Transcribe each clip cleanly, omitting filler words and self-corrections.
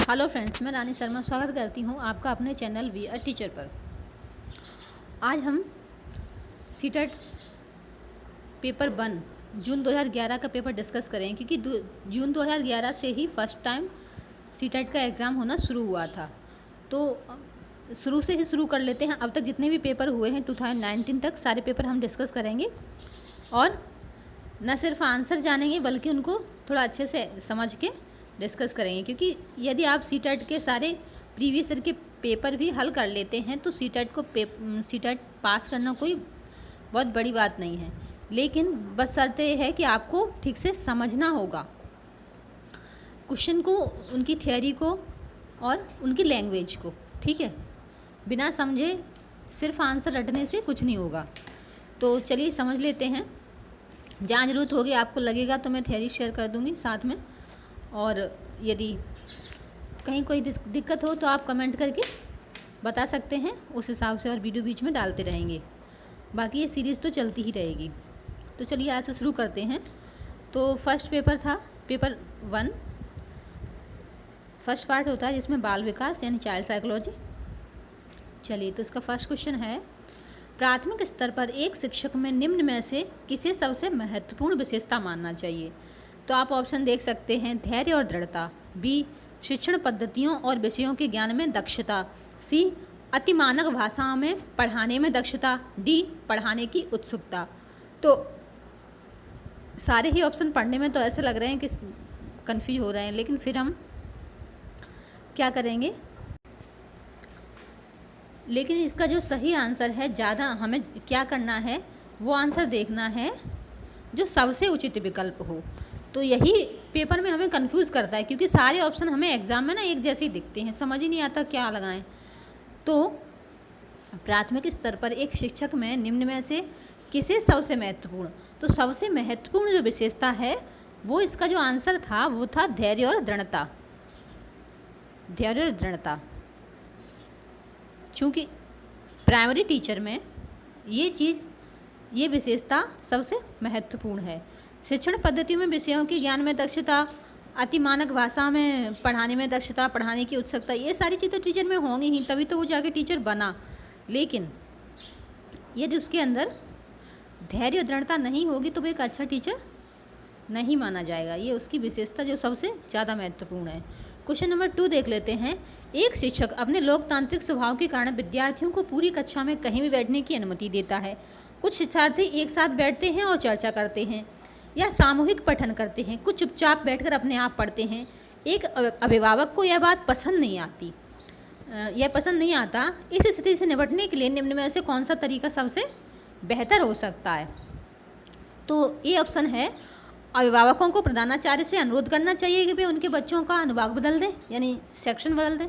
Hello friends, मैं रानी शर्मा स्वागत करती हूँ आपका अपने चैनल वी अ टीचर पर। आज हम सीटेट पेपर 1 जून 2011 का पेपर डिस्कस करें, क्योंकि जून 2011 से ही फर्स्ट टाइम सीटेट का एग्ज़ाम होना शुरू हुआ था। तो शुरू से ही शुरू कर लेते हैं। अब तक जितने भी पेपर हुए हैं 2019 तक सारे पेपर हम डिस्कस करेंगे और न सिर्फ आंसर जानेंगे बल्कि उनको थोड़ा अच्छे से समझ के डिस्कस करेंगे, क्योंकि यदि आप सीटेट के सारे प्रीवियस ईयर के पेपर भी हल कर लेते हैं तो सीटेट पास करना कोई बहुत बड़ी बात नहीं है। लेकिन बस शर्त यह है कि आपको ठीक से समझना होगा क्वेश्चन को, उनकी थियोरी को और उनकी लैंग्वेज को। ठीक है, बिना समझे सिर्फ आंसर रटने से कुछ नहीं होगा। तो चलिए समझ लेते हैं। जहाँ ज़रूरत होगी, आपको लगेगा तो मैं थियोरी शेयर कर दूँगी साथ में, और यदि कहीं कोई दिक्कत हो तो आप कमेंट करके बता सकते हैं, उस हिसाब से और वीडियो बीच में डालते रहेंगे। बाकी ये सीरीज़ तो चलती ही रहेगी। तो चलिए आज से शुरू करते हैं। तो फर्स्ट पेपर था पेपर 1। फर्स्ट पार्ट होता है जिसमें बाल विकास यानी चाइल्ड साइकोलॉजी। चलिए, तो इसका फर्स्ट क्वेश्चन है, प्राथमिक स्तर पर एक शिक्षक में निम्न में से किसे सबसे महत्वपूर्ण विशेषता मानना चाहिए? तो आप ऑप्शन देख सकते हैं, धैर्य और दृढ़ता, बी शिक्षण पद्धतियों और विषयों के ज्ञान में दक्षता, सी अतिमानक भाषा में पढ़ाने में दक्षता, डी पढ़ाने की उत्सुकता। तो सारे ही ऑप्शन पढ़ने में तो ऐसे लग रहे हैं कि कंफ्यूज हो रहे हैं, लेकिन फिर हम क्या करेंगे, लेकिन इसका जो सही आंसर है, ज़्यादा हमें क्या करना है, वो आंसर देखना है जो सबसे उचित विकल्प हो। तो यही पेपर में हमें कंफ्यूज करता है, क्योंकि सारे ऑप्शन हमें एग्ज़ाम में ना एक जैसे ही दिखते हैं, समझ ही नहीं आता क्या लगाएं। तो प्राथमिक स्तर पर एक शिक्षक में निम्न में से किसे सबसे महत्वपूर्ण, तो सबसे महत्वपूर्ण जो विशेषता है वो इसका जो आंसर था वो था धैर्य और दृढ़ता। धैर्य और दृढ़ता, चूँकि प्राइमरी टीचर में ये विशेषता सबसे महत्वपूर्ण है। शिक्षण पद्धतियों में विषयों के ज्ञान में दक्षता, अतिमानक भाषा में पढ़ाने में दक्षता, पढ़ाने की उत्सुकता, ये सारी चीज़ें टीचर में होंगी ही, तभी तो वो जाके टीचर बना। लेकिन यदि उसके अंदर धैर्य और दृढ़ता नहीं होगी तो वो एक अच्छा टीचर नहीं माना जाएगा। ये उसकी विशेषता जो सबसे ज़्यादा महत्वपूर्ण है। क्वेश्चन नंबर 2 देख लेते हैं। एक शिक्षक अपने लोकतांत्रिक स्वभाव के कारण विद्यार्थियों को पूरी कक्षा में कहीं भी बैठने की अनुमति देता है। कुछ शिक्षार्थी एक साथ बैठते हैं और चर्चा करते हैं या सामूहिक पठन करते हैं, कुछ चुपचाप बैठकर अपने आप पढ़ते हैं। एक अभिभावक को यह बात पसंद नहीं आता। इस स्थिति से निपटने के लिए निम्न में से कौन सा तरीका सबसे बेहतर हो सकता है? तो ये ऑप्शन है, अभिभावकों को प्रधानाचार्य से अनुरोध करना चाहिए कि वे उनके बच्चों का अनुभाग बदल दें, यानी सेक्शन बदल दें।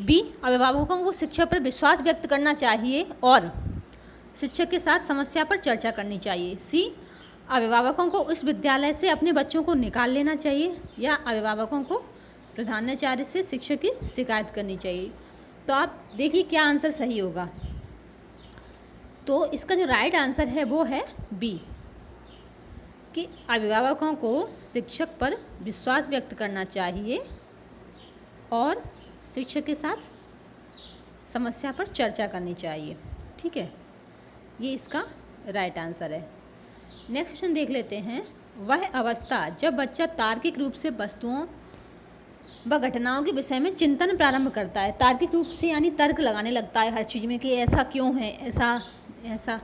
बी अभिभावकों को शिक्षा पर विश्वास व्यक्त करना चाहिए और शिक्षक के साथ समस्या पर चर्चा करनी चाहिए। सी अभिभावकों को उस विद्यालय से अपने बच्चों को निकाल लेना चाहिए, या अभिभावकों को प्रधानाचार्य से शिक्षक की शिकायत करनी चाहिए। तो आप देखिए क्या आंसर सही होगा। तो इसका जो राइट आंसर है वो है बी, कि अभिभावकों को शिक्षक पर विश्वास व्यक्त करना चाहिए और शिक्षक के साथ समस्या पर चर्चा करनी चाहिए। ठीक है, ये इसका राइट आंसर है। नेक्स्ट क्वेश्चन देख लेते हैं। वह अवस्था जब बच्चा तार्किक रूप से वस्तुओं व घटनाओं के विषय में चिंतन प्रारंभ करता है। तार्किक रूप से यानी तर्क लगाने लगता है हर चीज़ में कि ऐसा क्यों है, ऐसा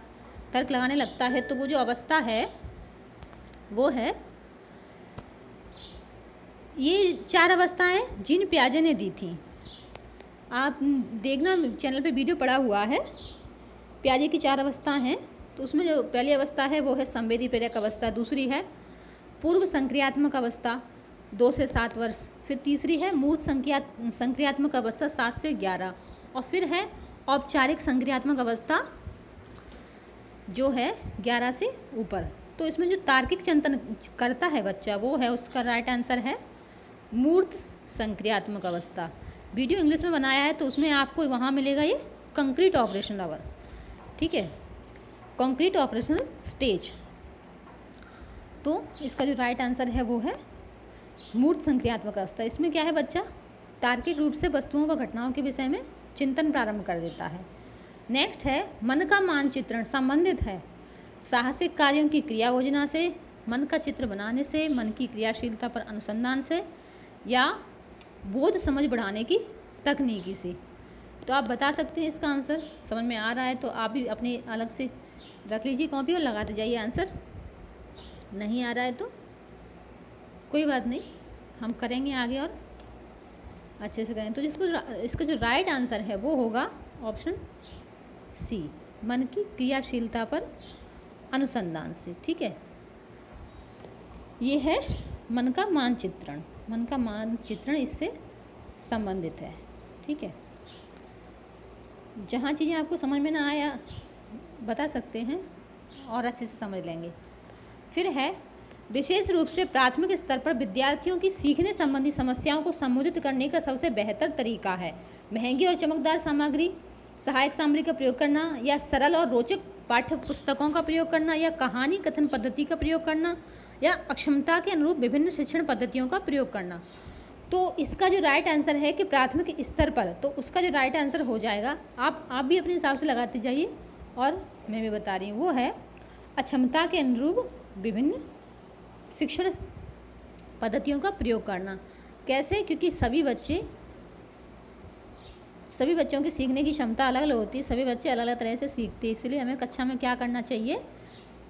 तर्क लगाने लगता है। तो वो जो अवस्था है वो है, ये 4 अवस्थाएं जिन पियाजे ने दी थी। आप देखना, चैनल पे वीडियो पड़ा हुआ है। पियाजे की 4 अवस्था हैं। तो उसमें जो पहली अवस्था है वो है संवेदी प्रेरक अवस्था, दूसरी है पूर्व संक्रियात्मक अवस्था 2 से 7 वर्ष, फिर तीसरी है मूर्त संक्रियात्मक अवस्था 7 से 11, और फिर है औपचारिक संक्रियात्मक अवस्था जो है 11 से ऊपर। तो इसमें जो तार्किक चिंतन करता है बच्चा, वो है, उसका राइट आंसर है मूर्त संक्रियात्मक अवस्था। वीडियो इंग्लिश में बनाया है तो उसमें आपको वहाँ मिलेगा ये कंक्रीट ऑपरेशन लेवल। ठीक है, कंक्रीट ऑपरेशनल स्टेज। तो इसका जो राइट आंसर है वो है मूर्त संक्रियात्मक अवस्था। इसमें क्या है, बच्चा तार्किक रूप से वस्तुओं व घटनाओं के विषय में चिंतन प्रारंभ कर देता है। नेक्स्ट है मन का मानचित्रण संबंधित है साहसिक कार्यों की क्रिया योजना से, मन का चित्र बनाने से, मन की क्रियाशीलता पर अनुसंधान से या बोध समझ बढ़ाने की तकनीकी से। तो आप बता सकते हैं इसका आंसर। समझ में आ रहा है तो आप भी अपने अलग से रख लीजिए कॉपी और लगाते जाइए आंसर। नहीं आ रहा है तो कोई बात नहीं, हम करेंगे आगे और अच्छे से करें। तो इसका जो राइट आंसर है वो होगा ऑप्शन सी, मन की क्रियाशीलता पर अनुसंधान से। ठीक है, ये है मन का मानचित्रण। मन का मानचित्रण इससे संबंधित है। ठीक है, जहाँ चीज़ें आपको समझ में ना आया बता सकते हैं और अच्छे से समझ लेंगे। फिर है विशेष रूप से प्राथमिक स्तर पर विद्यार्थियों की सीखने संबंधी समस्याओं को संबोधित करने का सबसे बेहतर तरीका है महंगी और चमकदार सामग्री, सहायक सामग्री का प्रयोग करना या सरल और रोचक पाठ्य पुस्तकों का प्रयोग करना या कहानी कथन पद्धति का प्रयोग करना या अक्षमता के अनुरूप विभिन्न शिक्षण पद्धतियों का प्रयोग करना। तो इसका जो राइट आंसर है कि प्राथमिक स्तर पर, तो उसका जो राइट आंसर हो जाएगा, आप भी अपने हिसाब से लगाते जाइए और मैं भी बता रही हूँ, वो है अक्षमता के अनुरूप विभिन्न शिक्षण पद्धतियों का प्रयोग करना। कैसे? क्योंकि सभी बच्चों की सीखने की क्षमता अलग अलग होती है, सभी बच्चे अलग अलग तरह से सीखते हैं, इसलिए हमें कक्षा में क्या करना चाहिए,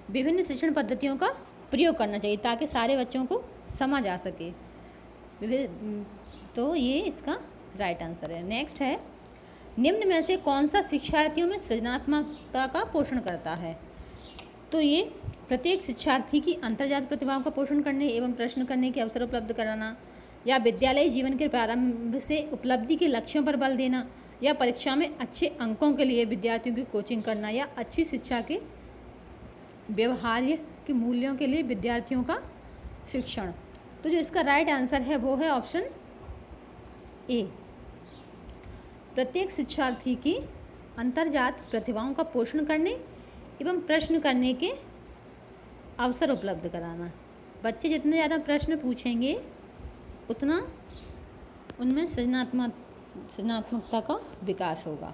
विभिन्न शिक्षण पद्धतियों का प्रयोग करना चाहिए ताकि सारे बच्चों को समझ आ सके। तो ये इसका राइट आंसर है। नेक्स्ट है निम्न में से कौन सा शिक्षार्थियों में सृजनात्मकता का पोषण करता है। तो ये प्रत्येक शिक्षार्थी की अंतर्जात प्रतिभाओं का पोषण करने एवं प्रश्न करने के अवसर उपलब्ध कराना या विद्यालय जीवन के प्रारंभ से उपलब्धि के लक्ष्यों पर बल देना या परीक्षा में अच्छे अंकों के लिए विद्यार्थियों की कोचिंग करना या अच्छी शिक्षा के व्यवहार्य के मूल्यों के लिए विद्यार्थियों का शिक्षण। तो जो इसका राइट आंसर है वो है ऑप्शन ए, प्रत्येक शिक्षार्थी की अंतर्जात प्रतिभाओं का पोषण करने एवं प्रश्न करने के अवसर उपलब्ध कराना। बच्चे जितने ज़्यादा प्रश्न पूछेंगे उतना उनमें सृजनात्मकता का विकास होगा।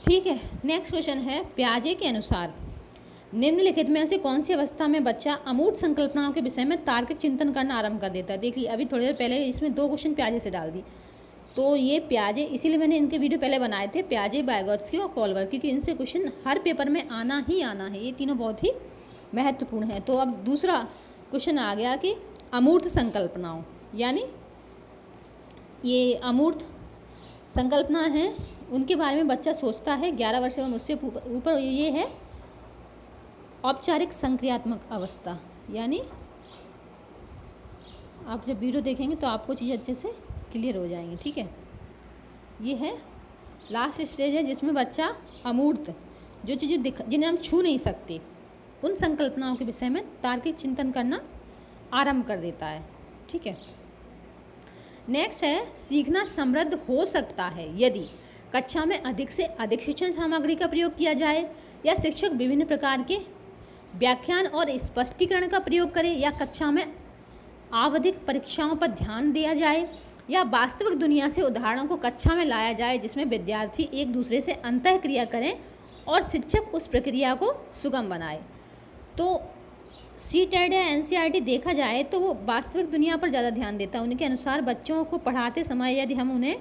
ठीक है, नेक्स्ट क्वेश्चन है पियाजे के अनुसार निम्नलिखित में से कौन सी अवस्था में बच्चा अमूर्त संकल्पनाओं के विषय में तार्किक चिंतन करना आरंभ कर देता है। देखिए अभी थोड़ी देर पहले इसमें 2 क्वेश्चन पियाजे से डाल दी, तो ये पियाजे, इसीलिए मैंने इनके वीडियो पहले बनाए थे, पियाजे, वाइगोत्स्की और कोलबर्ग, क्योंकि इनसे क्वेश्चन हर पेपर में आना ही आना है, ये तीनों बहुत ही महत्वपूर्ण है। तो अब दूसरा क्वेश्चन आ गया कि अमूर्त संकल्पनाओं, यानी ये अमूर्त संकल्पना है उनके बारे में बच्चा सोचता है 11 वर्ष एवं उससे ऊपर। ये है औपचारिक संक्रियात्मक अवस्था, यानी आप जब वीडियो देखेंगे तो आपको चीज़ अच्छे से क्लियर हो जाएंगी। ठीक है, ये है लास्ट स्टेज है जिसमें बच्चा अमूर्त जो चीज़ें जिन्हें हम छू नहीं सकते उन संकल्पनाओं के विषय में तार्किक चिंतन करना आरंभ कर देता है। ठीक है, नेक्स्ट है सीखना समृद्ध हो सकता है यदि कक्षा में अधिक से अधिक शिक्षण सामग्री का प्रयोग किया जाए या शिक्षक विभिन्न प्रकार के व्याख्यान और स्पष्टीकरण का प्रयोग करे या कक्षा में आवधिक परीक्षाओं पर ध्यान दिया जाए या वास्तविक दुनिया से उदाहरणों को कक्षा में लाया जाए जिसमें विद्यार्थी एक दूसरे से अंतःक्रिया करें और शिक्षक उस प्रक्रिया को सुगम बनाए। तो CTET या NCERT देखा जाए तो वो वास्तविक दुनिया पर ज़्यादा ध्यान देता है। उनके अनुसार बच्चों को पढ़ाते समय यदि हम उन्हें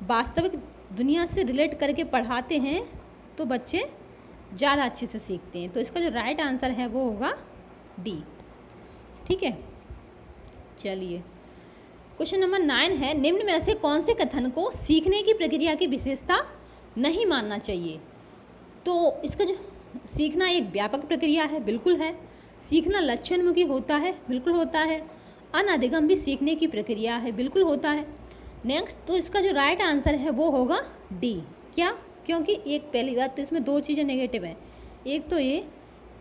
वास्तविक दुनिया से रिलेट करके पढ़ाते हैं तो बच्चे ज़्यादा अच्छे से सीखते हैं। तो इसका जो राइट आंसर है वो होगा डी। ठीक है, चलिए क्वेश्चन नंबर 9 है निम्न में से कौन से कथन को सीखने की प्रक्रिया की विशेषता नहीं मानना चाहिए। तो इसका जो सीखना एक व्यापक प्रक्रिया है, बिल्कुल है। सीखना लक्ष्योन्मुखी होता है, बिल्कुल होता है। अनधिगम भी सीखने की प्रक्रिया है, बिल्कुल होता है। नेक्स्ट, तो इसका जो राइट आंसर है वो होगा डी। क्या? क्योंकि एक पहली बात तो इसमें 2 चीज़ें नेगेटिव हैं। एक तो ये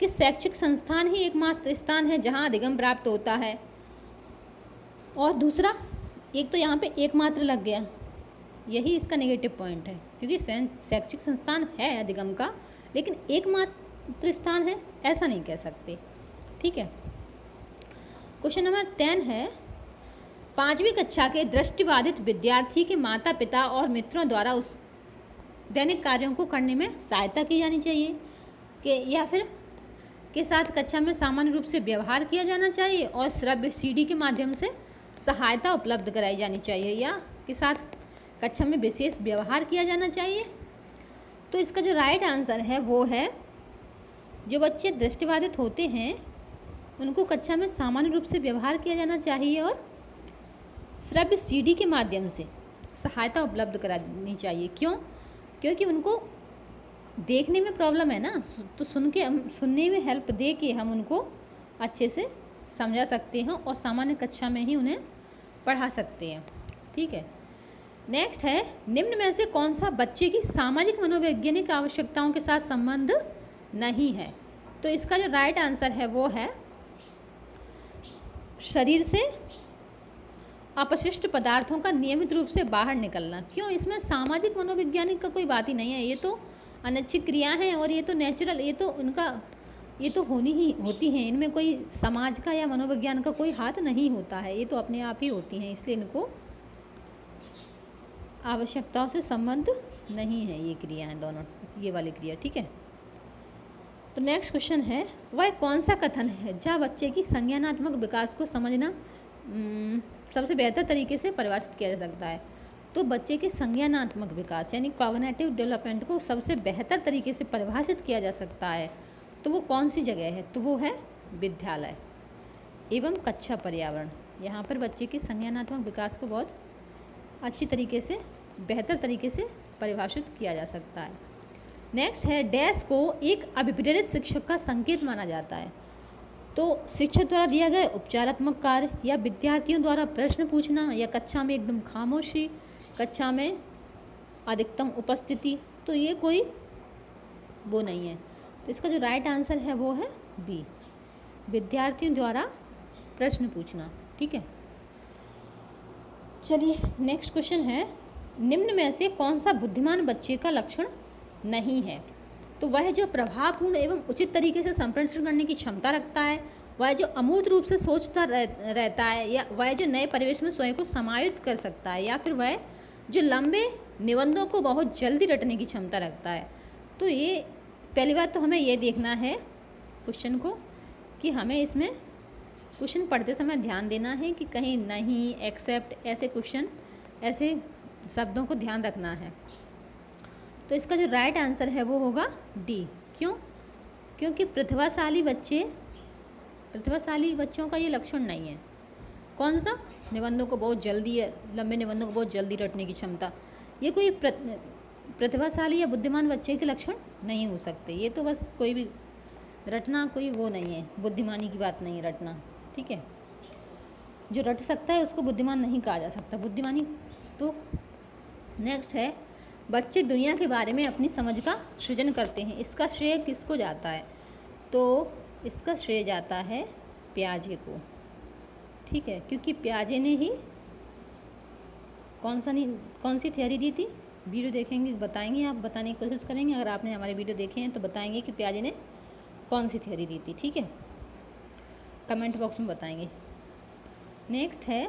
कि शैक्षिक संस्थान ही एकमात्र स्थान है जहाँ अधिगम प्राप्त होता है, और दूसरा एक तो यहाँ पे एकमात्र लग गया, यही इसका नेगेटिव पॉइंट है। क्योंकि शैक्षिक संस्थान है अधिगम का, लेकिन एकमात्र स्थान है ऐसा नहीं कह सकते। ठीक है, क्वेश्चन नंबर 10 है 5वीं कक्षा के दृष्टिबाधित विद्यार्थी के माता पिता और मित्रों द्वारा उस दैनिक कार्यों को करने में सहायता की जानी चाहिए कि या फिर के साथ कक्षा में सामान्य रूप से व्यवहार किया जाना चाहिए और श्रव्य सीडी के माध्यम से सहायता उपलब्ध कराई जानी चाहिए या के साथ कक्षा में विशेष व्यवहार किया जाना चाहिए। तो इसका जो राइट आंसर है वो है जो बच्चे दृष्टिबाधित होते हैं उनको कक्षा में सामान्य रूप से व्यवहार किया जाना चाहिए और श्रव्य सीडी के माध्यम से सहायता उपलब्ध करानी चाहिए। क्यों? क्योंकि उनको देखने में प्रॉब्लम है ना, तो सुनने में हेल्प दे के हम उनको अच्छे से समझा सकते हैं और सामान्य कक्षा में ही उन्हें पढ़ा सकते हैं। ठीक है, नेक्स्ट है निम्न में से कौन सा बच्चे की सामाजिक मनोवैज्ञानिक आवश्यकताओं के साथ संबंध नहीं है। तो इसका जो राइट आंसर है वो है शरीर से अपशिष्ट पदार्थों का नियमित रूप से बाहर निकलना। क्यों? इसमें सामाजिक मनोवैज्ञानिक का कोई बात ही नहीं है, ये तो अनैच्छिक क्रिया हैं और ये तो नेचुरल, ये तो होनी ही होती हैं। इनमें कोई समाज का या मनोविज्ञान का कोई हाथ नहीं होता है, ये तो अपने आप ही होती हैं, इसलिए इनको आवश्यकताओं से संबंध नहीं है ये क्रिया हैं दोनों, ये वाली क्रिया। ठीक है, तो नेक्स्ट क्वेश्चन है वह कौन सा कथन है जहाँ बच्चे की संज्ञानात्मक विकास को समझना सबसे बेहतर तरीके से परिभाषित किया जा सकता है। तो बच्चे के संज्ञानात्मक विकास यानी कॉग्निटिव डेवलपमेंट को सबसे बेहतर तरीके से परिभाषित किया जा सकता है, तो वो कौन सी जगह है? तो वो है विद्यालय एवं कक्षा पर्यावरण। यहाँ पर बच्चे के संज्ञानात्मक विकास को बहुत अच्छी तरीके से, बेहतर तरीके से परिभाषित किया जा सकता है। नेक्स्ट है डैश को एक अभिप्रेरित शिक्षक का संकेत माना जाता है। तो शिक्षक द्वारा दिया गया उपचारात्मक कार्य या विद्यार्थियों द्वारा प्रश्न पूछना या कक्षा में एकदम खामोशी, कक्षा में अधिकतम उपस्थिति, तो ये कोई वो नहीं है। तो इसका जो राइट आंसर है वो है बी, विद्यार्थियों द्वारा प्रश्न पूछना। ठीक है, चलिए नेक्स्ट क्वेश्चन है निम्न में से कौन सा बुद्धिमान बच्चे का लक्षण नहीं है। तो वह जो प्रभावपूर्ण एवं उचित तरीके से संप्रेषण करने की क्षमता रखता है, वह जो अमूर्त रूप से सोचता रहता है, या वह जो नए परिवेश में स्वयं को समायोजित कर सकता है, या फिर वह जो लंबे निबंधों को बहुत जल्दी रटने की क्षमता रखता है। तो ये पहली बात तो हमें ये देखना है क्वेश्चन को कि हमें इसमें क्वेश्चन पढ़ते समय ध्यान देना है कि कहीं नहीं, एक्सेप्ट, ऐसे क्वेश्चन, ऐसे शब्दों को ध्यान रखना है। तो इसका जो राइट आंसर है वो होगा डी। क्यों? क्योंकि प्रतिभाशाली बच्चों का ये लक्षण नहीं है। कौन सा? निबंधों को बहुत जल्दी, लंबे निबंधों को बहुत जल्दी रटने की क्षमता, ये कोई प्रतिभाशाली या बुद्धिमान बच्चे के लक्षण नहीं हो सकते। ये तो बस कोई भी रटना कोई वो नहीं है, बुद्धिमानी की बात नहीं है रटना। ठीक है, जो रट सकता है उसको बुद्धिमान नहीं कहा जा सकता, बुद्धिमानी। तो नेक्स्ट है बच्चे दुनिया के बारे में अपनी समझ का सृजन करते हैं। इसका श्रेय किसको जाता है? तो इसका श्रेय जाता है पियाजे को। ठीक है, क्योंकि पियाजे ने ही कौन सी थियरी दी थी, वीडियो देखेंगे बताएंगे, आप बताने की कोशिश करेंगे। अगर आपने हमारे वीडियो देखे हैं तो बताएंगे कि पियाजे ने कौन सी थियरी दी थी। ठीक है, कमेंट बॉक्स में बताएंगे। नेक्स्ट है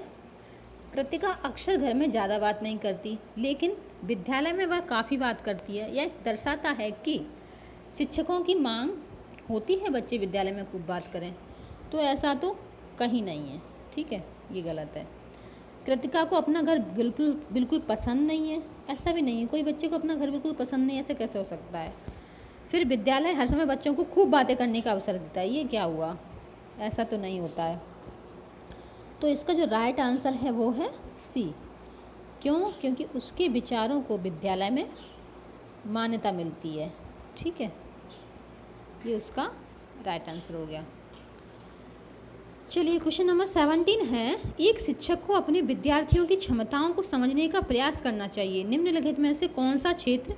कृतिका अक्सर घर में ज़्यादा बात नहीं करती, लेकिन विद्यालय में वह काफ़ी बात करती है। यह दर्शाता है कि शिक्षकों की मांग होती है बच्चे विद्यालय में खूब बात करें। तो ऐसा तो कहीं नहीं है। ठीक है, ये गलत है। कृतिका को अपना घर बिल्कुल पसंद नहीं है, ऐसा भी नहीं है। कोई बच्चे को अपना घर बिल्कुल पसंद नहीं है, ऐसे कैसे हो सकता है? फिर विद्यालय हर समय बच्चों को खूब बातें करने का अवसर देता है, ये क्या हुआ? ऐसा तो नहीं होता है। तो इसका जो राइट आंसर है वो है सी। क्यों? क्योंकि उसके विचारों को विद्यालय में मान्यता मिलती है। ठीक है, ये उसका राइट आंसर हो गया। चलिए क्वेश्चन नंबर 17 है एक शिक्षक को अपने विद्यार्थियों की क्षमताओं को समझने का प्रयास करना चाहिए। निम्नलिखित में से कौन सा क्षेत्र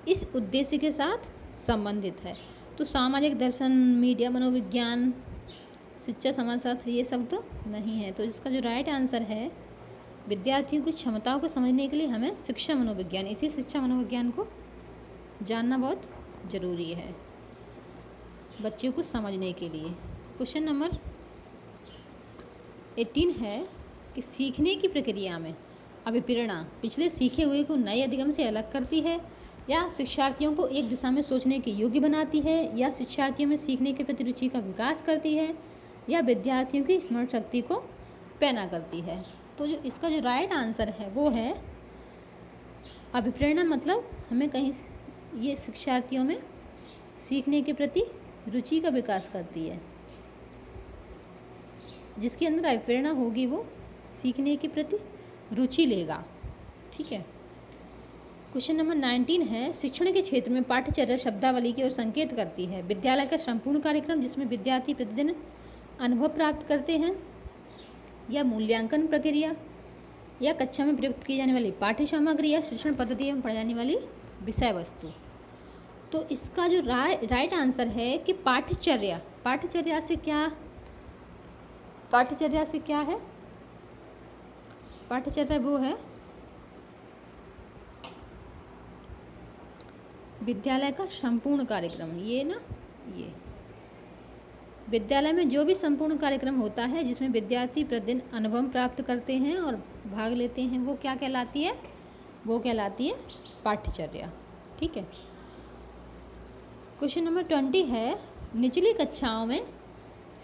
इस उद्देश्य के साथ संबंधित है? तो सामाजिक दर्शन, मीडिया मनोविज्ञान, शिक्षा समाजशास्त्र, ये सब तो नहीं है। तो इसका जो राइट आंसर है विद्यार्थियों की क्षमताओं को समझने के लिए हमें शिक्षा मनोविज्ञान, इसी शिक्षा मनोविज्ञान को जानना बहुत ज़रूरी है बच्चों को समझने के लिए। क्वेश्चन नंबर 18 है इस सीखने की प्रक्रिया में अभिप्रेरणा पिछले सीखे हुए को नए अधिगम से अलग करती है, या शिक्षार्थियों को एक दिशा में सोचने के योग्य बनाती है, या शिक्षार्थियों में सीखने के प्रति रुचि का विकास करती है, या विद्यार्थियों की स्मरण शक्ति को पैना करती है। तो जो इसका जो राइट आंसर है वो है अभिप्रेरणा। मतलब हमें कहीं ये शिक्षार्थियों में सीखने के प्रति रुचि का विकास करती है। जिसके अंदर अभिप्रेरणा होगी वो सीखने के प्रति रुचि लेगा। ठीक है। क्वेश्चन नंबर 19 है, शिक्षण के क्षेत्र में पाठ्यचर्या शब्दावली की ओर संकेत करती है। विद्यालय का संपूर्ण कार्यक्रम जिसमें विद्यार्थी प्रतिदिन अनुभव प्राप्त करते हैं, या मूल्यांकन प्रक्रिया, या कक्षा में प्रयुक्त की जाने वाली पाठ्य सामग्री, या शिक्षण पद्धति एवं पढ़ाई जाने वाली विषय वस्तु। तो इसका जो राइट आंसर है कि पाठ्यचर्या। पाठ्यचर्या से क्या है? पाठ्यचर्या वो है विद्यालय का संपूर्ण कार्यक्रम। ये विद्यालय में जो भी संपूर्ण कार्यक्रम होता है जिसमें विद्यार्थी प्रतिदिन अनुभव प्राप्त करते हैं और भाग लेते हैं, वो क्या कहलाती है? वो कहलाती है पाठ्यचर्या। ठीक है। क्वेश्चन नंबर 20 है, निचली कक्षाओं में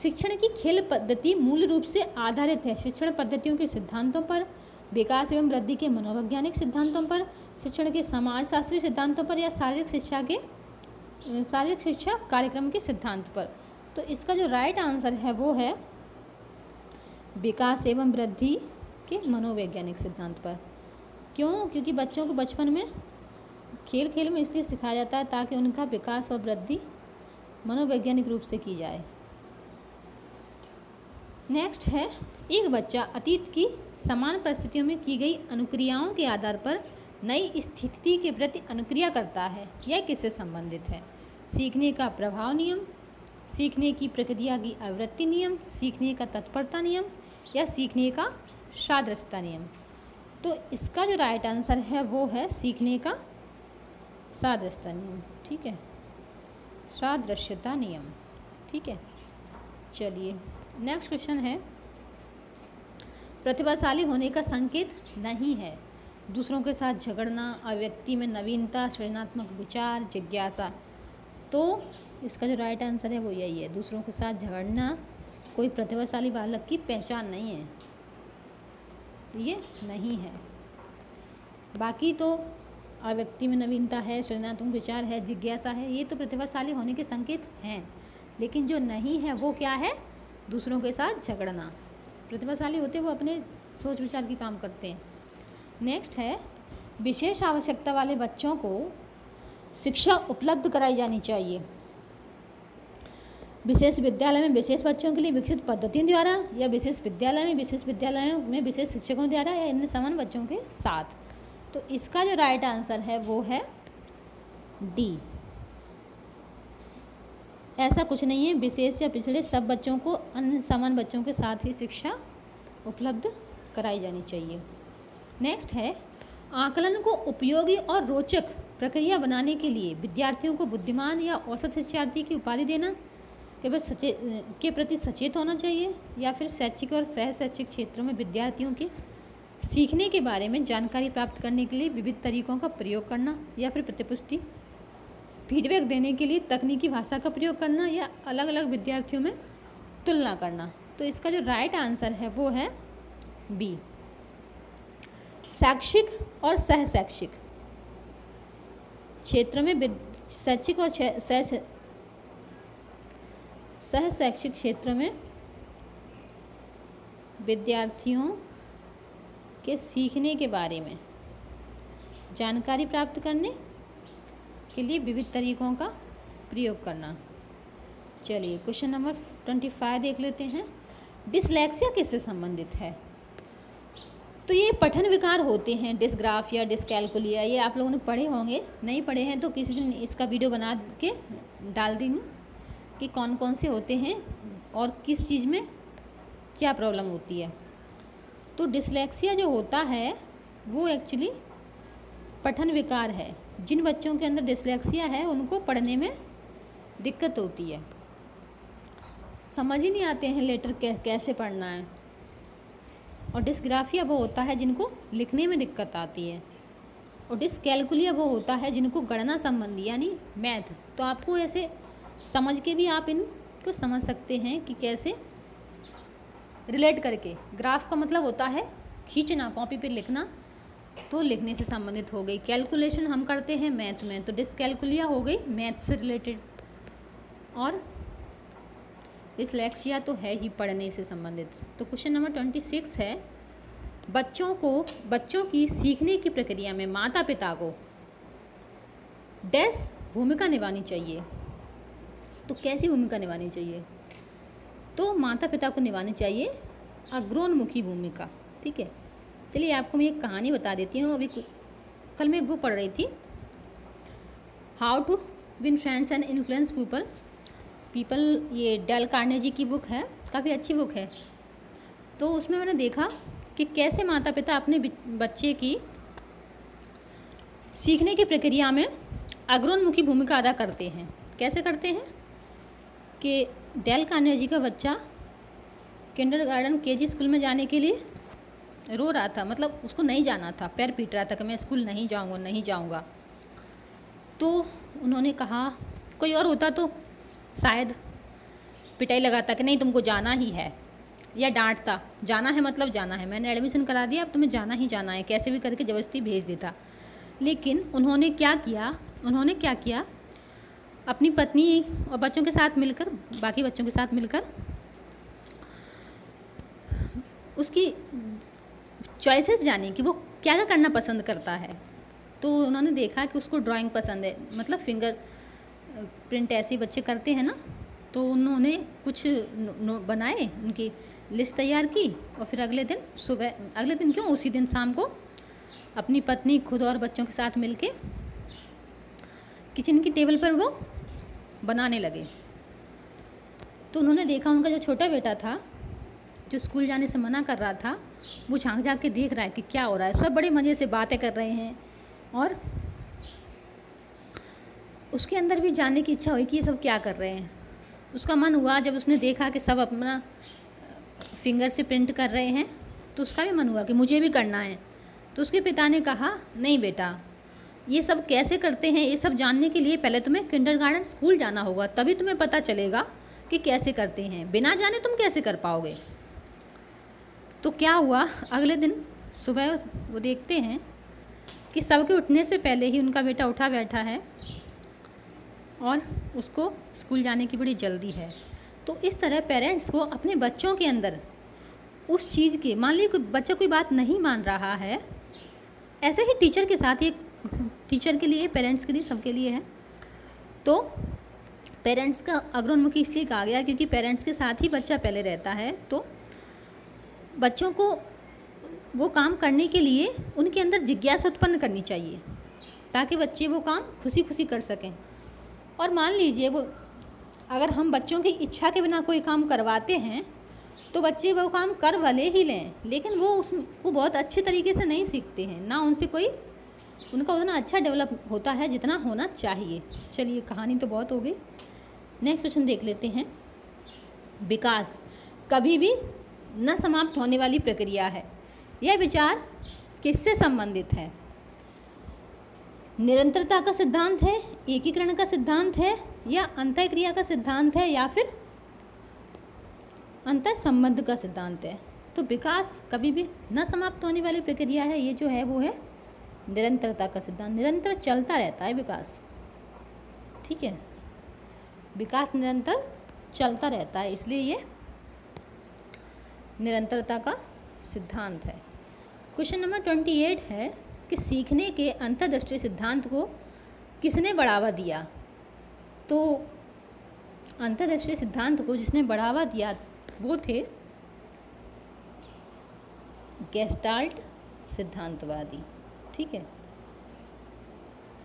शिक्षण की खेल पद्धति मूल रूप से आधारित है शिक्षण पद्धतियों के सिद्धांतों पर, विकास एवं वृद्धि के मनोवैज्ञानिक सिद्धांतों पर, शिक्षण के समाजशास्त्री सिद्धांतों पर, या शारीरिक शिक्षा कार्यक्रम के सिद्धांत पर। तो इसका जो राइट आंसर है वो है विकास एवं वृद्धि के मनोवैज्ञानिक सिद्धांत पर। क्यों? क्योंकि बच्चों को बचपन में खेल खेल में इसलिए सिखाया जाता है ताकि उनका विकास और वृद्धि मनोवैज्ञानिक रूप से की जाए। नेक्स्ट है, एक बच्चा अतीत की समान परिस्थितियों में की गई अनुक्रियाओं के आधार पर नई स्थिति के प्रति अनुक्रिया करता है। यह किससे संबंधित है? सीखने का प्रभाव नियम, सीखने की प्रक्रिया की आवृत्ति नियम, सीखने का तत्परता नियम, या सीखने का सादृश्यता नियम। तो इसका जो राइट आंसर है वो है सीखने का सादृश्यता नियम। ठीक है, सादृश्यता नियम। ठीक है। चलिए नेक्स्ट क्वेश्चन है, प्रतिभाशाली होने का संकेत नहीं है दूसरों के साथ झगड़ना, अव्यक्ति में नवीनता, सृजनात्मक विचार, जिज्ञासा। तो इसका जो राइट आंसर है वो यही है, दूसरों के साथ झगड़ना कोई प्रतिभाशाली बालक की पहचान नहीं है, ये नहीं है। बाकी तो अव्यक्ति में नवीनता है, सृजनात्मक विचार है, जिज्ञासा है, ये तो प्रतिभाशाली होने के संकेत हैं। लेकिन जो नहीं है वो क्या है? दूसरों के साथ झगड़ना। प्रतिभाशाली होते वो अपने सोच विचार की काम करते हैं। नेक्स्ट है, विशेष आवश्यकता वाले बच्चों को शिक्षा उपलब्ध कराई जानी चाहिए। विशेष विद्यालय में विशेष बच्चों के लिए विकसित पद्धतियों द्वारा, या विशेष विद्यालयों में विशेष शिक्षकों द्वारा, या इन समान बच्चों के साथ। तो इसका जो राइट आंसर है वो है डी। ऐसा कुछ नहीं है, विशेष या पिछड़े सब बच्चों को अन्य समान बच्चों के साथ ही शिक्षा उपलब्ध कराई जानी चाहिए। नेक्स्ट है, आकलन को उपयोगी और रोचक प्रक्रिया बनाने के लिए विद्यार्थियों को बुद्धिमान या औसत शिक्षार्थी की उपाधि देना के प्रति सचेत होना चाहिए, या फिर शैक्षिक और सह शैक्षिक क्षेत्रों में विद्यार्थियों के सीखने के बारे में जानकारी प्राप्त करने के लिए विविध तरीकों का प्रयोग करना, या फिर प्रतिपुष्टि फीडबैक देने के लिए तकनीकी भाषा का प्रयोग करना, या अलग अलग विद्यार्थियों में तुलना करना। तो इसका जो राइट आंसर है वो है बी, शैक्षिक और सह शैक्षिक क्षेत्र में शैक्षिक और सह शैक्षिक क्षेत्र में विद्यार्थियों के सीखने के बारे में जानकारी प्राप्त करने के लिए विविध तरीकों का प्रयोग करना। चलिए क्वेश्चन नंबर 25 देख लेते हैं, डिसलेक्सिया किससे संबंधित है? तो ये पठन विकार होते हैं, डिस्ग्राफिया, डिस्कैल्कुलिया, ये आप लोगों ने पढ़े होंगे। नहीं पढ़े हैं तो किसी दिन इसका वीडियो बना के डाल देंगे कि कौन कौन से होते हैं और किस चीज़ में क्या प्रॉब्लम होती है। तो डिसलेक्सिया जो होता है वो एक्चुअली पठन विकार है। जिन बच्चों के अंदर डिसलेक्सिया है उनको पढ़ने में दिक्कत होती है, समझ ही नहीं आते हैं लेटर कैसे पढ़ना है, और डिस्ग्राफिया वो होता है जिनको लिखने में दिक्कत आती है, और डिसकैलकुलिया वो होता है जिनको गणना संबंधी यानी मैथ। तो आपको ऐसे समझ के भी आप इनको समझ सकते हैं कि कैसे रिलेट करके। ग्राफ का मतलब होता है खींचना, कॉपी पे लिखना, तो लिखने से संबंधित हो गई। कैलकुलेशन हम करते हैं मैथ में, तो डिसकैलकुलिया हो गई मैथ से रिलेटेड। और डिसलेक्सिया तो है ही पढ़ने से संबंधित। तो क्वेश्चन नंबर 26 है, बच्चों की सीखने की प्रक्रिया में माता पिता को डैश भूमिका निभानी चाहिए। तो कैसी भूमिका निभानी चाहिए? तो माता पिता को निभानी चाहिए अग्रोन्मुखी भूमिका। ठीक है, चलिए आपको मैं एक कहानी बता देती हूँ। अभी कल मैं एक बुक पढ़ रही थी, how to win friends and influence people. ये डेल कार्नेजी की बुक है, काफ़ी अच्छी बुक है। तो उसमें मैंने देखा कि कैसे माता पिता अपने बच्चे की सीखने की प्रक्रिया में अग्रोन्मुखी भूमिका अदा करते हैं। कैसे करते हैं कि डेल कार्नेजी का बच्चा किंडरगार्टन केजी स्कूल में जाने के लिए रो रहा था, मतलब उसको नहीं जाना था, पैर पीट रहा था कि मैं स्कूल नहीं जाऊंगा। तो उन्होंने कहा, कोई और होता तो शायद पिटाई लगाता कि नहीं तुमको जाना ही है, या डांटता, जाना है मतलब जाना है, मैंने एडमिशन करा दिया अब तुम्हें जाना ही जाना है, कैसे भी करके ज़बरदस्ती भेज देता। लेकिन उन्होंने क्या किया, अपनी पत्नी और बच्चों के साथ मिलकर, बाकी बच्चों के साथ मिलकर उसकी चॉइसेस जानी कि वो क्या क्या करना पसंद करता है। तो उन्होंने देखा कि उसको ड्राइंग पसंद है, मतलब फिंगर प्रिंट ऐसे बच्चे करते हैं ना। तो उन्होंने कुछ बनाए, उनकी लिस्ट तैयार की, और फिर उसी दिन शाम को अपनी पत्नी, खुद और बच्चों के साथ मिलके किचन की टेबल पर वो बनाने लगे। तो उन्होंने देखा उनका जो छोटा बेटा था, जो स्कूल जाने से मना कर रहा था, वो झांक के देख रहा है कि क्या हो रहा है। सब बड़े मज़े से बातें कर रहे हैं, और उसके अंदर भी जानने की इच्छा हुई कि ये सब क्या कर रहे हैं। उसका मन हुआ जब उसने देखा कि सब अपना फिंगर से प्रिंट कर रहे हैं, तो उसका भी मन हुआ कि मुझे भी करना है। तो उसके पिता ने कहा, नहीं बेटा, ये सब कैसे करते हैं, ये सब जानने के लिए पहले तुम्हें किंडरगार्टन स्कूल जाना होगा, तभी तुम्हें पता चलेगा कि कैसे करते हैं। बिना जाने तुम कैसे कर पाओगे। तो क्या हुआ, अगले दिन सुबह वो देखते हैं कि सबके उठने से पहले ही उनका बेटा उठा बैठा है और उसको स्कूल जाने की बड़ी जल्दी है। तो इस तरह पेरेंट्स को अपने बच्चों के अंदर उस चीज़ की, मान लीजिए कोई बच्चा कोई बात नहीं मान रहा है, ऐसे ही टीचर के साथ, ये टीचर के लिए, पेरेंट्स के लिए, सबके लिए है। तो पेरेंट्स का अग्रोन्मुखी इसलिए कहा गया क्योंकि पेरेंट्स के साथ ही बच्चा पहले रहता है। तो बच्चों को वो काम करने के लिए उनके अंदर जिज्ञासा उत्पन्न करनी चाहिए, ताकि बच्चे वो काम खुशी खुशी कर सकें। और मान लीजिए वो, अगर हम बच्चों की इच्छा के बिना कोई काम करवाते हैं तो बच्चे वो काम कर भले ही लें, लेकिन वो उसको बहुत अच्छे तरीके से नहीं सीखते हैं, ना उनसे कोई उनका उतना अच्छा डेवलप होता है जितना होना चाहिए। चलिए, कहानी तो बहुत हो गई, नेक्स्ट क्वेश्चन देख लेते हैं। विकास कभी भी न समाप्त होने वाली प्रक्रिया है। यह विचार किससे संबंधित है? निरंतरता का सिद्धांत है, एकीकरण का सिद्धांत है, या अंतःक्रिया का सिद्धांत है, या फिर अंतर संबंध का सिद्धांत है? तो विकास कभी भी न समाप्त होने वाली प्रक्रिया है, ये जो है वो है निरंतरता का सिद्धांत। निरंतर चलता रहता है विकास, ठीक है, विकास निरंतर चलता रहता है, इसलिए ये निरंतरता का सिद्धांत है। क्वेश्चन नंबर 28 है कि सीखने के अंतर्दृष्टि सिद्धांत को किसने बढ़ावा दिया? तो अंतर्दृष्टि सिद्धांत को जिसने बढ़ावा दिया वो थे गेस्टाल्ट सिद्धांतवादी, ठीक है।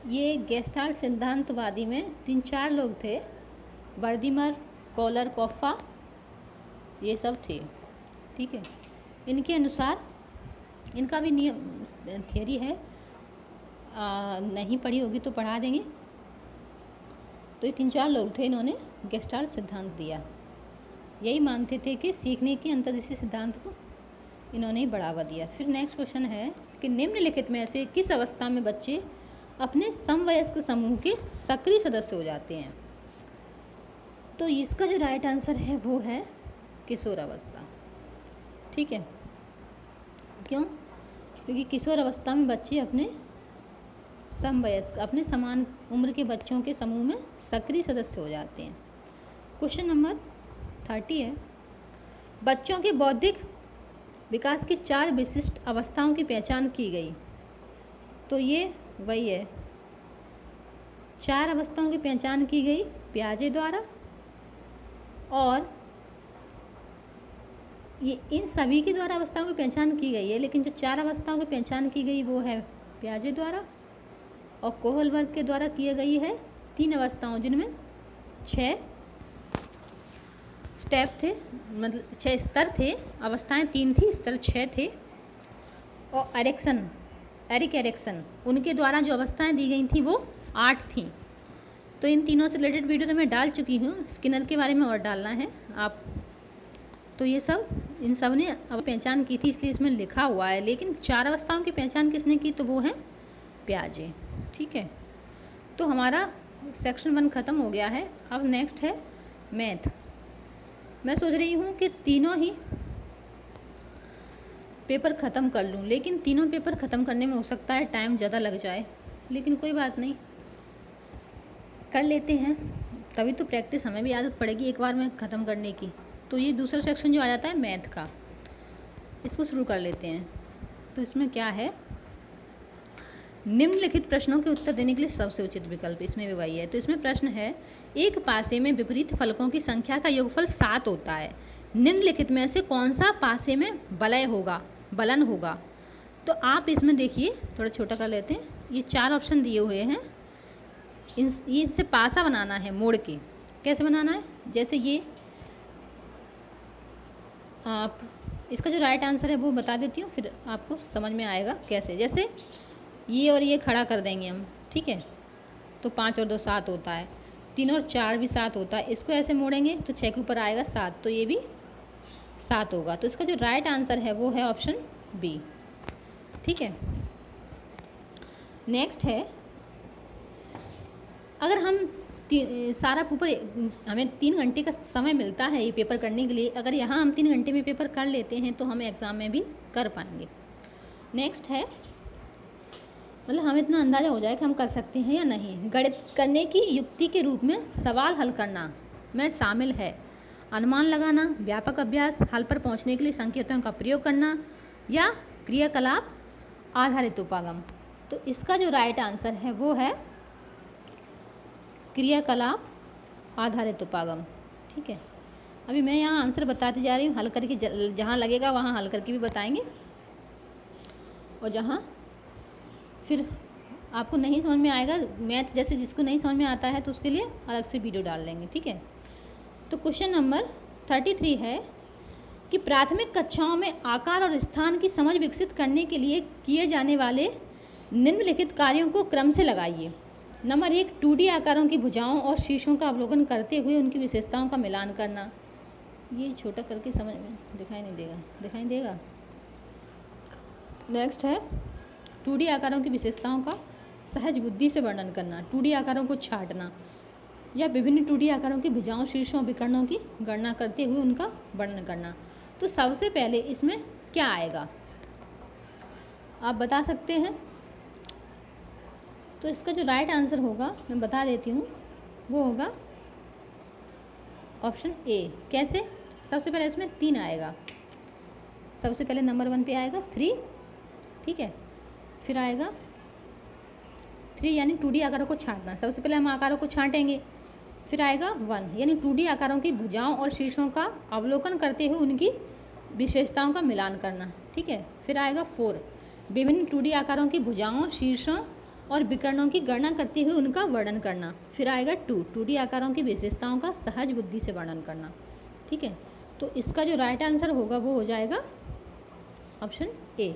ये गेस्टाल्ट सिद्धांतवादी में 3-4 लोग थे, वर्दीमर, कॉलर, कॉफा, ये सब थे, ठीक है। इनके अनुसार, इनका भी नियम थियरी है, नहीं पढ़ी होगी तो पढ़ा देंगे। तो ये 3-4 लोग थे, इन्होंने गेस्टाल्ट सिद्धांत दिया। यही मानते थे कि सीखने के अंतर्दृष्टि सिद्धांत को इन्होंने ही बढ़ावा दिया। फिर नेक्स्ट क्वेश्चन है कि निम्नलिखित में से किस अवस्था में बच्चे अपने समवयस्क समूह के सक्रिय सदस्य हो जाते हैं? तो इसका जो राइट आंसर है वो है किशोर अवस्था। ठीक है, क्यों? क्योंकि किशोर अवस्था में बच्चे अपने समवयस्क, अपने समान उम्र के बच्चों के समूह में सक्रिय सदस्य हो जाते हैं। क्वेश्चन नंबर 30 है, बच्चों के बौद्धिक विकास की 4 विशिष्ट अवस्थाओं की पहचान की गई। तो ये वही है, 4 अवस्थाओं की पहचान की गई पियाजे द्वारा, और ये इन सभी के द्वारा अवस्थाओं की पहचान की गई है, लेकिन जो 4 अवस्थाओं की पहचान की गई वो है पियाजे द्वारा, और कोहलबर्ग के द्वारा की गई है 3 अवस्थाओं, जिनमें 6 स्टेप थे, मतलब 6 स्तर थे। अवस्थाएं 3 थी, स्तर 6 थे। और एरिक एरिक्सन उनके द्वारा जो अवस्थाएं दी गई थी वो 8 थी। तो इन तीनों से रिलेटेड वीडियो तो मैं डाल चुकी हूँ, स्किनर के बारे में और डालना है आप। तो ये सब इन सब ने अब पहचान की थी, इसलिए इसमें लिखा हुआ है। लेकिन 4 अवस्थाओं की पहचान किसने की? तो वो है पियाजे। ठीक है, तो हमारा सेक्शन 1 ख़त्म हो गया है। अब नेक्स्ट है मैथ। मैं सोच रही हूँ कि तीनों ही पेपर ख़त्म कर लूँ, लेकिन तीनों पेपर ख़त्म करने में हो सकता है टाइम ज़्यादा लग जाए, लेकिन कोई बात नहीं, कर लेते हैं। तभी तो प्रैक्टिस हमें भी आदत पड़ेगी एक बार में ख़त्म करने की। तो ये दूसरा सेक्शन जो आ जाता है मैथ का, इसको शुरू कर लेते हैं। तो इसमें क्या है, निम्नलिखित प्रश्नों के उत्तर देने के लिए सबसे उचित विकल्प, इसमें भी वही है। तो इसमें प्रश्न है, एक पासे में विपरीत फलकों की संख्या का योगफल 7 होता है, निम्नलिखित में से कौन सा पासे में बलन होगा? तो आप इसमें देखिए, थोड़ा छोटा कर लेते हैं। ये 4 ऑप्शन दिए हुए हैं, इनसे पासा बनाना है मोड़ के। कैसे बनाना है? जैसे ये आप, इसका जो राइट आंसर है वो बता देती हूँ, फिर आपको समझ में आएगा कैसे। जैसे ये और ये खड़ा कर देंगे हम, ठीक है, तो 5 और 2 7 होता है, 3 और 4 भी 7 होता है। इसको ऐसे मोड़ेंगे तो 6 के ऊपर आएगा 7, तो ये भी 7 होगा। तो इसका जो राइट आंसर है वो है ऑप्शन बी। ठीक है, नेक्स्ट है, अगर हम सारा पेपर, हमें 3 घंटे का समय मिलता है ये पेपर करने के लिए, अगर यहाँ हम 3 घंटे में पेपर कर लेते हैं तो हम एग्ज़ाम में भी कर पाएंगे। नेक्स्ट है, मतलब हमें इतना अंदाज़ा हो जाए कि हम कर सकते हैं या नहीं। गणित करने की युक्ति के रूप में सवाल हल करना में शामिल है अनुमान लगाना, व्यापक अभ्यास, हल पर पहुंचने के लिए संकेतों का प्रयोग करना, या क्रियाकलाप आधारित उपागम। तो इसका जो राइट आंसर है वो है क्रियाकलाप आधारित उपागम। ठीक है, अभी मैं यहाँ आंसर बताती जा रही हूँ, हल करके जहाँ लगेगा वहाँ हल करके भी बताएंगे, और जहाँ फिर आपको नहीं समझ में आएगा मैथ, जैसे जिसको नहीं समझ में आता है तो उसके लिए अलग से वीडियो डाल लेंगे। ठीक है, तो क्वेश्चन नंबर 33 है कि प्राथमिक कक्षाओं में आकार और स्थान की समझ विकसित करने के लिए किए जाने वाले निम्नलिखित कार्यों को क्रम से लगाइए। नंबर 1, 2D आकारों की भुजाओं और शीर्षों का अवलोकन करते हुए उनकी विशेषताओं का मिलान करना। ये छोटा करके समझ में दिखाई नहीं देगा, दिखाई देगा। नेक्स्ट है, 2D आकारों की विशेषताओं का सहज बुद्धि से वर्णन करना, 2D आकारों को छांटना, या विभिन्न 2D आकारों की भुजाओं, शीर्षों, विकर्णों की गणना करते हुए उनका वर्णन करना। तो सबसे पहले इसमें क्या आएगा आप बता सकते हैं? तो इसका जो राइट आंसर होगा मैं बता देती हूँ, वो होगा ऑप्शन ए। कैसे? सबसे पहले इसमें 3 आएगा, सबसे पहले नंबर 1 पे आएगा 3, ठीक है, फिर आएगा 3 यानी 2D आकारों को छांटना, सबसे पहले हम आकारों को छांटेंगे, फिर आएगा 1 यानी 2D आकारों की भुजाओं और शीर्षों का अवलोकन करते हुए उनकी विशेषताओं का मिलान करना, ठीक है, फिर आएगा 4 विभिन्न 2D आकारों की भुजाओं, शीर्षों और विकर्णों की गणना करते हुए उनका वर्णन करना, फिर आएगा 2D आकारों की विशेषताओं का सहज बुद्धि से वर्णन करना। ठीक है, तो इसका जो राइट आंसर होगा वो हो जाएगा ऑप्शन ए।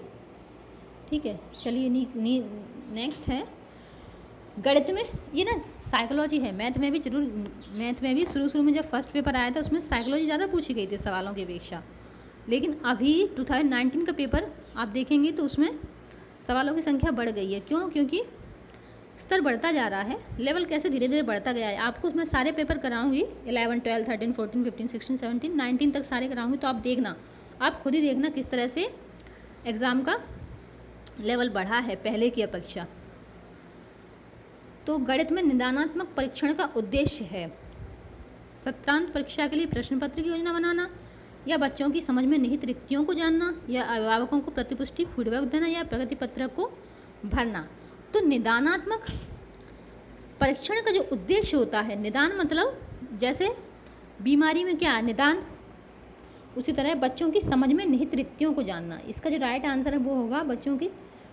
ठीक है, चलिए नेक्स्ट है गणित में, ये ना साइकोलॉजी है, मैथ में भी शुरू में जब फर्स्ट पेपर आया था उसमें साइकोलॉजी ज़्यादा पूछी गई थी सवालों की अपेक्षा। लेकिन अभी 2019 का पेपर आप देखेंगे तो उसमें सवालों की संख्या बढ़ गई है। क्यों? क्योंकि स्तर बढ़ता जा रहा है। लेवल कैसे धीरे धीरे बढ़ता गया है। आपको उसमें सारे पेपर कराऊंगी, 11, 12, 13, 14, 15, 16, 17, 19 तक सारे कराऊंगी। तो आप देखना, आप खुद ही देखना किस तरह से एग्ज़ाम का लेवल बढ़ा है पहले की अपेक्षा। तो गणित में निदानात्मक परीक्षण का उद्देश्य है सत्रांत परीक्षा के लिए प्रश्न पत्र की योजना बनाना, या बच्चों की समझ में निहित रिक्तियों को जानना, या अभिभावकों को प्रतिपुष्टि फीडबैक देना, या प्रगति पत्रक को भरना। तो निदानात्मक परीक्षण का जो उद्देश्य होता है, निदान मतलब जैसे बीमारी में क्या है निदान, उसी तरह बच्चों की समझ में निहित रिक्तियों को जानना। इसका जो राइट आंसर है वो होगा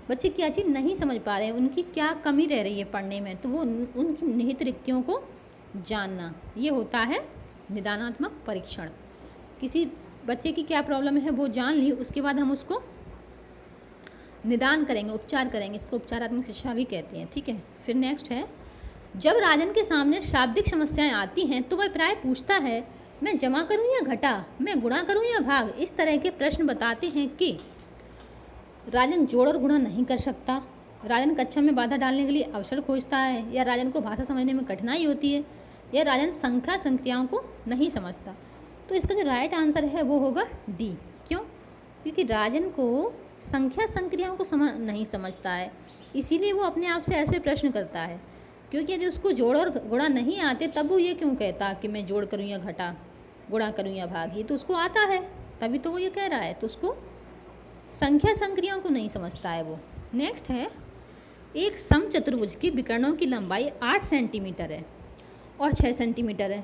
बच्चे क्या चीज़ नहीं समझ पा रहे हैं, उनकी क्या कमी रह रही है पढ़ने में, तो वो उनकी निहित रिक्तियों को जानना, ये होता है निदानात्मक परीक्षण। किसी बच्चे की क्या प्रॉब्लम है वो जान ली, उसके बाद हम उसको निदान करेंगे, उपचार करेंगे। इसको उपचारात्मक शिक्षा भी कहते हैं। ठीक है, फिर नेक्स्ट है, जब राजन के सामने शाब्दिक समस्याएं आती हैं तो वह प्राय पूछता है, मैं जमा करूं या घटा, मैं गुणा करूं या भाग। इस तरह के प्रश्न बताते हैं कि राजन जोड़ और गुणा नहीं कर सकता, राजन कक्षा में बाधा डालने के लिए अवसर खोजता है, या राजन को भाषा समझने में कठिनाई होती है, या राजन संख्याओं को नहीं समझता। तो इसका जो राइट आंसर है वो होगा डी। क्यों? क्योंकि राजन को संख्याओं को नहीं समझता है, इसीलिए वो अपने आप से ऐसे प्रश्न करता है। क्योंकि यदि उसको जोड़ और गुणा नहीं आते तब वो ये क्यों कहता कि मैं जोड़ करूँ या घटा, गुणा करूँ या भाग, ये तो उसको आता है तभी तो वो ये कह रहा है। तो उसको संख्याओं को नहीं समझता है वो। नेक्स्ट है, एक समचतुर्भुज की विकर्णों की लंबाई 8 सेंटीमीटर है और 6 सेंटीमीटर है,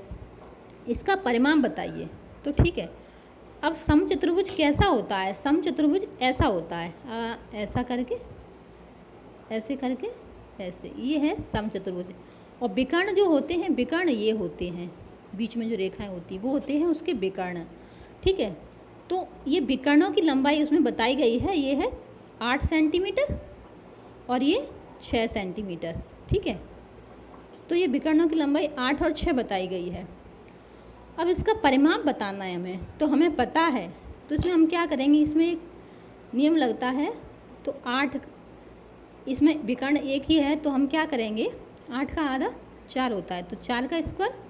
इसका परिमाण बताइए। तो ठीक है, अब समचतुर्भुज कैसा होता है? समचतुर्भुज ऐसा होता है, ऐसा करके, ऐसे करके, ऐसे, ये है समचतुर्भुज। और विकर्ण जो होते हैं, विकर्ण ये होते हैं, बीच में जो रेखाएं होती हैं वो होते हैं उसके विकर्ण। ठीक है, तो ये विकर्णों की लंबाई उसमें बताई गई है, ये है 8 सेंटीमीटर और ये 6 सेंटीमीटर। ठीक है, तो ये विकर्णों की लंबाई 8 और 6 बताई गई है। अब इसका परिमाप बताना है हमें, तो हमें पता है, तो इसमें हम क्या करेंगे, इसमें एक नियम लगता है। तो 8, इसमें विकर्ण एक ही है तो हम क्या करेंगे, 8 का आधा 4 होता है, तो 4 का स्क्वायर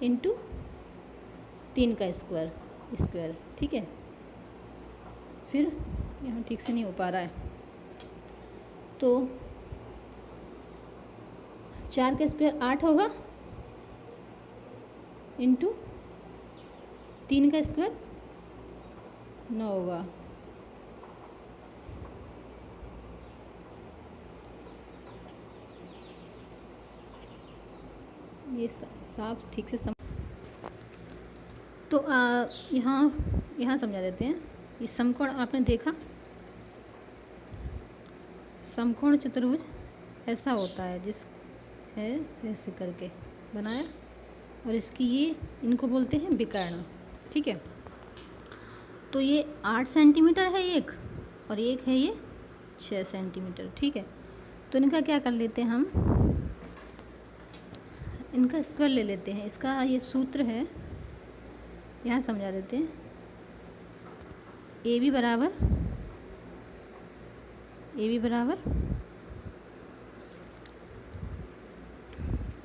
इंटू 3 का स्क्वायर। ठीक है, फिर यहाँ ठीक से नहीं हो पा रहा है, तो 4 का स्क्वायर 8 होगा इंटू 3 का स्क्वायर 9 होगा। ये साफ ठीक से तो यहाँ समझा देते हैं। ये समकोण आपने देखा, समकोण चतुर्भुज ऐसा होता है, जिस है ऐसे करके बनाया, और इसकी ये इनको बोलते हैं विकर्ण। ठीक है, तो ये 8 सेंटीमीटर है एक, और एक है ये 6 सेंटीमीटर। ठीक है, तो इनका क्या कर लेते हैं हम, इनका स्क्वायर ले लेते हैं। इसका ये सूत्र है, यहाँ समझा देते हैं। ए बी बराबर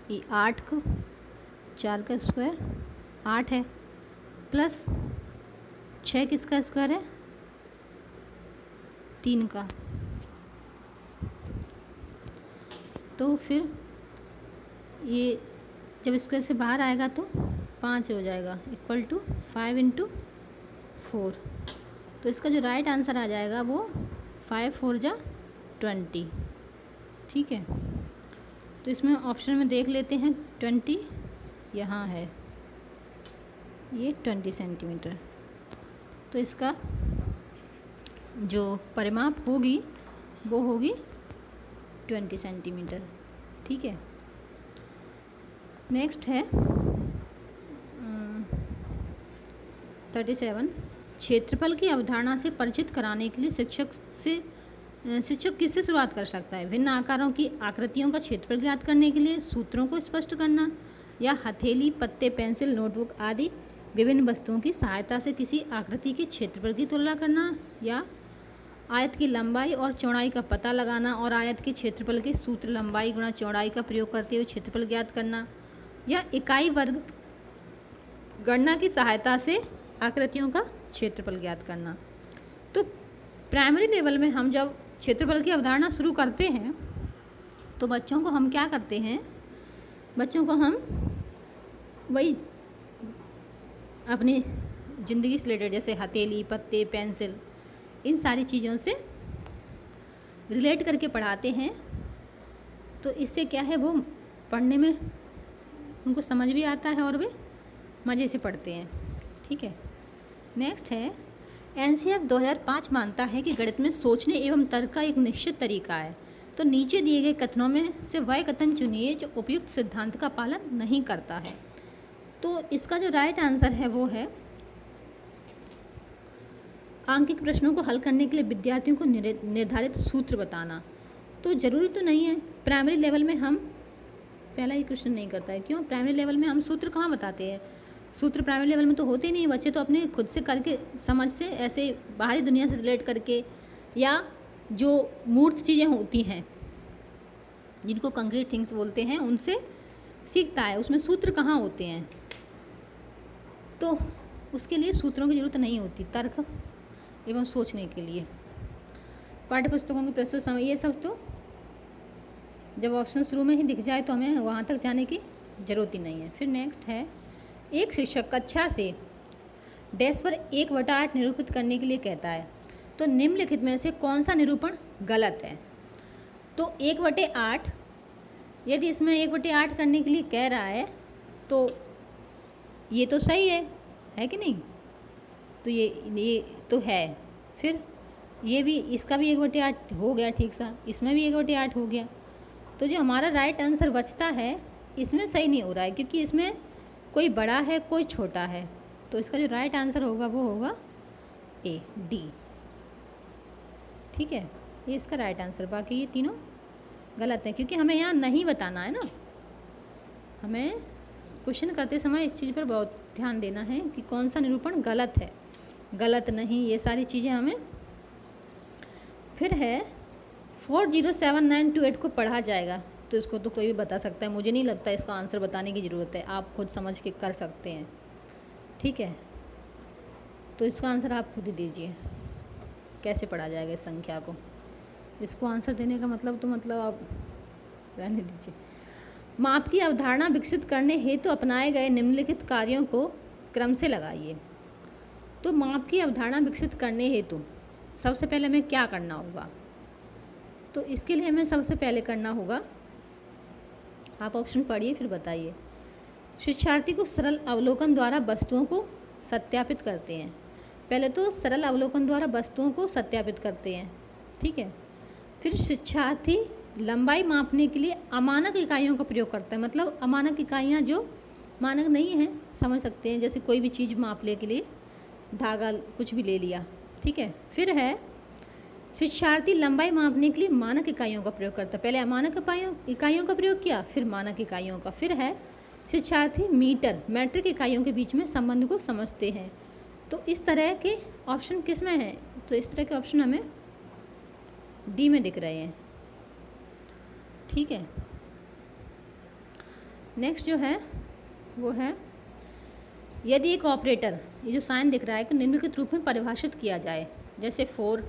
ये 8 को 4 का स्क्वायर 8 है, प्लस 6 किसका स्क्वायर है, 3 का। तो फिर ये जब स्क्वायर से बाहर आएगा तो 5 हो जाएगा, इक्वल टू 5 इंटू 4। तो इसका जो राइट आंसर आ जाएगा वो 5 4 जा 20। ठीक है, तो इसमें ऑप्शन में देख लेते हैं, 20 यहाँ है, ये 20 सेंटीमीटर। तो इसका जो परिमाप होगी वो होगी 20 सेंटीमीटर। ठीक है, नेक्स्ट है 37, क्षेत्रफल की अवधारणा से परिचित कराने के लिए शिक्षक किससे शुरुआत कर सकता है? भिन्न आकारों की आकृतियों का क्षेत्रफल ज्ञात करने के लिए सूत्रों को स्पष्ट करना, या हथेली, पत्ते, पेंसिल, नोटबुक आदि विभिन्न वस्तुओं की सहायता से किसी आकृति के क्षेत्रफल की तुलना करना, या आयत की लंबाई और चौड़ाई का पता लगाना और आयत के क्षेत्रफल के सूत्र लंबाई गुणा चौड़ाई का प्रयोग करते हुए क्षेत्रफल ज्ञात करना, या इकाई वर्ग गणना की सहायता से आकृतियों का क्षेत्रफल ज्ञात करना। तो प्राइमरी लेवल में हम जब क्षेत्रफल की अवधारणा शुरू करते हैं तो बच्चों को हम क्या करते हैं, बच्चों को हम वही अपनी ज़िंदगी से रिलेटेड जैसे हथेली, पत्ते, पेंसिल, इन सारी चीज़ों से रिलेट करके पढ़ाते हैं। तो इससे क्या है, वो पढ़ने में उनको समझ भी आता है और वे मज़े से पढ़ते हैं। ठीक है, नेक्स्ट है एनसीएफ 2005 मानता है कि गणित में सोचने एवं तर्क का एक निश्चित तरीका है। तो नीचे दिए गए कथनों में से वह कथन चुनिए जो उपयुक्त सिद्धांत का पालन नहीं करता है। तो इसका जो राइट आंसर है वो है, आंकिक प्रश्नों को हल करने के लिए विद्यार्थियों को निर्धारित सूत्र बताना। तो ज़रूरी तो नहीं है, प्राइमरी लेवल में हम पहला ही क्वेश्चन नहीं करता है। क्यों? प्राइमरी लेवल में हम सूत्र कहाँ बताते हैं, सूत्र प्राइमरी लेवल में तो होते ही नहीं। बच्चे तो अपने खुद से करके समझ से, ऐसे बाहरी दुनिया से रिलेट करके, या जो मूर्त चीज़ें होती हैं जिनको कंक्रीट थिंग्स बोलते हैं, उनसे सीखता है। उसमें सूत्र कहाँ होते हैं, तो उसके लिए सूत्रों की ज़रूरत नहीं होती तर्क एवं सोचने के लिए। पाठ्य पुस्तकों की प्रस्तुत समय, ये सब तो जब ऑप्शन शुरू में ही दिख जाए तो हमें वहाँ तक जाने की ज़रूरत ही नहीं है। फिर नेक्स्ट है, एक शिक्षक कक्षा से डैश पर 1/8 निरूपित करने के लिए कहता है। तो निम्नलिखित में से कौन सा निरूपण गलत है? तो 1/8, यदि इसमें 1/8 करने के लिए कह रहा है तो ये तो सही है कि नहीं? तो ये तो है। फिर ये भी, इसका भी 1/8 हो गया ठीक सा, इसमें भी 1/8 हो गया। तो जो हमारा राइट आंसर बचता है इसमें सही नहीं हो रहा है, क्योंकि इसमें कोई बड़ा है कोई छोटा है। तो इसका जो राइट आंसर होगा वो होगा ए, डी। ठीक है, ये इसका राइट आंसर। बाकी ये तीनों गलत है, क्योंकि हमें यहाँ नहीं बताना है ना। हमें क्वेश्चन करते समय इस चीज़ पर बहुत ध्यान देना है कि कौन सा निरूपण गलत है, गलत नहीं, ये सारी चीज़ें हमें। फिर है 407928 को पढ़ा जाएगा। तो इसको तो कोई भी बता सकता है, मुझे नहीं लगता इसका आंसर बताने की ज़रूरत है, आप खुद समझ के कर सकते हैं। ठीक है, तो इसका आंसर आप खुद ही दीजिए, कैसे पढ़ा जाएगा इस संख्या को। इसको आंसर देने का मतलब तो मतलब आप रहने दीजिए। माप की अवधारणा विकसित करने हेतु अपनाए गए निम्नलिखित कार्यों को क्रम से लगाइए। तो माप की अवधारणा विकसित करने हेतु सबसे पहले हमें क्या करना होगा? तो इसके लिए हमें सबसे पहले करना होगा, आप ऑप्शन पढ़िए फिर बताइए। शिक्षार्थी को सरल अवलोकन द्वारा वस्तुओं को सत्यापित करते हैं। पहले तो सरल अवलोकन द्वारा वस्तुओं को सत्यापित करते हैं। ठीक है, फिर शिक्षार्थी लंबाई मापने के लिए अमानक इकाइयों का प्रयोग करता है। मतलब अमानक इकाइयाँ जो मानक नहीं हैं, समझ सकते हैं, जैसे कोई भी चीज़ मापने के लिए धागा कुछ भी ले लिया। ठीक है, फिर है शिक्षार्थी लंबाई मापने के लिए मानक इकाइयों का प्रयोग करता है। पहले अमानक इकाइयों का प्रयोग किया, फिर मानक इकाइयों का। फिर है शिक्षार्थी मीटर, मैट्रिक इकाइयों के बीच में संबंध को समझते हैं। तो इस तरह के ऑप्शन किस में हैं? तो इस तरह के ऑप्शन हमें डी में दिख रहे हैं। ठीक है, नेक्स्ट जो है वो है, यदि एक ऑपरेटर, ये जो साइन दिख रहा है, कि निम्नलिखित रूप में परिभाषित किया जाए, जैसे 4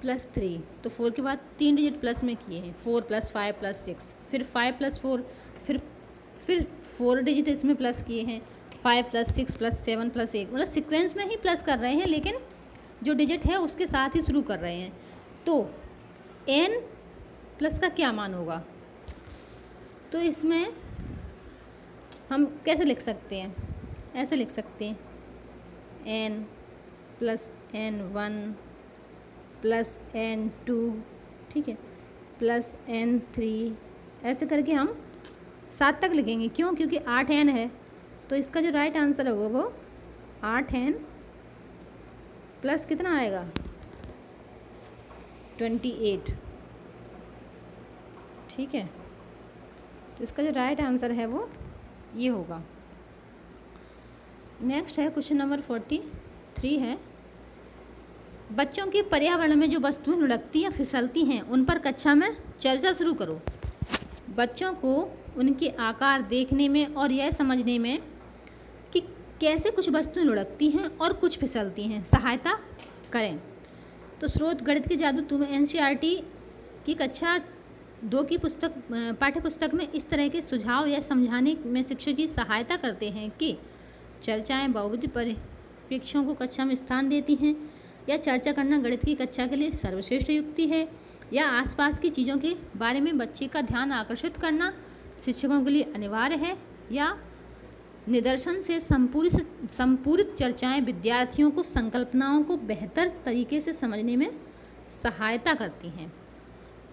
+ 3, तो 4 के बाद 3 डिजिट प्लस में किए हैं, 4 + 5 + 6, फिर 5 + 4, फिर 4 डिजिट इसमें प्लस किए हैं, 5 + 6 + 7 + 1, मतलब सीक्वेंस में ही प्लस कर रहे हैं, लेकिन जो डिजिट है उसके साथ ही शुरू कर रहे हैं। तो n प्लस का क्या मान होगा? तो इसमें हम कैसे लिख सकते हैं? ऐसे लिख सकते हैं, n + n1 + n2, ठीक है, + n3, ऐसे करके हम 7 तक लिखेंगे। क्यों? क्योंकि 8n है। तो इसका जो राइट आंसर होगा वो 8n प्लस कितना आएगा? 28। ठीक है, तो इसका जो राइट आंसर है वो ये होगा। नेक्स्ट है क्वेश्चन नंबर 43 है, बच्चों के पर्यावरण में जो वस्तुएं लुढ़कती या फिसलती हैं उन पर कक्षा में चर्चा शुरू करो। बच्चों को उनके आकार देखने में और यह समझने में कि कैसे कुछ वस्तुएं लुढ़कती हैं और कुछ फिसलती हैं सहायता करें। तो स्रोत गणित के जादू तुम्हें एनसीईआरटी की कक्षा 2 की पाठ्य पुस्तक में इस तरह के सुझाव या समझाने में शिक्षक की सहायता करते हैं कि चर्चाएं बहुविध परिप्रेक्ष्यों को कक्षा में स्थान देती हैं, या चर्चा करना गणित की कक्षा के लिए सर्वश्रेष्ठ युक्ति है, या आसपास की चीज़ों के बारे में बच्चे का ध्यान आकर्षित करना शिक्षकों के लिए अनिवार्य है, या निदर्शन से संपूरित चर्चाएं विद्यार्थियों को संकल्पनाओं को बेहतर तरीके से समझने में सहायता करती हैं।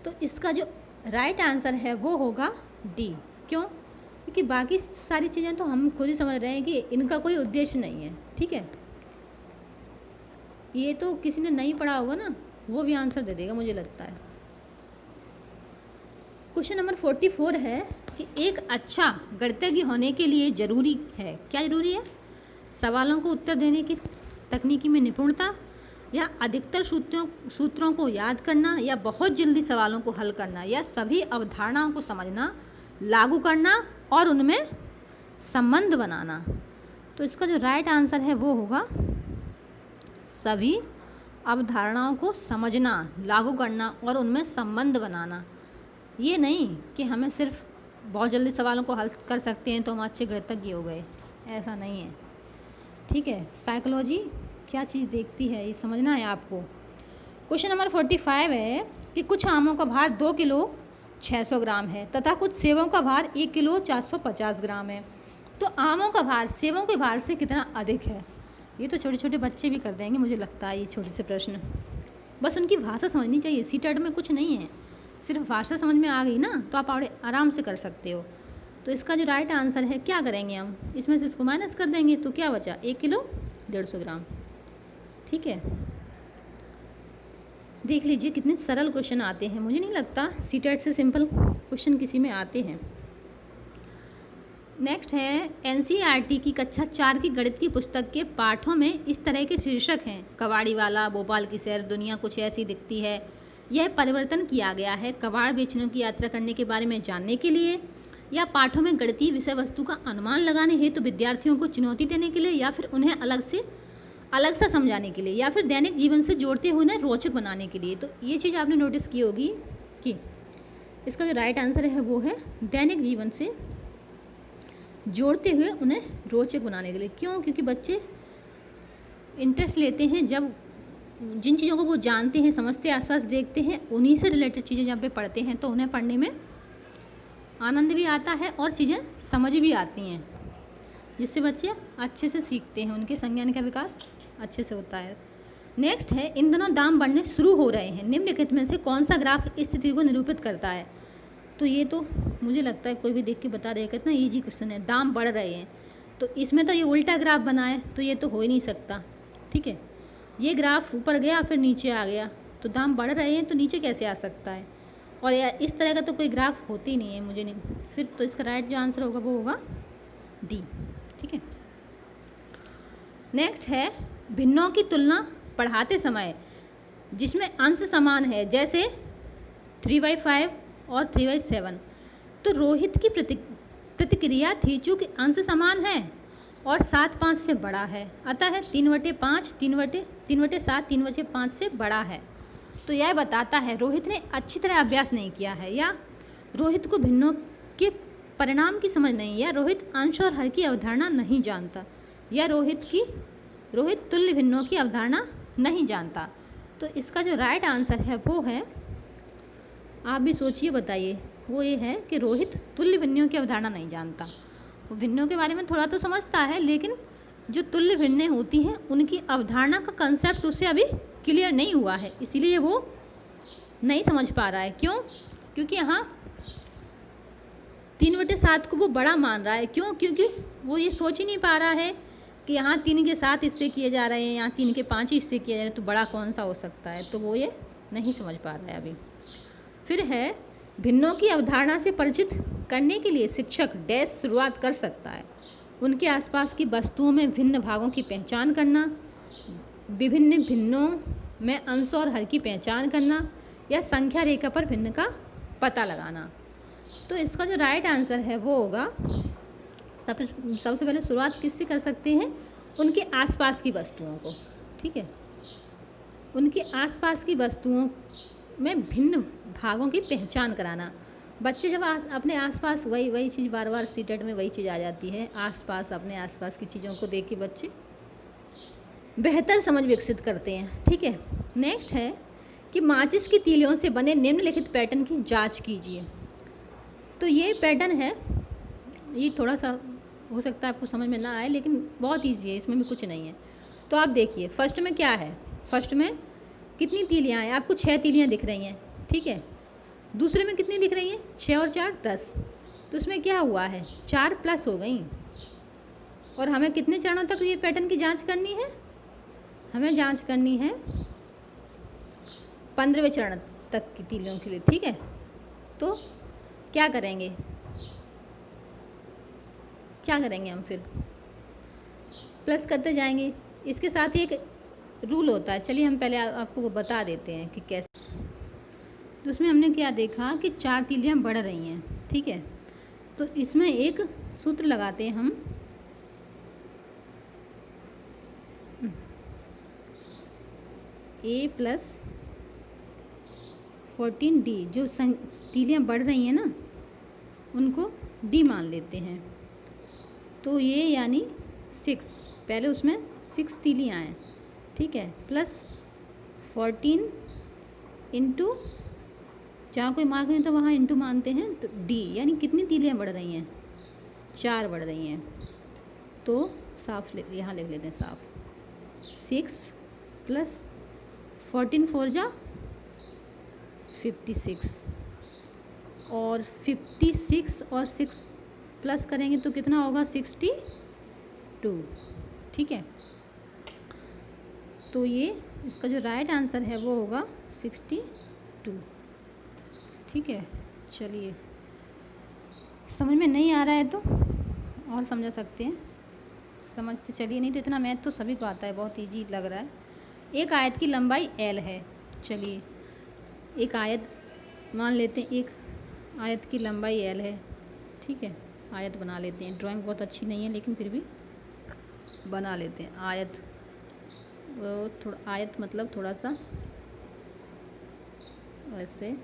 तो इसका जो राइट आंसर है वो होगा डी। क्यों? क्योंकि बाकी सारी चीज़ें तो हम खुद ही समझ रहे हैं कि इनका कोई उद्देश्य नहीं है। ठीक है, ये तो किसी ने नहीं पढ़ा होगा ना, वो भी आंसर दे देगा मुझे लगता है। क्वेश्चन नंबर 44 है कि एक अच्छा गणितज्ञ होने के लिए जरूरी है, क्या जरूरी है? सवालों को उत्तर देने की तकनीकी में निपुणता, या अधिकतर सूत्रों को याद करना, या बहुत जल्दी सवालों को हल करना, या सभी अवधारणाओं को समझना, लागू करना और उनमें संबंध बनाना। तो इसका जो राइट आंसर है वो होगा सभी अवधारणाओं को समझना, लागू करना और उनमें संबंध बनाना। ये नहीं कि हमें सिर्फ बहुत जल्दी सवालों को हल कर सकते हैं तो हम अच्छे गणितज्ञ हो गए, ऐसा नहीं है। ठीक है, साइकोलॉजी क्या चीज़ देखती है ये समझना है आपको। क्वेश्चन नंबर 45 है कि कुछ आमों का भार 2 किलो 600 ग्राम है तथा कुछ सेबों का भार 1 किलो 450 ग्राम है। तो आमों का भार सेबों के भार से कितना अधिक है? ये तो छोटे छोटे बच्चे भी कर देंगे मुझे लगता है ये छोटे से प्रश्न। बस उनकी भाषा समझनी चाहिए, सीटेट में कुछ नहीं है, सिर्फ भाषा समझ में आ गई ना तो आप आराम से कर सकते हो। तो इसका जो राइट आंसर है क्या करेंगे हम, इसमें से इसको माइनस कर देंगे तो क्या बचा? 1 किलो 150 ग्राम। ठीक है, देख लीजिए कितने सरल क्वेश्चन आते हैं। मुझे नहीं लगता सीटेट से सिंपल क्वेश्चन किसी में आते हैं। नेक्स्ट है एनसीईआरटी की कक्षा 4 की गणित की पुस्तक के पाठों में इस तरह के शीर्षक हैं, कबाड़ी वाला, भोपाल की सैर, दुनिया कुछ ऐसी दिखती है। यह परिवर्तन किया गया है कबाड़ बेचने की यात्रा करने के बारे में जानने के लिए, या पाठों में गणितीय विषय वस्तु का अनुमान लगाने हेतु विद्यार्थियों को चुनौती देने के लिए, या फिर उन्हें अलग सा समझाने के लिए, या फिर दैनिक जीवन से जोड़ते हुए उन्हें रोचक बनाने के लिए। तो ये चीज़ आपने नोटिस की होगी कि इसका जो राइट आंसर है वो है दैनिक जीवन से जोड़ते हुए उन्हें रोचक बनाने के लिए। क्यों? क्योंकि बच्चे इंटरेस्ट लेते हैं जब जिन चीज़ों को वो जानते हैं, समझते, आसपास देखते हैं, उन्हीं से रिलेटेड चीज़ें जब पे पढ़ते हैं तो उन्हें पढ़ने में आनंद भी आता है और चीज़ें समझ भी आती हैं, जिससे बच्चे अच्छे से सीखते हैं, उनके संज्ञान का विकास अच्छे से होता है। नेक्स्ट है इन दिनों दाम बढ़ने शुरू हो रहे हैं, निम्नलिखित में से कौन सा ग्राफ इस स्थिति को निरूपित करता है? तो ये तो मुझे लगता है कोई भी देख के बता देगा, कितना ईजी क्वेश्चन है। दाम बढ़ रहे हैं तो इसमें तो ये उल्टा ग्राफ बना है तो ये तो हो ही नहीं सकता। ठीक है, ये ग्राफ ऊपर गया फिर नीचे आ गया तो दाम बढ़ रहे हैं तो नीचे कैसे आ सकता है? और यार इस तरह का तो कोई ग्राफ होती नहीं है, मुझे नहीं, फिर तो इसका राइट जो आंसर होगा वो होगा डी। ठीक है, नेक्स्ट है भिन्नों की तुलना पढ़ाते समय जिसमें अंश समान है, जैसे 3/5 और 3/7। तो रोहित की प्रतिक्रिया थी चूँकि अंश समान है और 7 5 से बड़ा है, अतः 3/5 3/7 3/5 से बड़ा है। तो यह बताता है रोहित ने अच्छी तरह अभ्यास नहीं किया है, या रोहित को भिन्नों के परिणाम की समझ नहीं, या रोहित अंश और हर की अवधारणा नहीं जानता, या रोहित तुल्य भिन्नों की अवधारणा नहीं जानता। तो इसका जो राइट आंसर है वो है, आप भी सोचिए बताइए, वो ये है कि रोहित तुल्य भिन्नों की अवधारणा नहीं जानता। वो भिन्नों के बारे में थोड़ा तो समझता है लेकिन जो तुल्य भिन्नें होती हैं उनकी अवधारणा का कंसेप्ट उससे अभी क्लियर नहीं हुआ है, इसीलिए वो नहीं समझ पा रहा है। क्यों? क्योंकि यहाँ 3/7 को वो बड़ा मान रहा है। क्यों? क्योंकि वो ये सोच ही नहीं पा रहा है कि यहाँ 3 के 7 हिस्से किए जा रहे हैं, यहाँ 3 के 5 हिस्से किए जा रहे हैं, तो बड़ा कौन सा हो सकता है, तो वो ये नहीं समझ पा रहा है अभी। फिर है भिन्नों की अवधारणा से परिचित करने के लिए शिक्षक डैश शुरुआत कर सकता है। उनके आसपास की वस्तुओं में भिन्न भागों की पहचान करना, विभिन्न भिन्नों में अंश और हर की पहचान करना, या संख्या रेखा पर भिन्न का पता लगाना। तो इसका जो राइट आंसर है वो होगा, सबसे पहले शुरुआत किससे कर सकते हैं, उनके आसपास की वस्तुओं को। ठीक है, उनके आसपास की वस्तुओं में भिन्न भागों की पहचान कराना। बच्चे जब अपने आसपास वही चीज़ बार बार सीटेट में वही चीज़ आ जाती है, आसपास अपने आसपास की चीज़ों को देख के बच्चे बेहतर समझ विकसित करते हैं। ठीक है, नेक्स्ट है कि माचिस की तीलियों से बने निम्नलिखित पैटर्न की जांच कीजिए। तो ये पैटर्न है, ये थोड़ा सा हो सकता है आपको समझ में ना आए, लेकिन बहुत ईजी है, इसमें भी कुछ नहीं है। तो आप देखिए फर्स्ट में क्या है, फर्स्ट में कितनी तीलियाँ हैं, आपको 6 तीलियाँ दिख रही हैं। ठीक है, दूसरे में कितनी दिख रही हैं, 6 और 4 10। तो उसमें क्या हुआ है, 4 प्लस हो गई। और हमें कितने चरणों तक ये पैटर्न की जांच करनी है, हमें जांच करनी है 15वें चरण तक की तीलियों के लिए। ठीक है, तो क्या करेंगे हम फिर प्लस करते जाएंगे। इसके साथ ही एक रूल होता है, चलिए हम पहले आपको वो बता देते हैं कि कैसे। तो उसमें हमने क्या देखा कि 4 तीलियाँ बढ़ रही हैं। ठीक है, तो इसमें एक सूत्र लगाते हैं हम, A + 14D। जो तीलियाँ बढ़ रही हैं ना उनको D मान लेते हैं। तो ये यानी 6, पहले उसमें 6 तीलियाँ हैं। ठीक है, प्लस 14 इंटू, जहाँ कोई मार्क नहीं तो वहाँ इंटू मानते हैं, तो D यानी कितनी तीलियाँ बढ़ रही हैं, 4 बढ़ रही हैं। तो साफ यहाँ लिख लेते हैं साफ, 6 + 14 4 जा 56, और 56 और 6 प्लस करेंगे तो कितना होगा, 62। ठीक है, तो ये इसका जो राइट आंसर है वो होगा 62। ठीक है, चलिए समझ में नहीं आ रहा है तो और समझा सकते हैं, समझते चलिए, नहीं तो इतना मैथ तो सभी को आता है, बहुत इजी लग रहा है। एक आयत की लंबाई L है। चलिए एक आयत मान लेते हैं, एक आयत की लंबाई L है। ठीक है, आयत बना लेते हैं, ड्राइंग बहुत अच्छी नहीं है लेकिन फिर भी बना लेते हैं आयत। वो थोड़ा आयत मतलब थोड़ा सा ऐसे।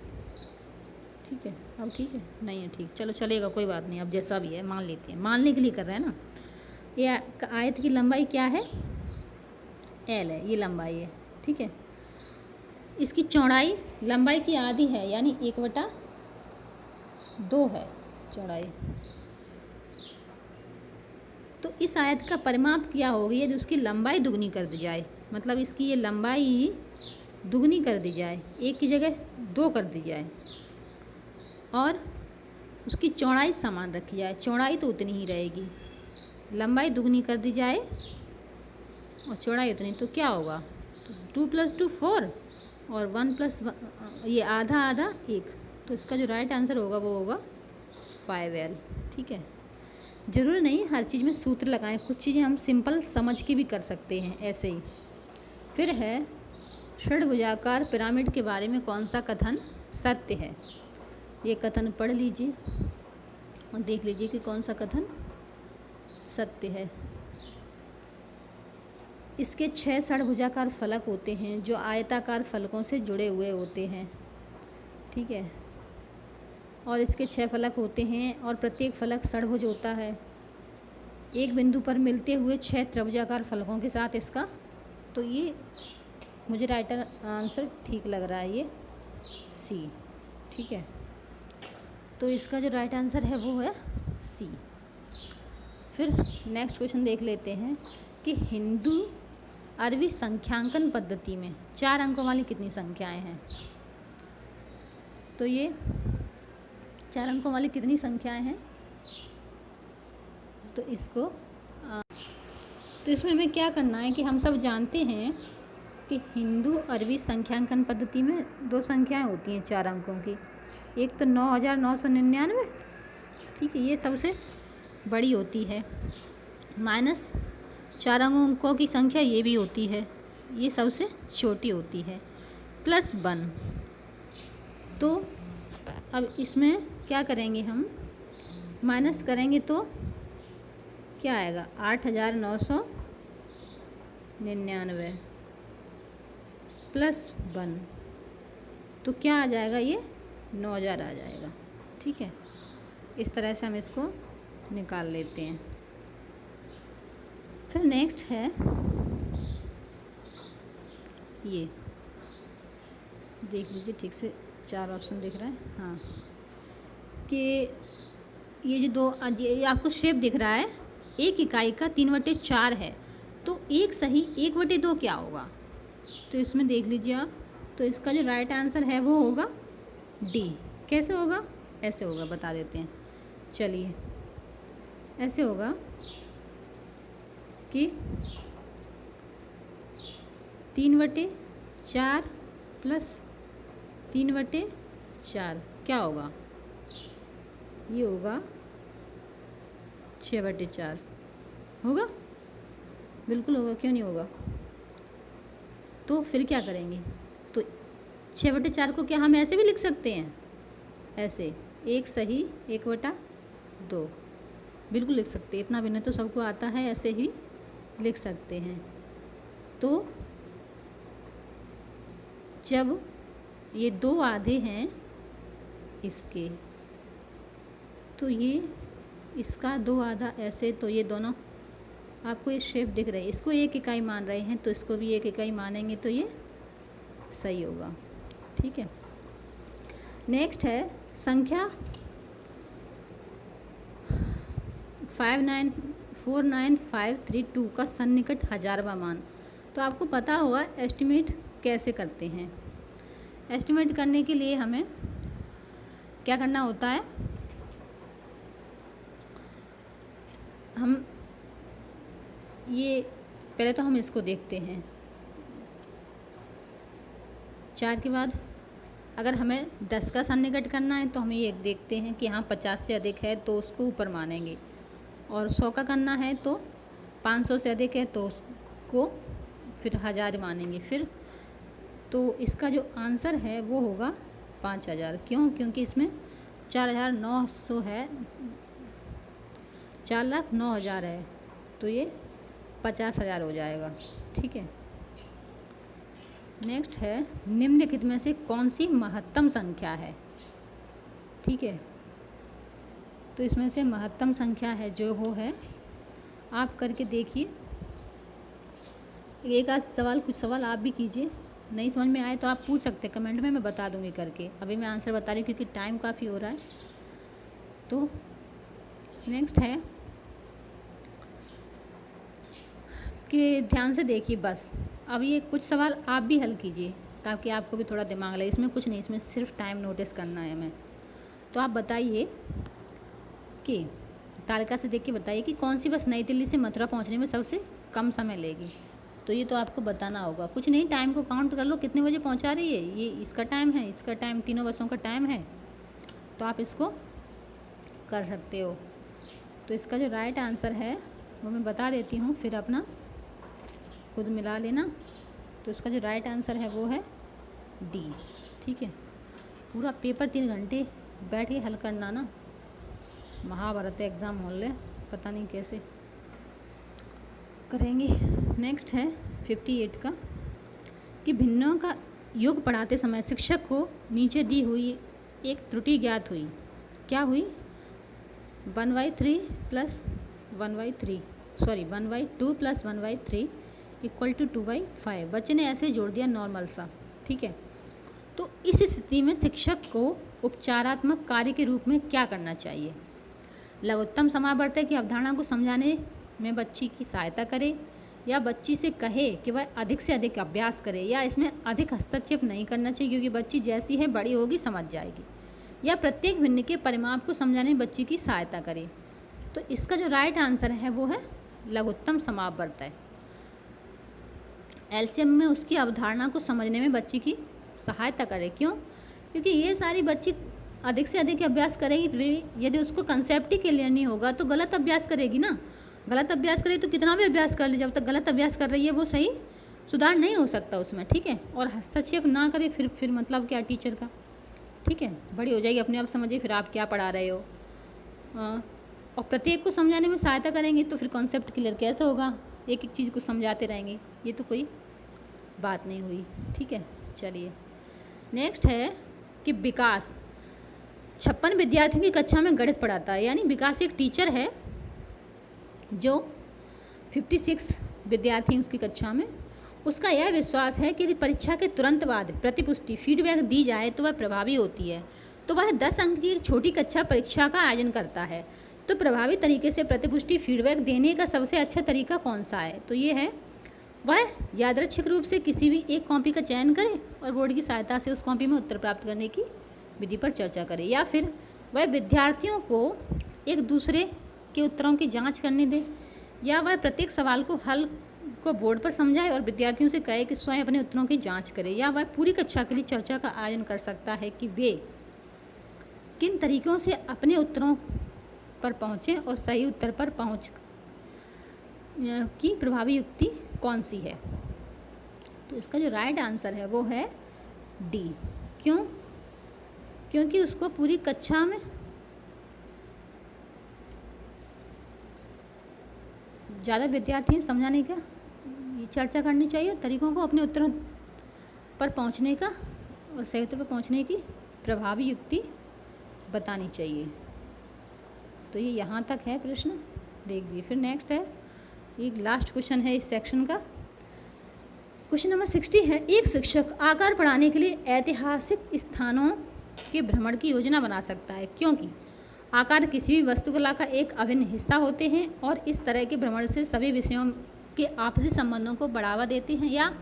ठीक है, अब ठीक है, नहीं है ठीक, चलो चलेगा, कोई बात नहीं, अब जैसा भी है मान लेते हैं, मानने के लिए कर रहे हैं ना। ये आयत की लंबाई क्या है, L है, ये लंबाई है। ठीक है, इसकी चौड़ाई लंबाई की आधी है, यानी 1/2 है चौड़ाई। तो इस आयत का परिमाप क्या होगी यदि उसकी लंबाई दुगनी कर दी जाए, मतलब इसकी ये लंबाई दुगनी कर दी जाए, 1 की जगह 2 कर दी जाए, और उसकी चौड़ाई समान रखी जाए, चौड़ाई तो उतनी ही रहेगी, लंबाई दुगनी कर दी जाए और चौड़ाई उतनी, तो क्या होगा, 2 + 2 4 और 1 + ये आधा आधा 1। तो इसका जो राइट आंसर होगा वो होगा 5L। ठीक है, ज़रूरी नहीं हर चीज़ में सूत्र लगाएं, कुछ चीज़ें हम सिंपल समझ के भी कर सकते हैं ऐसे ही। फिर है षड्भुजाकार पिरामिड के बारे में कौन सा कथन सत्य है। ये कथन पढ़ लीजिए और देख लीजिए कि कौन सा कथन सत्य है। इसके 6 षड्भुजाकार फलक होते हैं जो आयताकार फलकों से जुड़े हुए होते हैं। ठीक है, और इसके 6 फलक होते हैं और प्रत्येक फलक षड्भुज होता है, एक बिंदु पर मिलते हुए 6 त्रिभुजाकार फलकों के साथ इसका। तो ये मुझे राइट आंसर ठीक लग रहा है, ये C। ठीक है, तो इसका जो राइट आंसर है वो है C। फिर नेक्स्ट क्वेश्चन देख लेते हैं कि हिंदू अरबी संख्यांकन पद्धति में 4 अंकों वाली कितनी संख्याएं हैं। तो ये 4 अंकों वाली कितनी संख्याएं हैं, तो इसको तो इसमें हमें क्या करना है कि हम सब जानते हैं कि हिंदू अरबी संख्यांकन पद्धति में 2 संख्याएं होती हैं 4 अंकों की, एक तो 9,999 ठीक है, ये सबसे बड़ी होती है। माइनस 4 अंकों की संख्या ये भी होती है, ये सबसे छोटी होती है। प्लस 1, तो अब इसमें क्या करेंगे हम, माइनस करेंगे तो क्या आएगा, 8,999 प्लस 1, तो क्या आ जाएगा, ये 9,000 आ जाएगा। ठीक है, इस तरह से हम इसको निकाल लेते हैं। फिर नेक्स्ट है ये, देख लीजिए ठीक से, 4 ऑप्शन दिख रहा है, हाँ, कि ये जो दो, ये आपको शेप दिख रहा है, एक इकाई का 3/4 है, तो एक सही 1/2 क्या होगा, तो इसमें देख लीजिए आप, तो इसका जो राइट आंसर है वो होगा डी। कैसे होगा, ऐसे होगा, बता देते हैं, चलिए, ऐसे होगा कि 3/4 प्लस 3/4 क्या होगा, ये होगा 6/4 होगा, बिल्कुल होगा, क्यों नहीं होगा। तो फिर क्या करेंगे, तो 6/4 को क्या हम ऐसे भी लिख सकते हैं, ऐसे, एक सही 1/2, बिल्कुल लिख सकते हैं, इतना भी नहीं तो सबको आता है, ऐसे ही लिख सकते हैं। तो जब ये 2 आधे हैं इसके, तो ये इसका 2 आधा ऐसे, तो ये दोनों आपको ये शेप दिख रही है, इसको 1 इकाई मान रहे हैं, तो इसको भी 1 इकाई मानेंगे, तो ये सही होगा। ठीक है, नेक्स्ट है संख्या 49532 का सन्निकट हजारवा मान। तो आपको पता होगा एस्टिमेट कैसे करते हैं। एस्टिमेट करने के लिए हमें क्या करना होता है, हम ये पहले तो हम इसको देखते हैं, 4 के बाद अगर हमें 10 का सन्निकट करना है तो हम ये देखते हैं कि हाँ 50 से अधिक है तो उसको ऊपर मानेंगे, और 100 का करना है तो 500 से अधिक है तो उसको फिर 1000 मानेंगे। फिर तो इसका जो आंसर है वो होगा 5000। क्यों, क्योंकि इसमें 4900 है, 4,09,000 है, तो ये 50,000 हो जाएगा। ठीक है, नेक्स्ट है निम्नलिखित में से कौन सी महत्तम संख्या है। ठीक है, तो इसमें से महत्तम संख्या है जो वो है, आप करके देखिए, एक आध सवाल, कुछ सवाल आप भी कीजिए, नहीं समझ में आए तो आप पूछ सकते हैं कमेंट में, मैं बता दूंगी करके। अभी मैं आंसर बता रही हूँ क्योंकि टाइम काफ़ी हो रहा है। तो नेक्स्ट है कि ध्यान से देखिए बस, अब ये कुछ सवाल आप भी हल कीजिए ताकि आपको भी थोड़ा दिमाग लगे। इसमें कुछ नहीं, इसमें सिर्फ टाइम नोटिस करना है हमें। तो आप बताइए कि तालिका से देख के बताइए कि कौन सी बस नई दिल्ली से मथुरा पहुंचने में सबसे कम समय लेगी। तो ये तो आपको बताना होगा, कुछ नहीं, टाइम को काउंट कर लो, कितने बजे पहुंचा रही है, ये इसका टाइम है, इसका टाइम, तीनों बसों का टाइम है, तो आप इसको कर सकते हो। तो इसका जो राइट आंसर है वो मैं बता देती हूँ, फिर अपना खुद मिला लेना। तो इसका जो राइट आंसर है वो है डी। ठीक है, पूरा पेपर 3 घंटे बैठ के हल करना ना, महाभारत एग्ज़ाम हॉल है, पता नहीं कैसे करेंगे। नेक्स्ट है 58 का कि भिन्नों का योग पढ़ाते समय शिक्षक को नीचे दी हुई एक त्रुटि ज्ञात हुई। क्या हुई, 1/3 plus 1/3 sorry 1/2 plus 1/3 equal to 2/5। बच्चे ने ऐसे जोड़ दिया नॉर्मल सा। ठीक है, तो इस स्थिति में शिक्षक को उपचारात्मक कार्य के रूप में क्या करना चाहिए। लघुत्तम समावर्तक की अवधारणा को समझाने में बच्ची की सहायता करे, या बच्ची से कहे कि वह अधिक से अधिक अभ्यास करे, या इसमें अधिक हस्तक्षेप नहीं करना चाहिए क्योंकि बच्ची जैसी है बड़ी होगी समझ जाएगी, या प्रत्येक भिन्न के परिमाप को समझाने में बच्ची की सहायता करे। तो इसका जो राइट आंसर है वो है लघुत्तम समावर्तक। एलसीएम में उसकी अवधारणा को समझने में बच्ची की सहायता करे। क्यों, क्योंकि ये सारी बच्ची अधिक से अधिक अभ्यास करेगी, फिर यदि उसको कंसेप्ट ही क्लियर नहीं होगा तो गलत अभ्यास करेगी ना। गलत अभ्यास करेगी तो कितना भी अभ्यास कर ले, जब तक गलत अभ्यास कर रही है वो सही सुधार नहीं हो सकता उसमें, ठीक है। और हस्तक्षेप ना करे फिर मतलब क्या टीचर का, ठीक है। बड़ी हो जाएगी, अपने आप समझिए फिर आप क्या पढ़ा रहे हो। और प्रत्येक को समझाने में सहायता करेंगे तो फिर कॉन्सेप्ट क्लियर कैसे होगा, एक एक चीज़ को समझाते रहेंगे, ये तो कोई बात नहीं हुई, ठीक है। चलिए नेक्स्ट है कि विकास 56 विद्यार्थियों की कक्षा में गणित पढ़ाता है। यानी विकास एक टीचर है जो 56 विद्यार्थी उसकी कक्षा में, उसका यह विश्वास है कि यदि परीक्षा के तुरंत बाद प्रतिपुष्टि फीडबैक दी जाए तो वह प्रभावी होती है। तो वह 10 अंक की एक छोटी कक्षा परीक्षा का आयोजन करता है। तो प्रभावी तरीके से प्रतिपुष्टि फीडबैक देने का सबसे अच्छा तरीका कौन सा है? तो ये है, वह यादृच्छिक रूप से किसी भी एक कॉपी का चयन करे और बोर्ड की सहायता से उस कॉपी में उत्तर प्राप्त करने की विधि पर चर्चा करे, या फिर वह विद्यार्थियों को एक दूसरे के उत्तरों की जांच करने दे, या वह प्रत्येक सवाल को हल को बोर्ड पर समझाए और विद्यार्थियों से कहे कि स्वयं अपने उत्तरों की जांच करे, या वह पूरी कक्षा के लिए चर्चा का आयोजन कर सकता है कि वे किन तरीकों से अपने उत्तरों पर पहुँचें और सही उत्तर पर पहुँच की प्रभावी युक्ति कौन सी है। तो इसका जो राइट आंसर है वो है डी। क्यों? क्योंकि उसको पूरी कक्षा में ज़्यादा विद्यार्थी समझाने का चर्चा करनी चाहिए, तरीकों को अपने उत्तरों पर पहुंचने का और सही उत्तर पर पहुंचने की प्रभावी युक्ति बतानी चाहिए। तो ये यहाँ तक है प्रश्न, देख लीजिए। फिर नेक्स्ट है, एक लास्ट क्वेश्चन है इस सेक्शन का, क्वेश्चन नंबर 60 है, एक शिक्षक आकार पढ़ाने के लिए ऐतिहासिक स्थानों के भ्रमण की योजना बना सकता है, क्योंकि आकार किसी भी वास्तुकला का एक अभिन्न हिस्सा होते हैं और इस तरह के भ्रमण से सभी विषयों के आपसी संबंधों को बढ़ावा देते हैं, या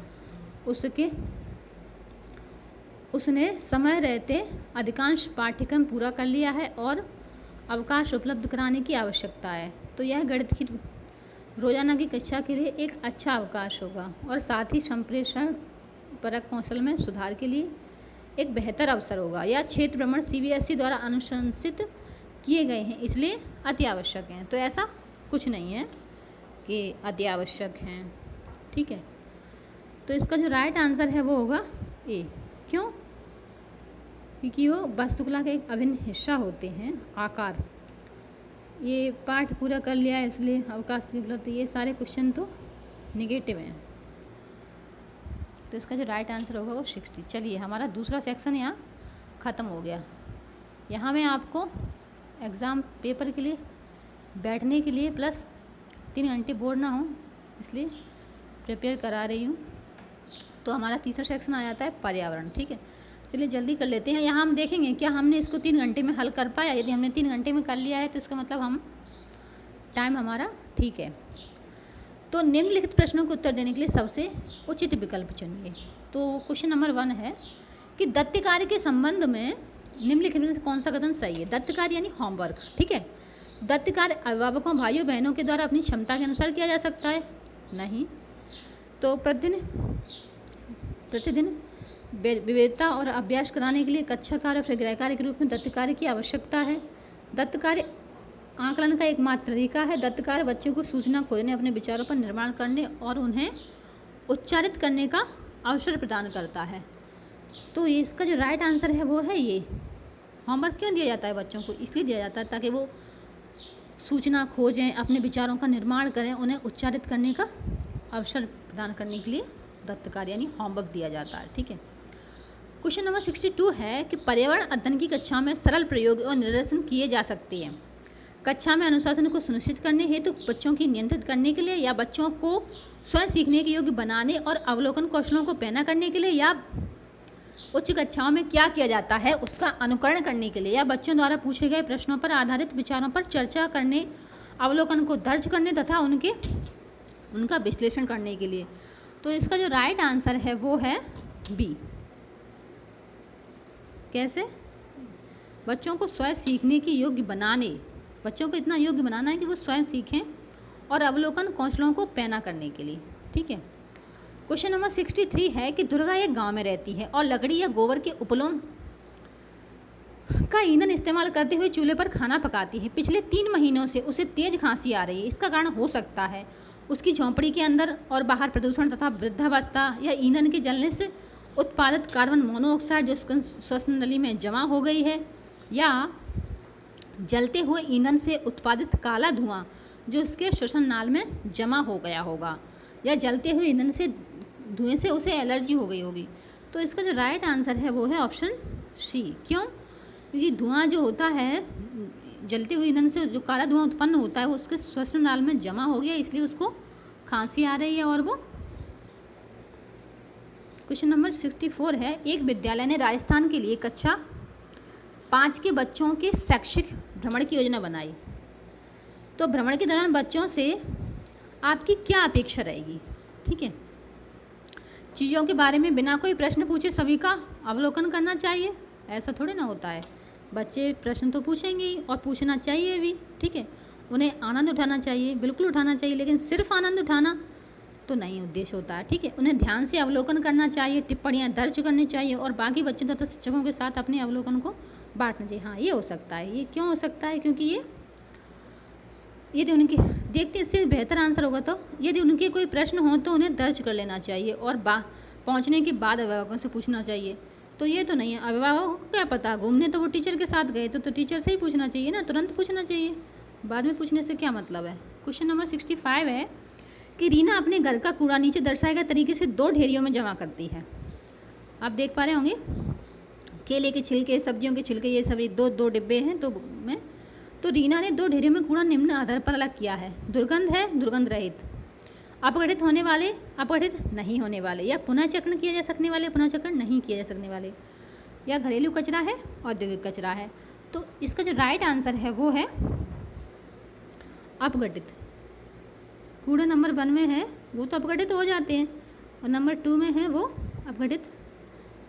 उसने समय रहते अधिकांश पाठ्यक्रम पूरा कर लिया है और अवकाश उपलब्ध कराने की आवश्यकता है। तो यह गणित की रोजाना की कक्षा के लिए एक अच्छा अवकाश होगा और साथ ही संप्रेषण परक कौशल में सुधार के लिए एक बेहतर अवसर होगा। यह क्षेत्र भ्रमण CBSE द्वारा अनुशंसित किए गए हैं, इसलिए अति आवश्यक हैं। तो ऐसा कुछ नहीं है कि अति आवश्यक हैं, ठीक है। तो इसका जो राइट आंसर है वो होगा ए। क्यों? क्योंकि वो वास्तुकला का एक अभिन्न हिस्सा होते हैं आकार। ये पाठ पूरा कर लिया है इसलिए अवकाश की उपलब्धि, ये सारे क्वेश्चन तो निगेटिव हैं। तो इसका जो राइट आंसर होगा वो 60। चलिए हमारा दूसरा सेक्शन यहाँ ख़त्म हो गया। यहाँ मैं आपको एग्ज़ाम पेपर के लिए बैठने के लिए प्लस 3 घंटे बोर ना हो इसलिए प्रिपेयर करा रही हूँ। तो हमारा तीसरा सेक्शन आ जाता है पर्यावरण, ठीक है। चलिए जल्दी कर लेते हैं। यहाँ हम देखेंगे क्या हमने इसको 3 घंटे में हल कर पाया। यदि हमने 3 घंटे में कर लिया है तो इसका मतलब हम टाइम हमारा ठीक है। तो निम्नलिखित प्रश्नों को उत्तर देने के लिए सबसे उचित विकल्प चुनिए। तो क्वेश्चन नंबर 1 है कि दत्त कार्य के संबंध में निम्नलिखित में से कौन सा कथन सही है। दत्त कार्य यानी होमवर्क, ठीक है। दत्त कार्य अभिभावकों भाइयों बहनों के द्वारा अपनी क्षमता के अनुसार किया जा सकता है? नहीं। तो प्रतिदिन विविधता और अभ्यास कराने के लिए कक्षा कार्य और फिर गृह कार्य के रूप में दत्त कार्य की आवश्यकता है। दत्त कार्य आकलन का एकमात्र तरीका है। दत्त कार्य बच्चों को सूचना खोजने, अपने विचारों पर निर्माण करने और उन्हें उच्चारित करने का अवसर प्रदान करता है। तो इसका जो राइट आंसर है वो है ये। होमवर्क क्यों दिया जाता है बच्चों को? इसलिए दिया जाता है ताकि वो सूचना खोजें, अपने विचारों का निर्माण करें, उन्हें उच्चारित करने का अवसर प्रदान करने के लिए दत्त कार्य यानी होमवर्क दिया जाता है, ठीक है। क्वेश्चन नंबर 62 है कि पर्यावरण अध्ययन की कक्षा में सरल प्रयोग और निदर्शन किए जा सकते हैं। कक्षा में अनुशासन को सुनिश्चित करने हेतु, बच्चों की नियंत्रित करने के लिए, या बच्चों को स्वयं सीखने के योग्य बनाने और अवलोकन कौशलों को पैना करने के लिए, या उच्च कक्षाओं में क्या किया जाता है उसका अनुकरण करने के लिए, या बच्चों द्वारा पूछे गए प्रश्नों पर आधारित विचारों पर चर्चा करने, अवलोकन को दर्ज करने तथा उनका विश्लेषण करने के लिए। तो इसका जो राइट आंसर है वो है बी। कैसे? बच्चों को स्वयं सीखने की योग्य बनाने, बच्चों को इतना योग्य बनाना है कि वो स्वयं सीखें और अवलोकन कौशलों को पैना करने के लिए, ठीक है। क्वेश्चन नंबर 63 है कि दुर्गा एक गांव में रहती है और लकड़ी या गोबर के उपलों का ईंधन इस्तेमाल करते हुए चूल्हे पर खाना पकाती है। पिछले 3 महीनों से उसे तेज खांसी आ रही है। इसका कारण हो सकता है उसकी झोंपड़ी के अंदर और बाहर प्रदूषण तथा वृद्धावस्था या ईंधन के जलने से उत्पादित कार्बन मोनोऑक्साइड जो श्वसन नली में जमा हो गई है, या जलते हुए ईंधन से उत्पादित काला धुआं जो उसके श्वसन नाल में जमा हो गया होगा, या जलते हुए ईंधन से धुएं से उसे एलर्जी हो गई होगी। तो इसका जो राइट आंसर है वो है ऑप्शन सी। क्यों? क्योंकि धुआं जो होता है, जलते हुए ईंधन से जो काला धुआं उत्पन्न होता है वो उसके श्वसन नाल में जमा हो गया, इसलिए उसको खांसी आ रही है। और वो क्वेश्चन नंबर 64 है, एक विद्यालय ने राजस्थान के लिए कक्षा 5 के बच्चों के शैक्षिक भ्रमण की योजना बनाई। तो भ्रमण के दौरान बच्चों से आपकी क्या अपेक्षा रहेगी? ठीक है, चीज़ों के बारे में बिना कोई प्रश्न पूछे सभी का अवलोकन करना चाहिए, ऐसा थोड़ी ना होता है। बच्चे प्रश्न तो पूछेंगे ही और पूछना चाहिए भी। ठीक है, उन्हें आनंद उठाना चाहिए, बिल्कुल उठाना चाहिए, लेकिन सिर्फ आनंद उठाना तो नहीं उद्देश्य होता है। ठीक है, उन्हें ध्यान से अवलोकन करना चाहिए, टिप्पणियाँ दर्ज करनी चाहिए और बाकी बच्चों तथा शिक्षकों के साथ अपने अवलोकन को बांटना चाहिए। हाँ, ये हो सकता है। ये क्यों हो सकता है? क्योंकि यदि उनके देखते इससे बेहतर आंसर होगा। तो यदि उनके कोई प्रश्न हो तो उन्हें दर्ज कर लेना चाहिए और पहुंचने के बाद अभिभावकों से पूछना चाहिए। तो ये तो नहीं है, अभिभावकों को क्या पता, घूमने तो वो टीचर के साथ गए तो टीचर से ही पूछना चाहिए ना, तुरंत पूछना चाहिए, बाद में पूछने से क्या मतलब है। क्वेश्चन नंबर 65 है कि रीना अपने घर का कूड़ा नीचे दर्शाए गए तरीके से 2 ढेरियों में जमा करती है। आप देख पा रहे होंगे, केले के छिलके, सब्जियों के छिलके, ये सभी दो डिब्बे हैं तो रीना ने 2 ढेरियों में कूड़ा निम्न आधार पर अलग किया है। दुर्गंध है, दुर्गंध रहित, अपघटित होने वाले, अपघटित नहीं होने वाले, या पुनः चक्रण किया जा सकने वाले, पुनः चक्रण नहीं किया जा सकने वाले, या घरेलू कचरा है, औद्योगिक कचरा है। तो इसका जो राइट आंसर है वो है अपघटित। कूड़ा नंबर 1 में है वो तो अपघटित हो जाते हैं, और नंबर 2 में है वो अपघटित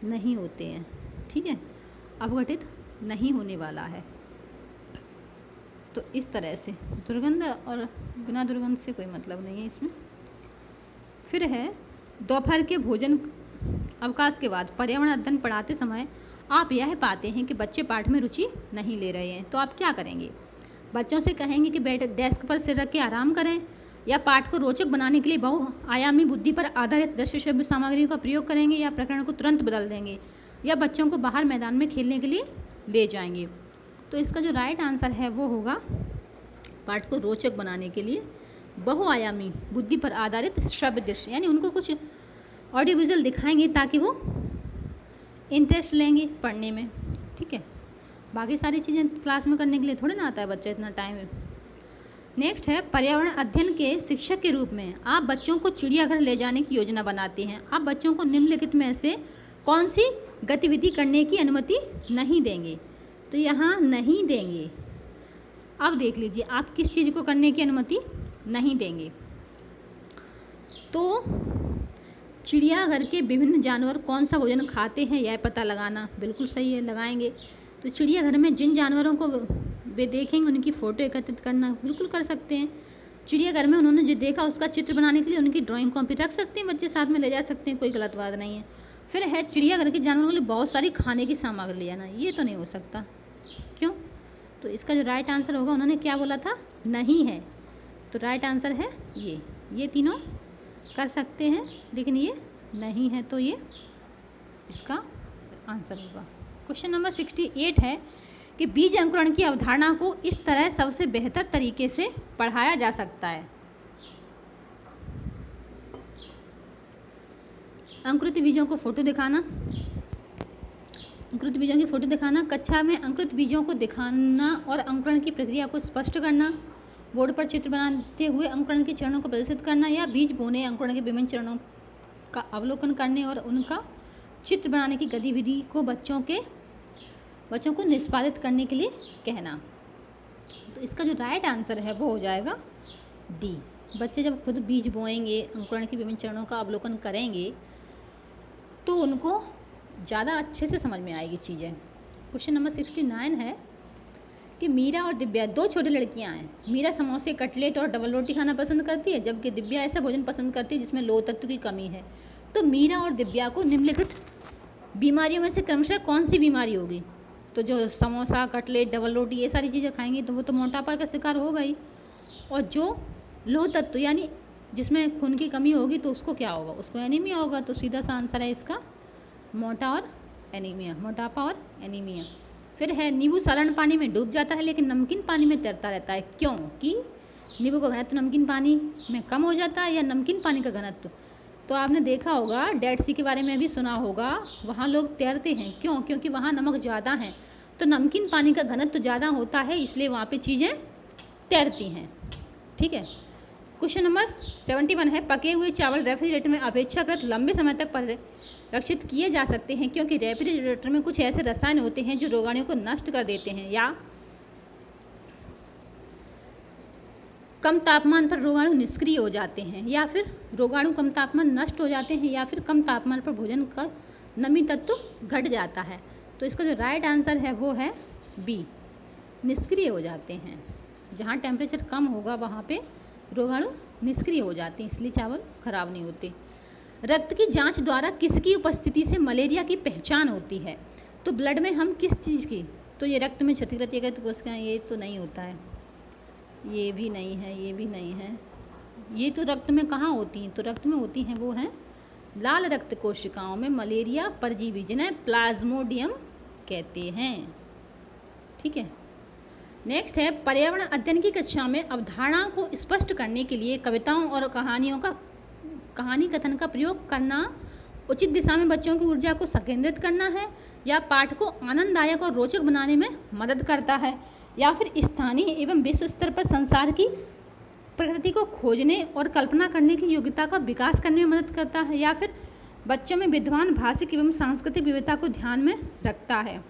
नहीं होते हैं। ठीक है, अपघटित नहीं होने वाला है। तो इस तरह से दुर्गंध और बिना दुर्गंध से कोई मतलब नहीं है इसमें। फिर है, दोपहर के भोजन अवकाश के बाद पर्यावरण अध्ययन पढ़ाते समय आप यह पाते हैं कि बच्चे पाठ में रुचि नहीं ले रहे हैं, तो आप क्या करेंगे? बच्चों से कहेंगे कि बैठ डेस्क पर सिर रख के आराम करें, या पाठ को रोचक बनाने के लिए बहुआयामी बुद्धि पर आधारित दृश्य श्रव्य सामग्री का प्रयोग करेंगे, या प्रकरण को तुरंत बदल देंगे, या बच्चों को बाहर मैदान में खेलने के लिए ले जाएंगे। तो इसका जो राइट आंसर है वो होगा, पाठ को रोचक बनाने के लिए बहुआयामी बुद्धि पर आधारित श्रव्य दृश्य, यानी उनको कुछ ऑडियो विजुअल दिखाएंगे ताकि वो इंटरेस्ट लेंगे पढ़ने में। ठीक है, बाकी सारी चीज़ें क्लास में करने के लिए थोड़ी ना आता है बच्चा, इतना टाइम है। नेक्स्ट है, पर्यावरण अध्ययन के शिक्षक के रूप में आप बच्चों को चिड़ियाघर ले जाने की योजना बनाते हैं। आप बच्चों को निम्नलिखित में से कौन सी गतिविधि करने की अनुमति नहीं देंगे? तो यहाँ नहीं देंगे। अब देख लीजिए आप किस चीज़ को करने की अनुमति नहीं देंगे। तो चिड़ियाघर के विभिन्न जानवर कौन सा भोजन खाते हैं यह पता लगाना, बिल्कुल सही है, लगाएंगे। तो चिड़ियाघर में जिन जानवरों को वे देखेंगे उनकी फ़ोटो एकत्रित करना बिल्कुल कर सकते हैं। चिड़ियाघर में उन्होंने जो देखा उसका चित्र बनाने के लिए उनकी ड्राइंग कॉपी रख सकते हैं, बच्चे साथ में ले जा सकते हैं, कोई गलत बात नहीं है। फिर है, चिड़ियाघर के जानवरों के लिए बहुत सारी खाने की सामग्री ले जाना, ये तो नहीं हो सकता। क्यों? तो इसका जो राइट आंसर होगा, उन्होंने क्या बोला था? नहीं है। तो राइट आंसर है ये तीनों कर सकते हैं, लेकिन ये नहीं है, तो ये इसका आंसर होगा। क्वेश्चन नंबर 68 है कि बीज अंकुरण की अवधारणा को इस तरह सबसे बेहतर तरीके से पढ़ाया जा सकता है। अंकुरित बीजों को फोटो दिखाना, अंकुरित बीजों की फोटो दिखाना, कक्षा में अंकुरित बीजों को दिखाना और अंकुरण की प्रक्रिया को स्पष्ट करना, बोर्ड पर चित्र बनाते हुए अंकुरण के चरणों को प्रदर्शित करना, या बीज बोने अंकुरण के विभिन्न चरणों का अवलोकन करने और उनका चित्र बनाने की गतिविधि को बच्चों को निष्पादित करने के लिए कहना। तो इसका जो राइट आंसर है वो हो जाएगा डी। बच्चे जब खुद बीज बोएंगे, अंकुरण के विभिन्न चरणों का अवलोकन करेंगे, तो उनको ज़्यादा अच्छे से समझ में आएगी चीज़ें। क्वेश्चन नंबर 69 है कि मीरा और दिव्या 2 छोटी लड़कियां हैं। मीरा समोसे, कटलेट और डबल रोटी खाना पसंद करती है, जबकि दिव्या ऐसा भोजन पसंद करती है जिसमें लौह तत्व की कमी है। तो मीरा और दिव्या को निम्नलिखित बीमारियों में से क्रमशः कौन सी बीमारी होगी? तो जो समोसा, कटलेट, डबल रोटी ये सारी चीज़ें खाएंगे तो वो तो मोटापा का शिकार होगा ही। और जो लोह तत्व यानी जिसमें खून की कमी होगी तो उसको क्या होगा, उसको एनीमिया होगा। तो सीधा सा आंसर है इसका मोटापा और एनीमिया। फिर है नींबू साधारण पानी में डूब जाता है लेकिन नमकीन पानी में तैरता रहता है, क्योंकि नींबू का घनत्व नमकीन पानी में कम हो जाता है या नमकीन पानी का घनत्व। तो आपने देखा होगा डेड सी के बारे में भी सुना होगा, वहाँ लोग तैरते हैं, क्यों? क्योंकि वहाँ नमक ज़्यादा है, तो नमकीन पानी का घनत्व ज़्यादा होता है, इसलिए वहाँ पे चीज़ें तैरती हैं। ठीक है। क्वेश्चन नंबर 71 है, पके हुए चावल रेफ्रिजरेटर में अपेक्षाकृत लंबे समय तक परिरक्षित किए जा सकते हैं क्योंकि रेफ्रिजरेटर में कुछ ऐसे रसायन होते हैं जो रोगाणुओं को नष्ट कर देते हैं, या कम तापमान पर रोगाणु निष्क्रिय हो जाते हैं, या फिर रोगाणु कम तापमान नष्ट हो जाते हैं, या फिर कम तापमान पर भोजन का नमी तत्व घट जाता है। तो इसका जो राइट आंसर है वो है बी, निष्क्रिय हो जाते हैं। जहाँ टेम्परेचर कम होगा वहाँ पे रोगाणु निष्क्रिय हो जाते हैं, इसलिए चावल खराब नहीं होते। रक्त की जांच द्वारा किसकी उपस्थिति से मलेरिया की पहचान होती है? तो ब्लड में हम किस चीज़ की, तो ये रक्त में क्षतिग्रस्त है तो उसका ये तो नहीं होता है, ये भी नहीं है, ये भी नहीं है। ये तो रक्त में कहाँ होती हैं? तो रक्त में होती हैं वो हैं लाल रक्त कोशिकाओं में मलेरिया परजीवी, जिन्हें प्लाज्मोडियम कहते हैं। ठीक है। नेक्स्ट है, पर्यावरण अध्ययन की कक्षा में अवधारणा को स्पष्ट करने के लिए कविताओं और कहानी कथन का प्रयोग करना उचित दिशा में बच्चों की ऊर्जा को संकेंद्रित करना है, या पाठ को आनंददायक और रोचक बनाने में मदद करता है, या फिर स्थानीय एवं विश्व स्तर पर संसार की प्रकृति को खोजने और कल्पना करने की योग्यता का विकास करने में मदद करता है, या फिर बच्चों में विद्वान भाषिक एवं सांस्कृतिक विविधता को ध्यान में रखता है।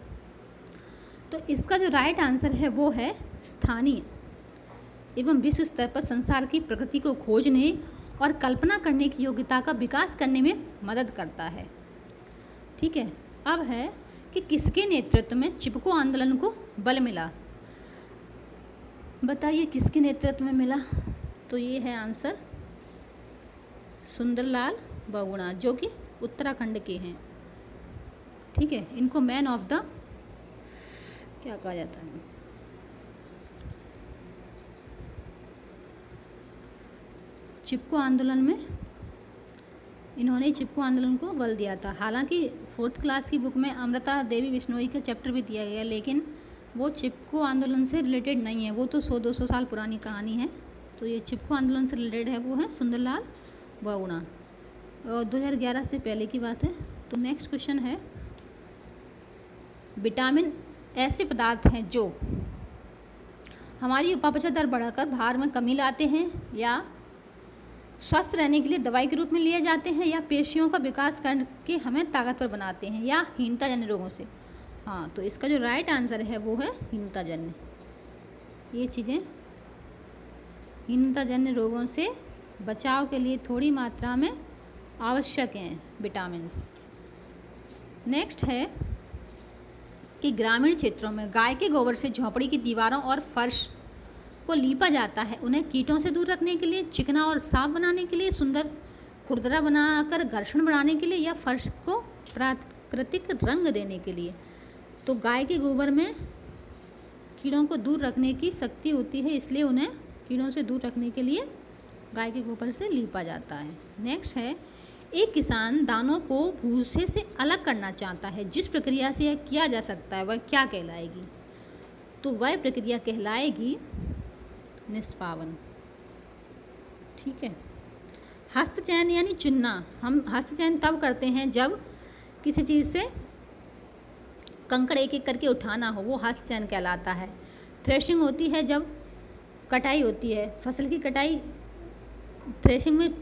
तो इसका जो राइट आंसर है वो है स्थानीय एवं विश्व स्तर पर संसार की प्रकृति को खोजने और कल्पना करने की योग्यता का विकास करने में मदद करता है। ठीक है। अब है कि किसके नेतृत्व में चिपको आंदोलन को बल मिला? बताइए किसके नेतृत्व में मिला? तो ये है आंसर सुंदरलाल बहुगुणा, जो कि उत्तराखंड के हैं। ठीक है। इनको मैन ऑफ द क्या कहा जाता है? चिपको आंदोलन में इन्होंने चिपको आंदोलन को बल दिया था। हालांकि 4th क्लास की बुक में अमृता देवी बिश्नोई का चैप्टर भी दिया गया, लेकिन वो चिपको आंदोलन से रिलेटेड नहीं है, वो तो 100-200 साल पुरानी कहानी है। तो ये चिपको आंदोलन से रिलेटेड है, वो है सुंदरलाल बहुगुणा, और 2011 से पहले की बात है। तो नेक्स्ट क्वेश्चन है, विटामिन ऐसे पदार्थ हैं जो हमारी उपापचय दर बढ़ाकर भार में कमी लाते हैं, या स्वस्थ रहने के लिए दवाई के रूप में लिए जाते हैं, या पेशियों का विकास करके हमें ताकतवर बनाते हैं, या हीनताजन्य रोगों से। हाँ, तो इसका जो राइट आंसर है वो है हीनताजन्य। ये चीज़ें हीनताजन्य रोगों से बचाव के लिए थोड़ी मात्रा में आवश्यक हैं विटामिन्स। नेक्स्ट है कि ग्रामीण क्षेत्रों में गाय के गोबर से झोपड़ी की दीवारों और फर्श को लीपा जाता है, उन्हें कीटों से दूर रखने के लिए, चिकना और साफ बनाने के लिए, सुंदर खुरदरा बनाकर घर्षण बढ़ाने के लिए, या फर्श को प्राकृतिक रंग देने के लिए। तो गाय के गोबर में कीड़ों को दूर रखने की शक्ति होती है, इसलिए उन्हें कीड़ों से दूर रखने के लिए गाय के गोबर से लीपा जाता है। नेक्स्ट है, एक किसान दानों को भूसे से अलग करना चाहता है, जिस प्रक्रिया से यह किया जा सकता है वह क्या कहलाएगी? तो वह प्रक्रिया कहलाएगी निष्पावन। ठीक है। हस्तचयन यानी चुनना, हम हस्तचयन तब करते हैं जब किसी चीज़ से कंकड़ एक एक करके उठाना हो, वो हस्तचयन कहलाता है। थ्रेशिंग होती है जब कटाई होती है, फसल की कटाई, थ्रेशिंग में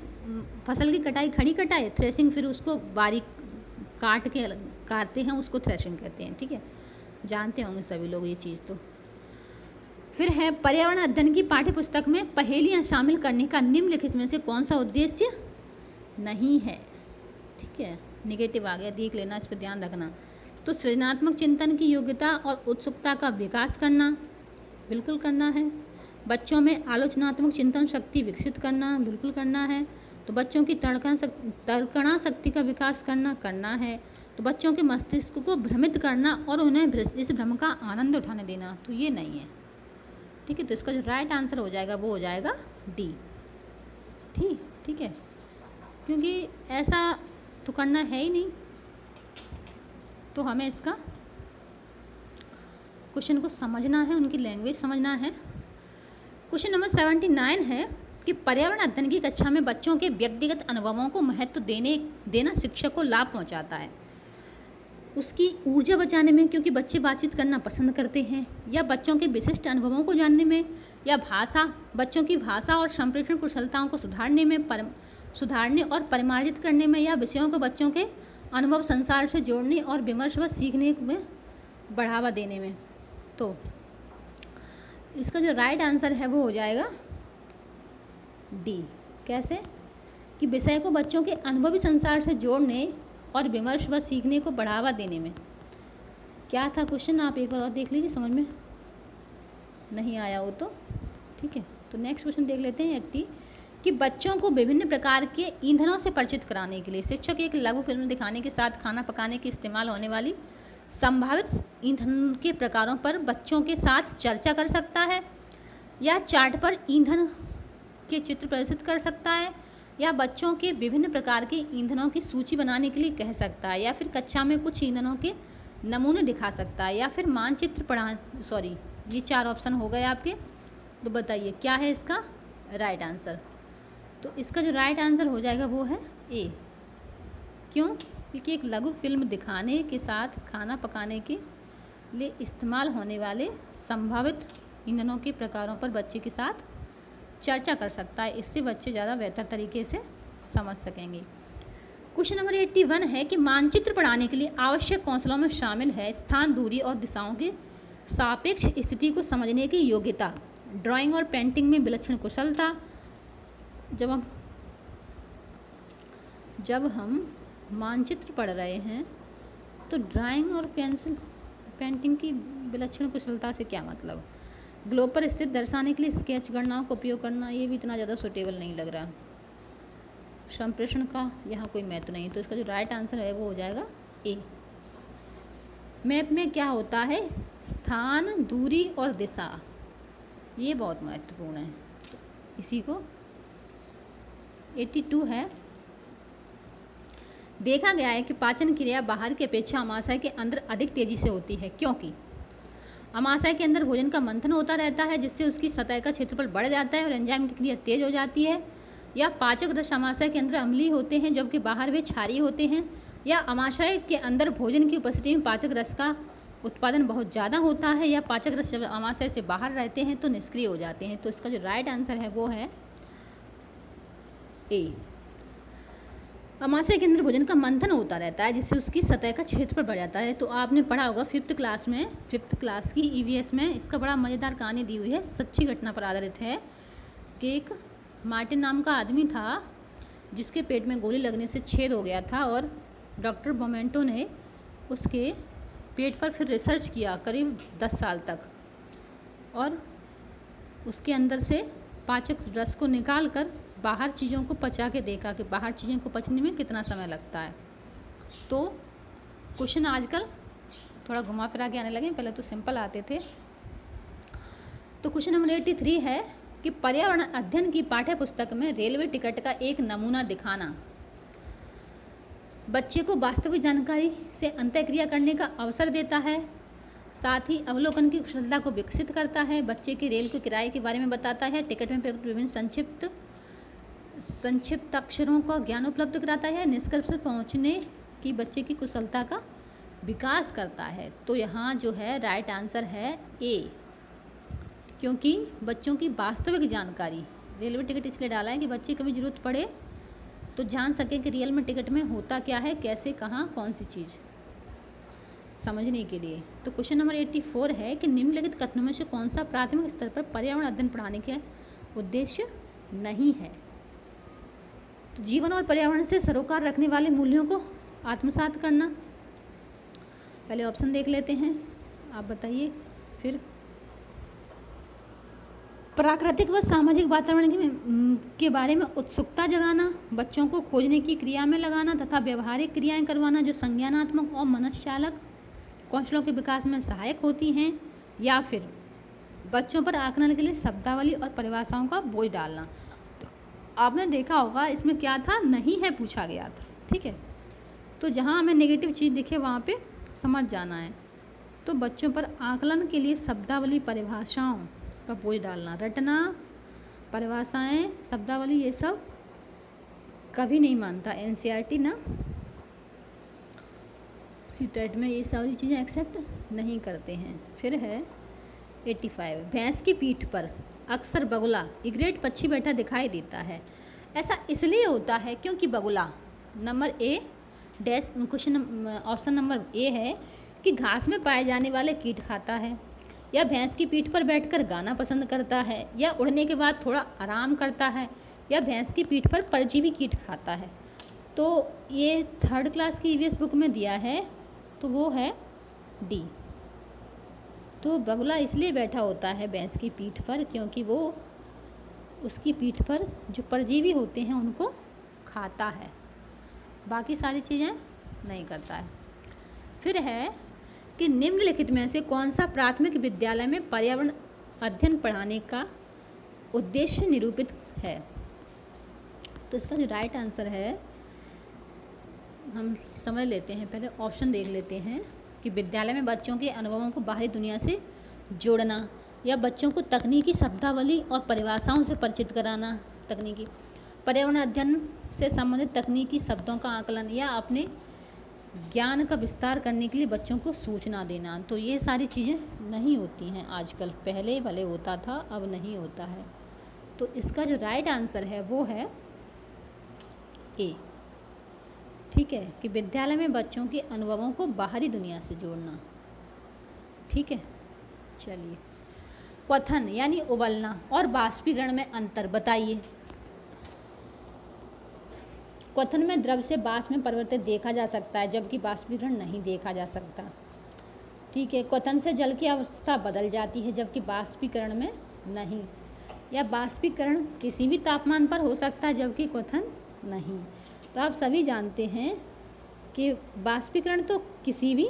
फसल की कटाई खड़ी कटाई, थ्रेशिंग फिर उसको बारीक काटते हैं, उसको थ्रेशिंग कहते हैं। ठीक है, जानते होंगे सभी लोग ये चीज़। तो फिर है, पर्यावरण अध्ययन की पाठ्यपुस्तक में पहेलियाँ शामिल करने का निम्नलिखित में से कौन सा उद्देश्य नहीं है? ठीक है, निगेटिव आ गया, देख लेना, इस पर ध्यान रखना। तो सृजनात्मक चिंतन की योग्यता और उत्सुकता का विकास करना, बिल्कुल करना है। बच्चों में आलोचनात्मक चिंतन शक्ति विकसित करना, बिल्कुल करना है। तो बच्चों की तर्कणा शक्ति का विकास करना है। तो तो बच्चों के मस्तिष्क को भ्रमित करना और उन्हें इस भ्रम का आनंद उठाने देना, तो ये नहीं है। ठीक है, तो इसका जो राइट आंसर हो जाएगा वो हो जाएगा डी। ठीक है, क्योंकि ऐसा तो करना है ही नहीं, तो हमें इसका क्वेश्चन को समझना है, उनकी लैंग्वेज समझना है। क्वेश्चन नंबर 79 है कि पर्यावरण अध्ययन की कक्षा में बच्चों के व्यक्तिगत अनुभवों को महत्व देना शिक्षक को लाभ पहुंचाता है। उसकी ऊर्जा बचाने में, क्योंकि बच्चे बातचीत करना पसंद करते हैं, या बच्चों के विशिष्ट अनुभवों को जानने में, या बच्चों की भाषा और संप्रेषण कुशलताओं को सुधारने और परिमार्जित करने में, या विषयों को बच्चों के अनुभव संसार से जोड़ने और विमर्श व सीखने में बढ़ावा देने में। तो इसका जो राइट आंसर है वो हो जाएगा डी। कैसे? कि विषय को बच्चों के अनुभवी संसार से जोड़ने और विमर्श व सीखने को बढ़ावा देने में। क्या था क्वेश्चन, आप एक बार और देख लीजिए, समझ में नहीं आया हो तो ठीक है। तो नेक्स्ट क्वेश्चन देख लेते हैं 80 कि बच्चों को विभिन्न प्रकार के ईंधनों से परिचित कराने के लिए शिक्षक एक लघु फिल्म दिखाने के साथ खाना पकाने के इस्तेमाल होने वाली संभावित ईंधन के प्रकारों पर बच्चों के साथ चर्चा कर सकता है, या चार्ट पर ईंधन के चित्र प्रदर्शित कर सकता है, या बच्चों के विभिन्न प्रकार के ईंधनों की सूची बनाने के लिए कह सकता है, या फिर कक्षा में कुछ ईंधनों के नमूने दिखा सकता है, या फिर मानचित्र ये 4 ऑप्शन हो गए आपके। तो बताइए क्या है इसका राइट आंसर। तो इसका जो राइट आंसर हो जाएगा वो है ए। क्यों? क्योंकि एक लघु फिल्म दिखाने के साथ खाना पकाने के लिए इस्तेमाल होने वाले संभावित ईंधनों के प्रकारों पर बच्चे के साथ चर्चा कर सकता है। इससे बच्चे ज़्यादा बेहतर तरीके से समझ सकेंगे। क्वेश्चन नंबर 81 है कि मानचित्र पढ़ाने के लिए आवश्यक कौशलों में शामिल है स्थान, दूरी और दिशाओं की सापेक्ष स्थिति को समझने की योग्यता, ड्राइंग और पेंटिंग में विलक्षण कुशलता। जब हम मानचित्र पढ़ रहे हैं तो ड्राइंग और पेंटिंग की विलक्षण कुशलता से क्या मतलब? ग्लोब पर स्थित दर्शाने के लिए स्केच गणनाओं का उपयोग करना, ये भी इतना ज़्यादा सुटेबल नहीं लग रहा। संप्रेषण का यहाँ कोई महत्व नहीं, तो इसका जो राइट आंसर है वो हो जाएगा ए। मैप में क्या होता है? स्थान, दूरी और दिशा, ये बहुत महत्वपूर्ण है। तो इसी को 82 है। देखा गया है कि पाचन क्रिया बाहर की अपेक्षा अमाशय के अंदर अधिक तेजी से होती है, क्योंकि अमाशय के अंदर भोजन का मंथन होता रहता है जिससे उसकी सतह का क्षेत्रफल बढ़ जाता है और एंजाइम की क्रिया तेज हो जाती है, या पाचक रस अमाशय के अंदर अम्लीय होते हैं जबकि बाहर वे क्षारीय होते हैं, या अमाशय के अंदर भोजन की उपस्थिति में पाचक रस का उत्पादन बहुत ज़्यादा होता है, या पाचक रस जब अमाशय से बाहर रहते हैं तो निष्क्रिय हो जाते हैं। तो इसका जो राइट आंसर है वो है ए। अमाशय के अंदर भोजन का मंथन होता रहता है जिससे उसकी सतह का क्षेत्रफल बढ़ जाता है। तो आपने पढ़ा होगा 5th क्लास की EVS में इसका बड़ा मज़ेदार कहानी दी हुई है, सच्ची घटना पर आधारित है कि एक मार्टिन नाम का आदमी था जिसके पेट में गोली लगने से छेद हो गया था, और डॉक्टर बोमेंटो ने उसके पेट पर फिर रिसर्च किया करीब 10 साल तक, और उसके अंदर से पाचक रस को निकाल कर बाहर चीज़ों को पचा के देखा कि बाहर चीज़ों को पचने में कितना समय लगता है। तो क्वेश्चन आजकल थोड़ा घुमा फिरा के आने लगे, पहले तो सिंपल आते थे। तो क्वेश्चन नंबर 83 है कि पर्यावरण अध्ययन की पाठ्य पुस्तक में रेलवे टिकट का एक नमूना दिखाना बच्चे को वास्तविक जानकारी से अंतःक्रिया करने का अवसर देता है, साथ ही अवलोकन की कुशलता को विकसित करता है, बच्चे के रेल के किराए के बारे में बताता है, टिकट में प्रयुक्त विभिन्न संक्षिप्त अक्षरों का ज्ञान उपलब्ध कराता है, निष्कर्ष पर पहुंचने की बच्चे की कुशलता का विकास करता है। तो यहाँ जो है राइट आंसर है ए, क्योंकि बच्चों की वास्तविक जानकारी, रेलवे टिकट इसलिए डाला है कि बच्चे कभी ज़रूरत पड़े तो जान सके कि रियल में टिकट में होता क्या है, कैसे, कहाँ, कौन सी चीज़, समझने के लिए। तो क्वेश्चन नंबर 84 है कि निम्नलिखित कथनों में से कौन सा प्राथमिक स्तर पर पर्यावरण अध्ययन पढ़ाने के उद्देश्य नहीं है? तो जीवन और पर्यावरण से सरोकार रखने वाले मूल्यों को आत्मसात करना, पहले ऑप्शन देख लेते हैं, आप बताइए फिर। प्राकृतिक व सामाजिक वातावरण के बारे में उत्सुकता जगाना, बच्चों को खोजने की क्रिया में लगाना तथा व्यवहारिक क्रियाएं करवाना जो संज्ञानात्मक और मनश्चालक कौशलों के विकास में सहायक होती हैं, या फिर बच्चों पर आकलन के लिए शब्दावली और परिभाषाओं का बोझ डालना। तो आपने देखा होगा इसमें क्या था, नहीं है पूछा गया था, ठीक है। तो जहाँ हमें नेगेटिव चीज़ दिखे वहाँ पे समझ जाना है। तो बच्चों पर आकलन के लिए शब्दावली परिभाषाओं का बोझ डालना, रटना, परिभाषाएं, शब्दावली, ये सब कभी नहीं मानता एनसीईआरटी ना, सीटेट में ये सारी चीज़ें एक्सेप्ट नहीं करते हैं। फिर है 85, भैंस की पीठ पर अक्सर बगुला इग्रेट पक्षी बैठा दिखाई देता है। ऐसा इसलिए होता है क्योंकि बगुला, number A dash, question option number A है कि घास में पाए जाने वाले कीट खाता है, या भैंस की पीठ पर बैठकर गाना पसंद करता है, या उड़ने के बाद थोड़ा आराम करता है, या भैंस की पीठ पर परजीवी कीट खाता है। तो ये 3rd क्लास की ईवीएस बुक में दिया है, तो वो है डी। तो बगुला इसलिए बैठा होता है भैंस की पीठ पर क्योंकि वो उसकी पीठ पर जो परजीवी होते हैं उनको खाता है, बाकी सारी चीज़ें नहीं करता है। फिर है कि निम्नलिखित में से कौन सा प्राथमिक विद्यालय में पर्यावरण अध्ययन पढ़ाने का उद्देश्य निरूपित है। तो इसका जो राइट आंसर है, हम समझ लेते हैं, पहले ऑप्शन देख लेते हैं कि विद्यालय में बच्चों के अनुभवों को बाहरी दुनिया से जोड़ना, या बच्चों को तकनीकी शब्दावली और परिभाषाओं से परिचित कराना, तकनीकी पर्यावरण अध्ययन से संबंधित तकनीकी शब्दों का आकलन, या अपने ज्ञान का विस्तार करने के लिए बच्चों को सूचना देना। तो ये सारी चीज़ें नहीं होती हैं आजकल, पहले भले होता था अब नहीं होता है। तो इसका जो राइट आंसर है वो है ए, ठीक है, कि विद्यालय में बच्चों के अनुभवों को बाहरी दुनिया से जोड़ना, ठीक है। चलिए, क्वथन यानी उबलना और बाष्पीकरण में अंतर बताइए। क्वथन में द्रव से वाष्प में परिवर्तित देखा जा सकता है, जबकि बाष्पीकरण नहीं देखा जा सकता, ठीक है। क्वथन से जल की अवस्था बदल जाती है, जबकि बाष्पीकरण में नहीं, या बाष्पीकरण किसी भी तापमान पर हो सकता है जबकि क्वथन नहीं। तो आप सभी जानते हैं कि बाष्पीकरण तो किसी भी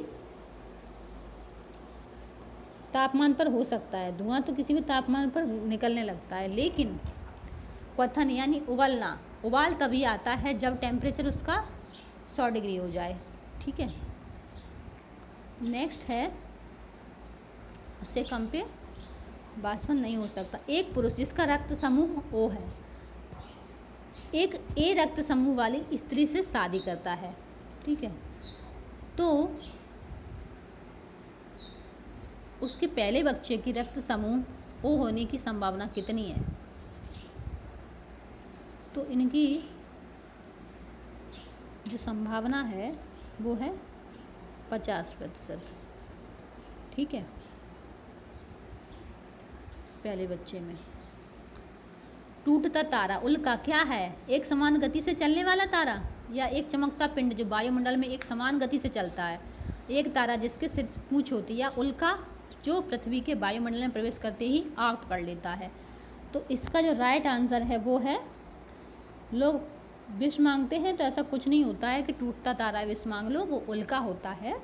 तापमान पर हो सकता है, धुआं तो किसी भी तापमान पर निकलने लगता है, लेकिन क्वथन यानी उबलना, उबाल तभी आता है जब टेम्परेचर उसका 100 डिग्री हो जाए, ठीक है। नेक्स्ट है, उससे कम पे बाष्पन नहीं हो सकता। एक पुरुष जिसका रक्त समूह ओ है एक ए रक्त समूह वाली स्त्री से शादी करता है, ठीक है, तो उसके पहले बच्चे की रक्त समूह ओ होने की संभावना कितनी है। तो इनकी जो संभावना है वो है 50%, ठीक है, पहले बच्चे में। टूटता तारा उल्का क्या है, एक समान गति से चलने वाला तारा, या एक चमकता पिंड जो वायुमंडल में एक समान गति से चलता है, एक तारा जिसके सिर पूंछ होती है, या उल्का जो पृथ्वी के वायुमंडल में प्रवेश करते ही आग पकड़ लेता है। तो इसका जो राइट आंसर है वो है, लोग विष मांगते हैं तो ऐसा कुछ नहीं होता है कि टूटता तारा विष मांग लो, वो उल्का होता है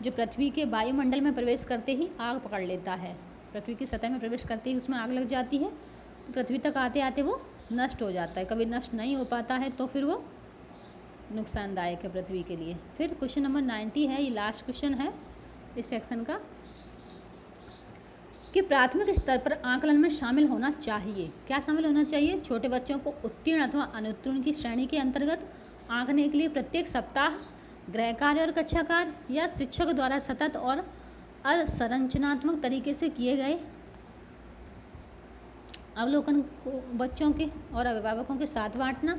जो पृथ्वी के वायुमंडल में प्रवेश करते ही आग पकड़ लेता है, पृथ्वी की सतह में प्रवेश करते ही उसमें आग लग जाती है, तो पृथ्वी तक आते आते वो नष्ट हो जाता है, कभी नष्ट नहीं हो पाता है, तो फिर वो नुकसानदायक है पृथ्वी के लिए। फिर क्वेश्चन नंबर 90 है, ये लास्ट क्वेश्चन है इस सेक्शन का, कि प्राथमिक स्तर पर आकलन में शामिल होना चाहिए। क्या शामिल होना चाहिए? छोटे बच्चों को उत्तीर्ण अथवा अनुत्तीर्ण की श्रेणी के अंतर्गत आंकने के लिए प्रत्येक सप्ताह गृह कार्य और कक्षा कार्य, या शिक्षक द्वारा सतत और असंरचनात्मक तरीके से किए गए अवलोकन को बच्चों के और अभिभावकों के साथ बांटना,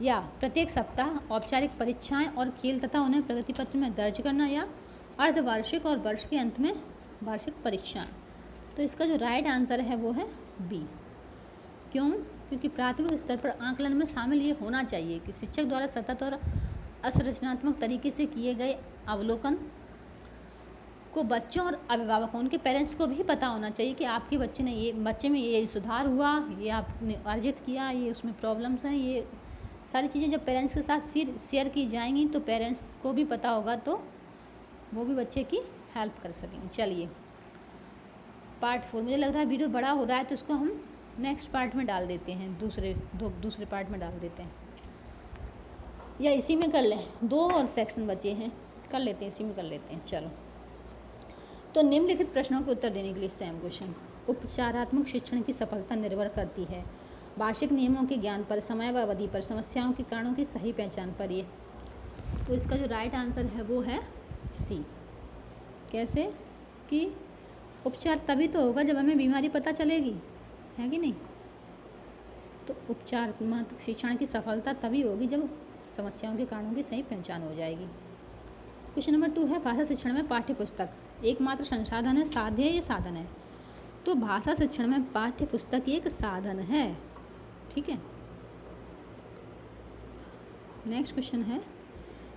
या प्रत्येक सप्ताह औपचारिक परीक्षाएं और खेल तथा उन्हें प्रगति पत्र में दर्ज करना, या अर्धवार्षिक और वर्ष के अंत में वार्षिक परीक्षाएं। तो इसका जो राइट आंसर है वो है बी। क्यों? क्योंकि प्राथमिक स्तर पर आकलन में शामिल ये होना चाहिए कि शिक्षक द्वारा सतत और असंरचनात्मक तरीके से किए गए अवलोकन को बच्चों और अभिभावकों, उनके पेरेंट्स को भी पता होना चाहिए कि आपके बच्चे में ये सुधार हुआ, ये आपने अर्जित किया, ये उसमें प्रॉब्लम्स हैं। ये सारी चीज़ें जब पेरेंट्स के साथ शेयर की जाएंगी तो पेरेंट्स को भी पता होगा, तो वो भी बच्चे की हेल्प कर सकेंगे। चलिए पार्ट 4, मुझे लग रहा है वीडियो बड़ा हो रहा है तो इसको हम नेक्स्ट पार्ट में डाल देते हैं, दूसरे पार्ट में डाल देते हैं, या इसी में कर लें। 2 और सेक्शन बचे हैं, कर लेते हैं, इसी में कर लेते हैं। चलो, तो निम्नलिखित प्रश्नों के उत्तर देने के लिए सेम क्वेश्चन। उपचारात्मक शिक्षण की सफलता निर्भर करती है वार्षिक नियमों के ज्ञान पर, समय व अवधि पर, समस्याओं के कारणों की सही पहचान पर। ये तो इसका जो राइट आंसर है वो है सी। कैसे कि उपचार तभी तो होगा जब हमें बीमारी पता चलेगी, है कि नहीं। तो उपचारात्मक शिक्षण की सफलता तभी होगी जब समस्याओं के कारणों की सही पहचान हो जाएगी। क्वेश्चन नंबर 2 है भाषा शिक्षण में पाठ्य पुस्तक एकमात्र संसाधन है, साध्य है या साधन है। तो भाषा शिक्षण में पाठ्य पुस्तक एक साधन है, ठीक है। नेक्स्ट क्वेश्चन है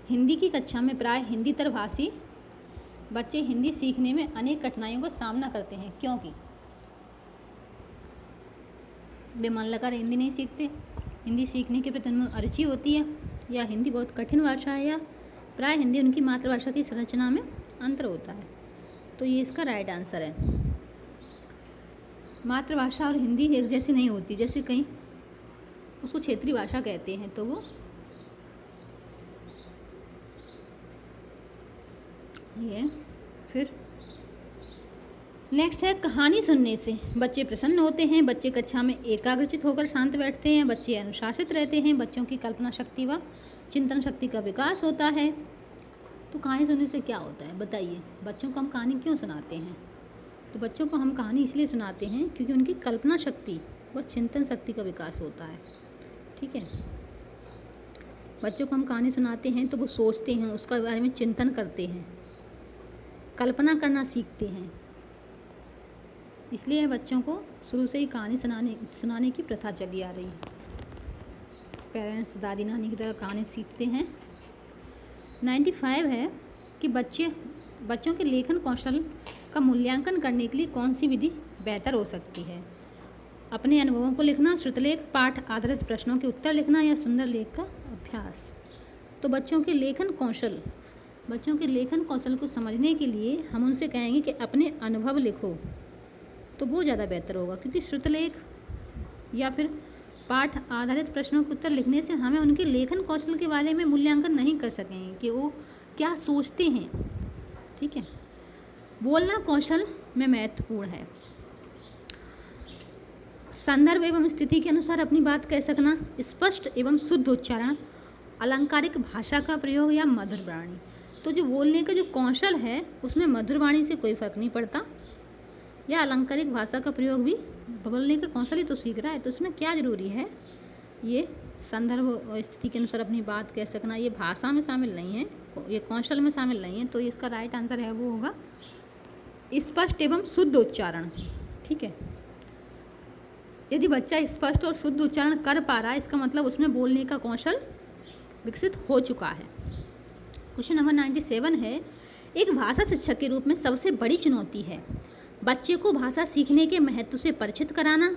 हिंदी की कक्षा में प्राय हिंदीतर भाषी बच्चे हिंदी सीखने में अनेक कठिनाइयों का सामना करते हैं, क्योंकि वे मन लगाकर हिंदी नहीं सीखते, हिंदी सीखने के प्रति उनमें अरुचि होती है, या हिंदी बहुत कठिन भाषा है, या प्राय हिंदी उनकी मातृभाषा की संरचना में अंतर होता है। तो ये इसका राइट आंसर है। मातृभाषा और हिंदी एक जैसी नहीं होती, जैसे कहीं उसको क्षेत्रीय भाषा कहते हैं, तो वो ये। फिर नेक्स्ट है कहानी सुनने से बच्चे प्रसन्न होते हैं, बच्चे कक्षा में एकाग्रचित होकर शांत बैठते हैं, बच्चे अनुशासित रहते हैं, बच्चों की कल्पना शक्ति व चिंतन शक्ति का विकास होता है। तो कहानी सुनने से क्या होता है बताइए। बच्चों को हम कहानी क्यों सुनाते हैं? तो बच्चों को हम कहानी इसलिए सुनाते हैं क्योंकि उनकी कल्पना शक्ति व चिंतन शक्ति का विकास होता है, ठीक है। बच्चों को हम कहानी सुनाते हैं तो वो सोचते हैं, उसका बारे में चिंतन करते हैं, कल्पना करना सीखते हैं। इसलिए बच्चों को शुरू से ही कहानी सुनाने की प्रथा चली आ रही है। पेरेंट्स दादी नानी की तरह कहानी सीखते हैं। 95 है कि बच्चों के लेखन कौशल का मूल्यांकन करने के लिए कौन सी विधि बेहतर हो सकती है। अपने अनुभवों को लिखना, श्रुतलेख, पाठ आधारित प्रश्नों के उत्तर लिखना, या सुंदर लेख का अभ्यास। तो बच्चों के लेखन कौशल को समझने के लिए हम उनसे कहेंगे कि अपने अनुभव लिखो, तो वो ज़्यादा बेहतर होगा, क्योंकि श्रुतलेख या फिर पाठ आधारित प्रश्नों के उत्तर लिखने से हमें उनके लेखन कौशल के बारे में मूल्यांकन नहीं कर सकेंगे कि वो क्या सोचते हैं, ठीक है। बोलना कौशल में महत्वपूर्ण है। संदर्भ एवं स्थिति के अनुसार अपनी बात कह सकना, स्पष्ट एवं शुद्ध उच्चारण, अलंकारिक भाषा का प्रयोग या मधुर वाणी। तो जो बोलने का जो कौशल है उसमें मधुर वाणी से कोई फर्क नहीं पड़ता, या अलंकारिक भाषा का प्रयोग भी बोलने का कौशल ही तो सीख रहा है। तो उसमें क्या ज़रूरी है, ये संदर्भ और स्थिति के अनुसार अपनी बात कह सकना, ये भाषा में शामिल नहीं है, ये कौशल में शामिल नहीं है। तो इसका राइट आंसर है वो होगा स्पष्ट एवं शुद्ध उच्चारण, ठीक है। यदि बच्चा स्पष्ट और शुद्ध उच्चारण कर पा रहा है, इसका मतलब उसमें बोलने का कौशल विकसित हो चुका है। क्वेश्चन नंबर 97 है एक भाषा शिक्षक के रूप में सबसे बड़ी चुनौती है बच्चे को भाषा सीखने के महत्व से परिचित कराना,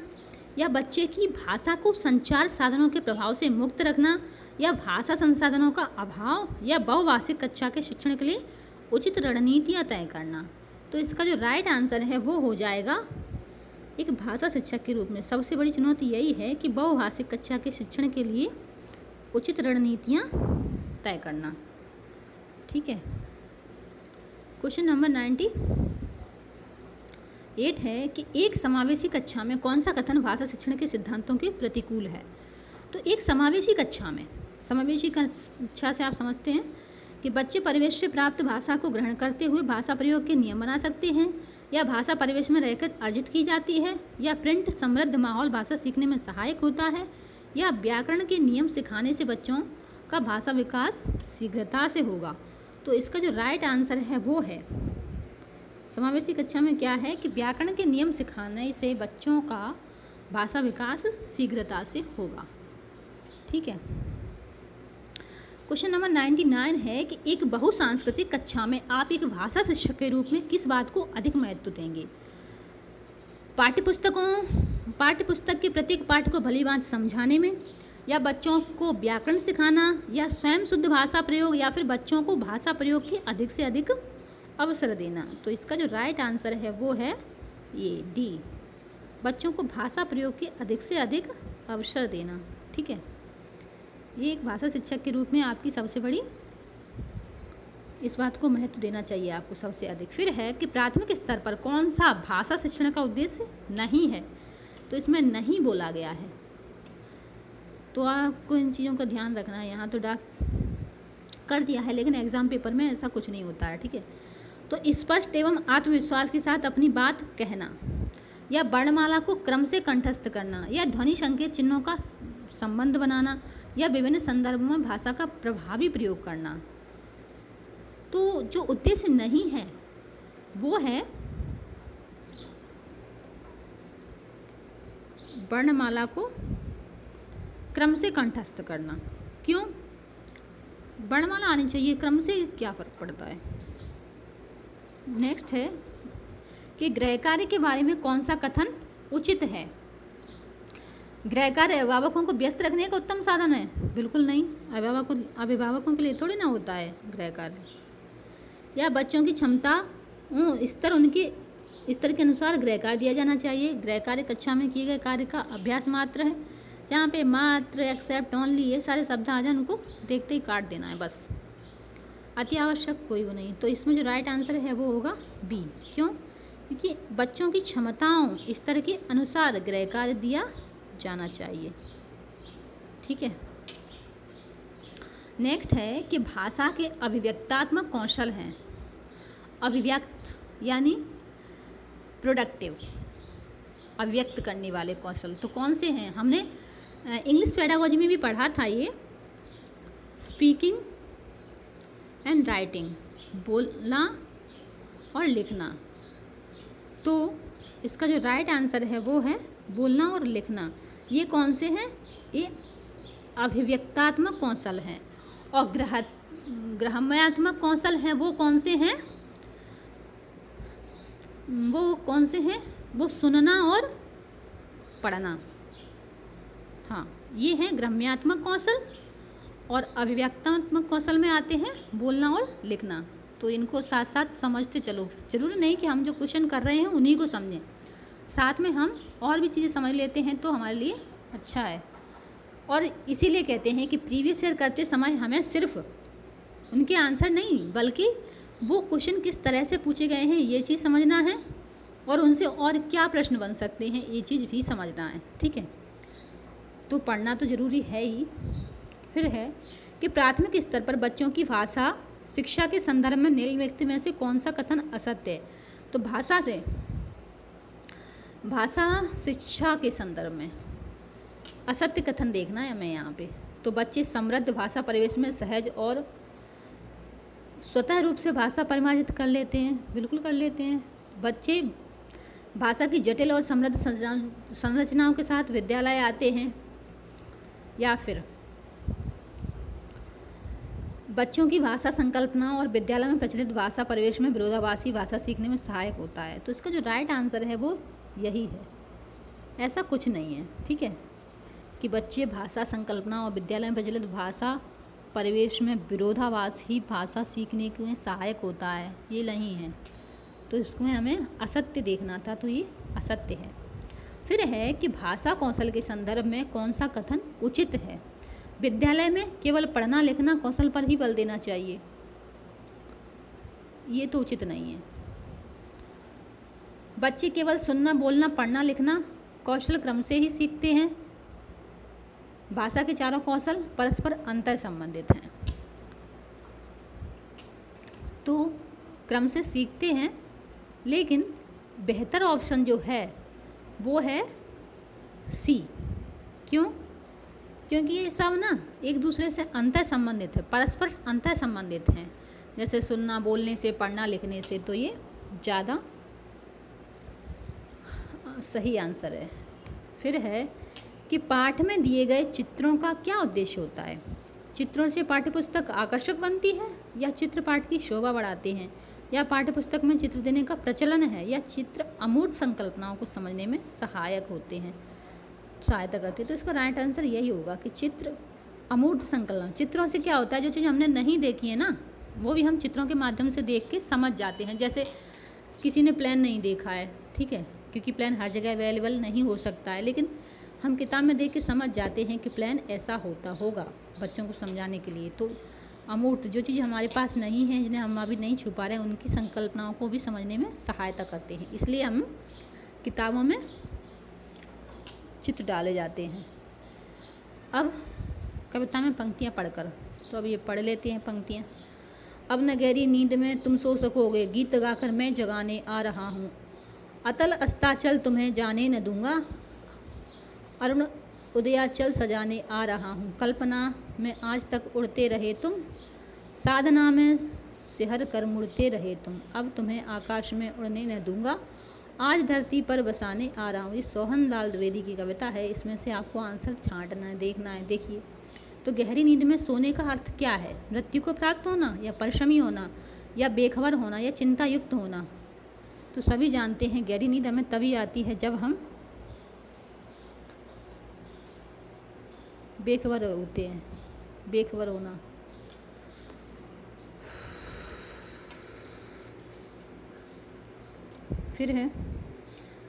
या बच्चे की भाषा को संचार साधनों के प्रभाव से मुक्त रखना, या भाषा संसाधनों का अभाव, या बहुभाषिक कक्षा के शिक्षण के लिए उचित रणनीतियाँ तय करना। तो इसका जो राइट आंसर है वो हो जाएगा, एक भाषा शिक्षक के रूप में सबसे बड़ी चुनौती यही है कि बहुभाषिक कक्षा के शिक्षण के लिए उचित रणनीतियाँ तय करना, ठीक है। क्वेश्चन नंबर 98 है कि एक समावेशी कक्षा में कौन सा कथन भाषा शिक्षण के सिद्धांतों के प्रतिकूल है। तो एक समावेशी कक्षा से आप समझते हैं कि बच्चे परिवेश से प्राप्त भाषा को ग्रहण करते हुए भाषा प्रयोग के नियम बना सकते हैं, या भाषा परिवेश में रहकर अर्जित की जाती है, या प्रिंट समृद्ध माहौल भाषा सीखने में सहायक होता है, या व्याकरण के नियम सिखाने से बच्चों का भाषा विकास शीघ्रता से होगा। तो इसका जो राइट आंसर है वो है समावेशी कक्षा में क्या है कि व्याकरण के नियम सिखाने से बच्चों का भाषा विकास शीघ्रता से होगा, ठीक है। क्वेश्चन नंबर 99 है कि एक बहुसांस्कृतिक कक्षा में आप एक भाषा शिक्षक के रूप में किस बात को अधिक महत्व देंगे? पाठ्यपुस्तक के प्रत्येक पाठ को भलीभांति समझाने में, या बच्चों को व्याकरण सिखाना, या स्वयं शुद्ध भाषा प्रयोग, या फिर बच्चों को भाषा प्रयोग के अधिक से अधिक अवसर देना? तो इसका जो राइट आंसर है वो है ये डी, बच्चों को भाषा प्रयोग के अधिक से अधिक अवसर देना। ठीक है, ये एक भाषा शिक्षक के रूप में आपकी सबसे बड़ी इस बात को महत्व देना चाहिए आपको सबसे अधिक। फिर है कि प्राथमिक स्तर पर कौन सा भाषा शिक्षण का उद्देश्य नहीं है? तो इसमें नहीं बोला गया है, तो आपको इन चीज़ों का ध्यान रखना है। यहाँ तो डाक कर दिया है, लेकिन एग्ज़ाम पेपर में ऐसा कुछ नहीं होता है। ठीक है, तो स्पष्ट एवं आत्मविश्वास के साथ अपनी बात कहना, या वर्णमाला को क्रम से कंठस्थ करना, या ध्वनि संकेत चिन्हों का संबंध बनाना, या विभिन्न संदर्भों में भाषा का प्रभावी प्रयोग करना। तो जो उद्देश्य नहीं है वो है वर्णमाला को क्रम से कंठस्थ करना। क्यों? वर्णमाला आनी चाहिए, क्रम से क्या फ़र्क पड़ता है। नेक्स्ट है कि गृह कार्य के बारे में कौन सा कथन उचित है? गृह कार्य अभिभावकों को व्यस्त रखने का उत्तम साधन है? बिल्कुल नहीं, अभिभावकों के लिए थोड़ी ना होता है गृह कार्य। या बच्चों की क्षमता उनके स्तर के अनुसार गृह कार्य दिया जाना चाहिए। गृह कार्य कक्षा में किए गए कार्य का अभ्यास मात्र है। जहाँ पे मात्र, एक्सेप्ट, ओनली, ये सारे शब्द आ जाए उनको देखते ही काट देना है बस, अति आवश्यक कोई वो नहीं। तो इसमें जो राइट आंसर है वो होगा बी। क्यों? क्योंकि बच्चों की क्षमताओं स्तर के अनुसार गृह कार्य दिया जाना चाहिए। ठीक है, नेक्स्ट है कि भाषा के अभिव्यक्तात्मक कौशल हैं। अभिव्यक्त यानी प्रोडक्टिव, अभिव्यक्त करने वाले कौशल तो कौन से हैं? हमने इंग्लिश पेडागोजी में भी पढ़ा था ये, स्पीकिंग एंड राइटिंग, बोलना और लिखना। तो इसका जो राइट आंसर है वो है बोलना और लिखना। ये कौन से हैं? ये अभिव्यक्तात्मक कौशल हैं। और ग्राम्यात्मक कौशल हैं वो कौन से हैं? वो सुनना और पढ़ना। हाँ, ये हैं ग्राम्यात्मक कौशल। और अभिव्यक्तात्मक कौशल में आते हैं बोलना और लिखना। तो इनको साथ साथ समझते चलो। जरूरी नहीं कि हम जो क्वेश्चन कर रहे हैं उन्हीं को समझें, साथ में हम और भी चीज़ें समझ लेते हैं तो हमारे लिए अच्छा है। और इसीलिए कहते हैं कि प्रीवियस ईयर करते समय हमें सिर्फ उनके आंसर नहीं, बल्कि वो क्वेश्चन किस तरह से पूछे गए हैं ये चीज़ समझना है, और उनसे और क्या प्रश्न बन सकते हैं ये चीज़ भी समझना है। ठीक है, तो पढ़ना तो ज़रूरी है ही। फिर है कि प्राथमिक स्तर पर बच्चों की भाषा शिक्षा के संदर्भ में निम्नलिखित में से कौन सा कथन असत्य है? तो भाषा शिक्षा के संदर्भ में असत्य कथन देखना है हमें यहाँ पे। तो बच्चे समृद्ध भाषा परिवेश में सहज और स्वतः रूप से भाषा परिमार्जित कर लेते हैं। बिल्कुल कर लेते हैं। बच्चे भाषा की जटिल और समृद्ध संरचनाओं के साथ विद्यालय आते हैं। या फिर बच्चों की भाषा संकल्पना और विद्यालय में प्रचलित भाषा परिवेश में विरोधाभासी भाषा सीखने में सहायक होता है। तो इसका जो राइट आंसर है वो यही है, ऐसा कुछ नहीं है। ठीक है, कि बच्चे भाषा संकल्पना और विद्यालय में प्रचलित भाषा परिवेश में विरोधाभासी भाषा सीखने में सहायक होता है, ये नहीं है। तो इसमें हमें असत्य देखना था, तो ये असत्य है। फिर है कि भाषा कौशल के संदर्भ में कौन सा कथन उचित है? विद्यालय में केवल पढ़ना लिखना कौशल पर ही बल देना चाहिए, ये तो उचित नहीं है। बच्चे केवल सुनना, बोलना, पढ़ना, लिखना कौशल क्रम से ही सीखते हैं। भाषा के चारों कौशल परस्पर अंतर संबंधित हैं, तो क्रम से सीखते हैं। लेकिन बेहतर ऑप्शन जो है वो है सी। क्यों? क्योंकि ये सब ना एक दूसरे से अंतर संबंधित है, परस्पर अंतर संबंधित हैं। जैसे सुनना, बोलने से, पढ़ना, लिखने से, तो ये ज़्यादा सही आंसर है। फिर है कि पाठ में दिए गए चित्रों का क्या उद्देश्य होता है? चित्रों से पाठ्यपुस्तक आकर्षक बनती है या चित्र पाठ की शोभा बढ़ाते हैं, या पाठ्यपुस्तक में चित्र देने का प्रचलन है, या चित्र अमूर्त संकल्पनाओं को समझने में सहायक होते हैं, सहायता करते हैं। तो इसका राइट आंसर यही होगा कि चित्र अमूर्त संकल्पना। चित्रों से क्या होता है, जो चीज़ हमने नहीं देखी है ना, वो भी हम चित्रों के माध्यम से देख के समझ जाते हैं। जैसे किसी ने प्लान नहीं देखा है, ठीक है, क्योंकि प्लान हर जगह अवेलेबल नहीं हो सकता है, लेकिन हम किताब में देख के समझ जाते हैं कि प्लान ऐसा होता होगा, बच्चों को समझाने के लिए। तो अमूर्त जो चीज़ हमारे पास नहीं है, जिन्हें हम अभी नहीं छुपा रहे हैं, उनकी संकल्पनाओं को भी समझने में सहायता करते हैं, इसलिए हम किताबों में चित्र डाले जाते हैं। अब कविता में पंक्तियाँ पढ़कर, तो अब ये पढ़ लेते हैं पंक्तियाँ। अब न गहरी नींद में तुम सो सकोगे, गीत गाकर मैं जगाने आ रहा हूँ, अतल अस्ताचल तुम्हें जाने न दूंगा, अरुण उदयाचल सजाने आ रहा हूँ, कल्पना में आज तक उड़ते रहे तुम, साधना में सिहर कर मुड़ते रहे तुम, अब तुम्हें आकाश में उड़ने न दूंगा, आज धरती पर बसाने आ रहा हूँ। ये सोहन लाल द्विवेदी की कविता है। इसमें से आपको आंसर छांटना है, देखना है। देखिए, तो गहरी नींद में सोने का अर्थ क्या है? मृत्यु को प्राप्त होना, या परिश्रमी होना, या बेखबर होना, या चिंता युक्त होना। तो सभी जानते हैं गहरी नींद हमें तभी आती है जब हम बेखबर होते हैं। बेखबर होना, फिर है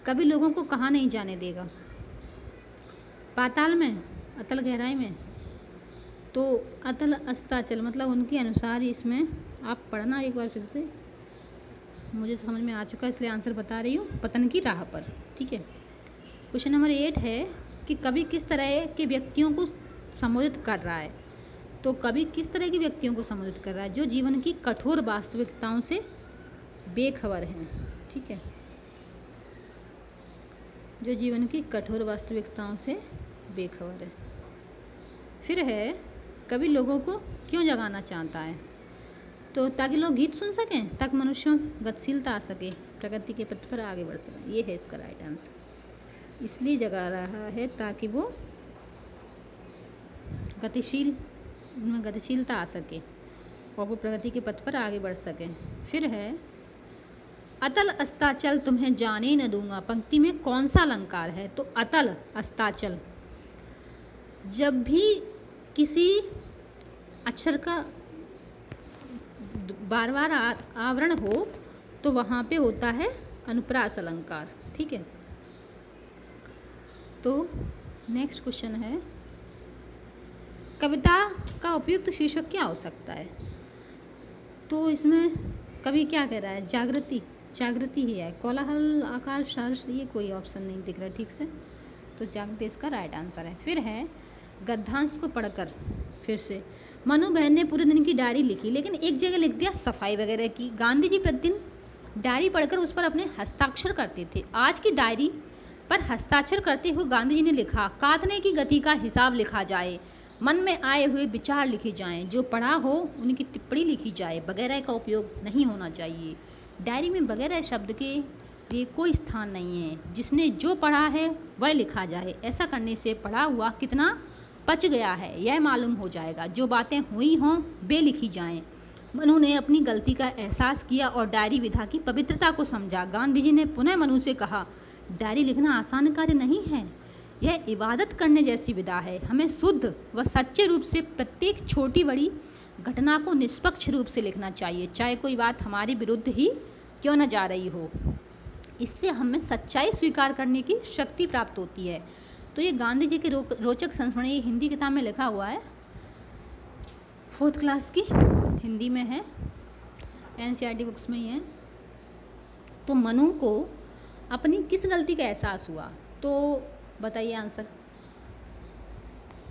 कभी लोगों को कहाँ नहीं जाने देगा, पाताल में, अतल गहराई में। तो अतल अस्ताचल मतलब उनके अनुसार ही इसमें आप पढ़ना एक बार फिर से, मुझे समझ में आ चुका है इसलिए आंसर बता रही हूँ, पतन की राह पर। ठीक है। क्वेश्चन नंबर 8 है कि कवि किस तरह के व्यक्तियों को संबोधित कर रहा है। तो कवि किस तरह के व्यक्तियों को संबोधित कर रहा है? जो जीवन की कठोर वास्तविकताओं से बेखबर हैं। ठीक है, जो जीवन की कठोर वास्तविकताओं से बेखबर है। फिर है कवि लोगों को क्यों जगाना चाहता है? तो ताकि लोग गीत सुन सकें, ताकि मनुष्यों गतिशीलता आ सके, प्रगति के पथ पर आगे बढ़ सकें। ये है इसका राइट आंसर। इसलिए जगा रहा है ताकि वो उनमें गतिशीलता आ सके और वो प्रगति के पथ पर आगे बढ़ सकें। फिर है अतल अस्ताचल तुम्हें जाने न दूंगा। पंक्ति में कौन सा अलंकार है? तो अतल अस्ताचल। जब भी किसी अक्षर का बार बार आवरण हो तो वहाँ पे होता है अनुप्रास अलंकार। ठीक है। तो नेक्स्ट क्वेश्चन है कविता का उपयुक्त शीर्षक क्या हो सकता है? तो इसमें कवि क्या कह रहा है? जागृति ही है। कोलाहल, आकाश, हर्ष, ये कोई ऑप्शन नहीं दिख रहा ठीक से, तो जागृति इसका राइट आंसर है। फिर है गद्यांश को पढ़कर, फिर से मनु बहन ने पूरे दिन की डायरी लिखी, लेकिन एक जगह लिख दिया सफाई वगैरह की। गांधी जी प्रतिदिन डायरी पढ़कर उस पर अपने हस्ताक्षर करते थे। आज की डायरी पर हस्ताक्षर करते हुए गांधी जी ने लिखा, काटने की गति का हिसाब लिखा जाए, मन में आए हुए विचार लिखे जाएं, जो पढ़ा हो उनकी टिप्पणी लिखी जाए, वगैरह का उपयोग नहीं होना चाहिए। डायरी में वगैरह शब्द के लिए कोई स्थान नहीं है। जिसने जो पढ़ा है वह लिखा जाए। ऐसा करने से पढ़ा हुआ कितना पच गया है यह मालूम हो जाएगा। जो बातें हुई हों वे लिखी जाएं। मनु ने अपनी गलती का एहसास किया और डायरी विधा की पवित्रता को समझा। गांधी जी ने पुनः मनु से कहा, डायरी लिखना आसान कार्य नहीं है, यह इबादत करने जैसी विधा है। हमें शुद्ध व सच्चे रूप से प्रत्येक छोटी बड़ी घटना को निष्पक्ष रूप से लिखना चाहिए, चाहे कोई बात हमारे विरुद्ध ही क्यों न जा रही हो। इससे हमें सच्चाई स्वीकार करने की शक्ति प्राप्त होती है। तो ये गांधी जी के रोचक संस्मरण, ये हिंदी किताब में लिखा हुआ है, 4th क्लास की हिंदी में है, NCERT बुक्स में ही है। तो मनु को अपनी किस गलती का एहसास हुआ? तो बताइए आंसर।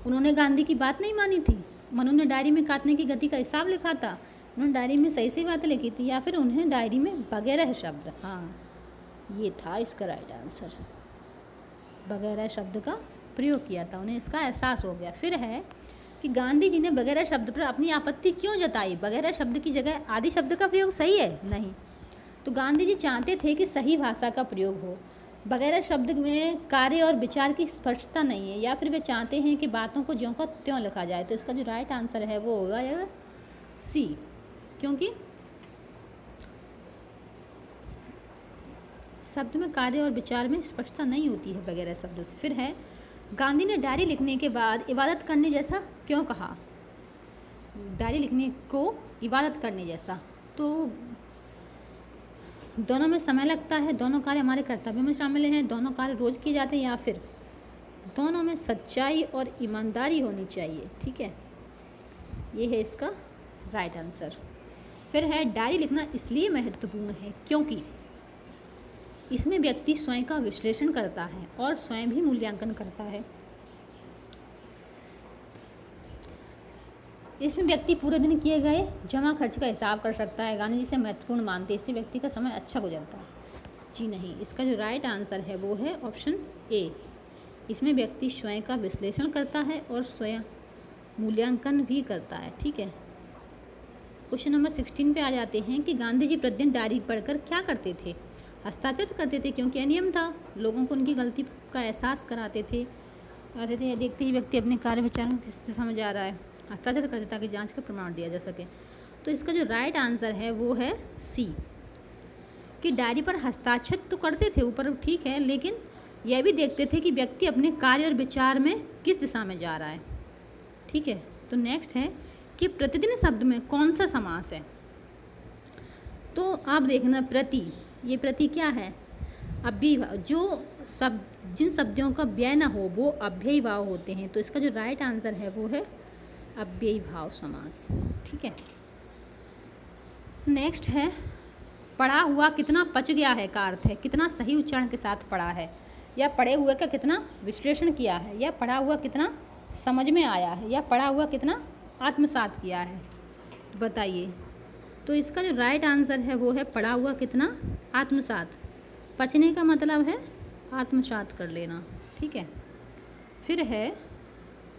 उन्होंने गांधी की बात नहीं मानी थी। मनु ने डायरी में काटने की गति का हिसाब लिखा था, उन्होंने डायरी में सही सही बातें लिखी थी, या फिर उन्हें डायरी में वगैरह शब्द, हाँ ये था इसका राइट आंसर, वगैरह शब्द का प्रयोग किया था, उन्हें इसका एहसास हो गया। फिर है कि गांधी जी ने वगैरह शब्द पर अपनी आपत्ति क्यों जताई? वगैरह शब्द की जगह आदि शब्द का प्रयोग सही है? नहीं। तो गांधी जी चाहते थे कि सही भाषा का प्रयोग हो। वगैरह शब्द में कार्य और विचार की स्पष्टता नहीं है, या फिर वे चाहते हैं कि बातों को ज्यों का त्यों लिखा जाए। तो इसका जो राइट आंसर है वो होगा सी, क्योंकि शब्द में कार्य और विचार में स्पष्टता नहीं होती है वगैरह शब्द से। फिर है गांधी ने डायरी लिखने के बाद इबादत करने जैसा क्यों कहा। डायरी लिखने को इबादत करने जैसा, तो दोनों में समय लगता है, दोनों कार्य हमारे कर्तव्य में शामिल हैं, दोनों कार्य रोज किए जाते हैं, या फिर दोनों में सच्चाई और ईमानदारी होनी चाहिए। ठीक है, ये है इसका राइट आंसर। फिर है डायरी लिखना इसलिए महत्वपूर्ण है क्योंकि इसमें व्यक्ति स्वयं का विश्लेषण करता है और स्वयं भी मूल्यांकन करता है। इसमें व्यक्ति पूरे दिन किए गए जमा खर्च का हिसाब कर सकता है। गांधी जी से महत्वपूर्ण मानते, इससे व्यक्ति का समय अच्छा गुजरता है। जी नहीं, इसका जो राइट आंसर है वो है ऑप्शन ए। इसमें व्यक्ति स्वयं का विश्लेषण करता है और स्वयं मूल्यांकन भी करता है। ठीक है, क्वेश्चन नंबर 16 पे आ जाते हैं कि गांधी जी प्रतिदिन डायरी पढ़कर क्या करते थे। हस्ताक्षर करते थे क्योंकि यह नियम था, लोगों को उनकी गलती का एहसास कराते थे, देखते ही व्यक्ति अपने कार्य विचारों किस दिशा में जा रहा है। हस्ताक्षर करते ताकि जांच का प्रमाण दिया जा सके। तो इसका जो राइट आंसर है वो है सी, कि डायरी पर हस्ताक्षर तो करते थे ऊपर, ठीक है, लेकिन यह भी देखते थे कि व्यक्ति अपने कार्य और विचार में किस दिशा में जा रहा है। ठीक है, तो नेक्स्ट है कि प्रतिदिन शब्द में कौन सा समास है। तो आप देखना प्रति, ये प्रति क्या है, अव्ययीभाव। जो जिन शब्दों का व्यय ना हो वो अव्ययीभाव होते हैं। तो इसका जो राइट आंसर है वो है अव्ययीभाव समास। ठीक है, नेक्स्ट है पढ़ा हुआ कितना पच गया है का अर्थ है कितना सही उच्चारण के साथ पढ़ा है, या पढ़े हुए का कितना विश्लेषण किया है, या पढ़ा हुआ कितना समझ में आया है, या पढ़ा हुआ कितना आत्मसात किया है। बताइए। तो इसका जो राइट आंसर है वो है पढ़ा हुआ कितना आत्मसात। पचने का मतलब है आत्मसात कर लेना। ठीक है, फिर है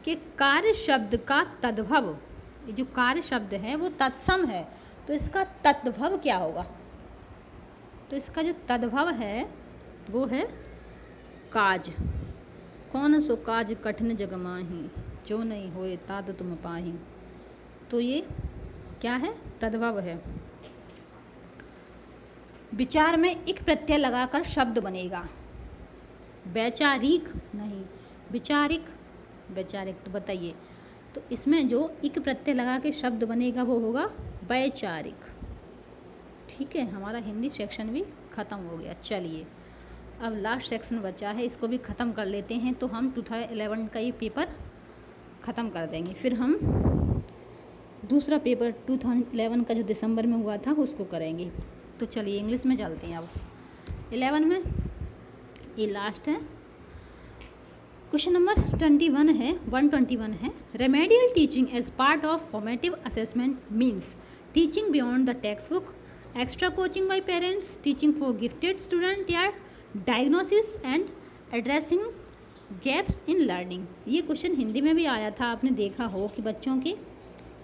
कि कार्य शब्द का तद्भव, ये जो कार्य शब्द है वो तत्सम है, तो इसका तद्भव क्या होगा। तो इसका जो तद्भव है वो है काज। कौन सो काज कठिन जग माही, जो नहीं होए ताद तुम पाही। तो ये क्या है, तद्भव है। विचार में एक प्रत्यय लगाकर शब्द बनेगा, वैचारिक नहीं, विचारिक, वैचारिक। तो बताइए, तो इसमें जो एक प्रत्यय लगा के शब्द बनेगा वो होगा वैचारिक। ठीक है, हमारा हिंदी सेक्शन भी ख़त्म हो गया। चलिए अब लास्ट सेक्शन बचा है, इसको भी ख़त्म कर लेते हैं, तो हम 2011 का ये पेपर ख़त्म कर देंगे। फिर हम दूसरा पेपर 2011 का जो दिसंबर में हुआ था उसको करेंगे। तो चलिए इंग्लिश में चलते हैं। अब 11 में ये लास्ट है। क्वेश्चन नंबर 21 है, 121 है। Remedial teaching as part of formative assessment means teaching beyond the text book, extra coaching by parents, teaching for gifted student, या diagnosis and addressing gaps in learning. ये क्वेश्चन हिंदी में भी आया था, आपने देखा हो कि बच्चों की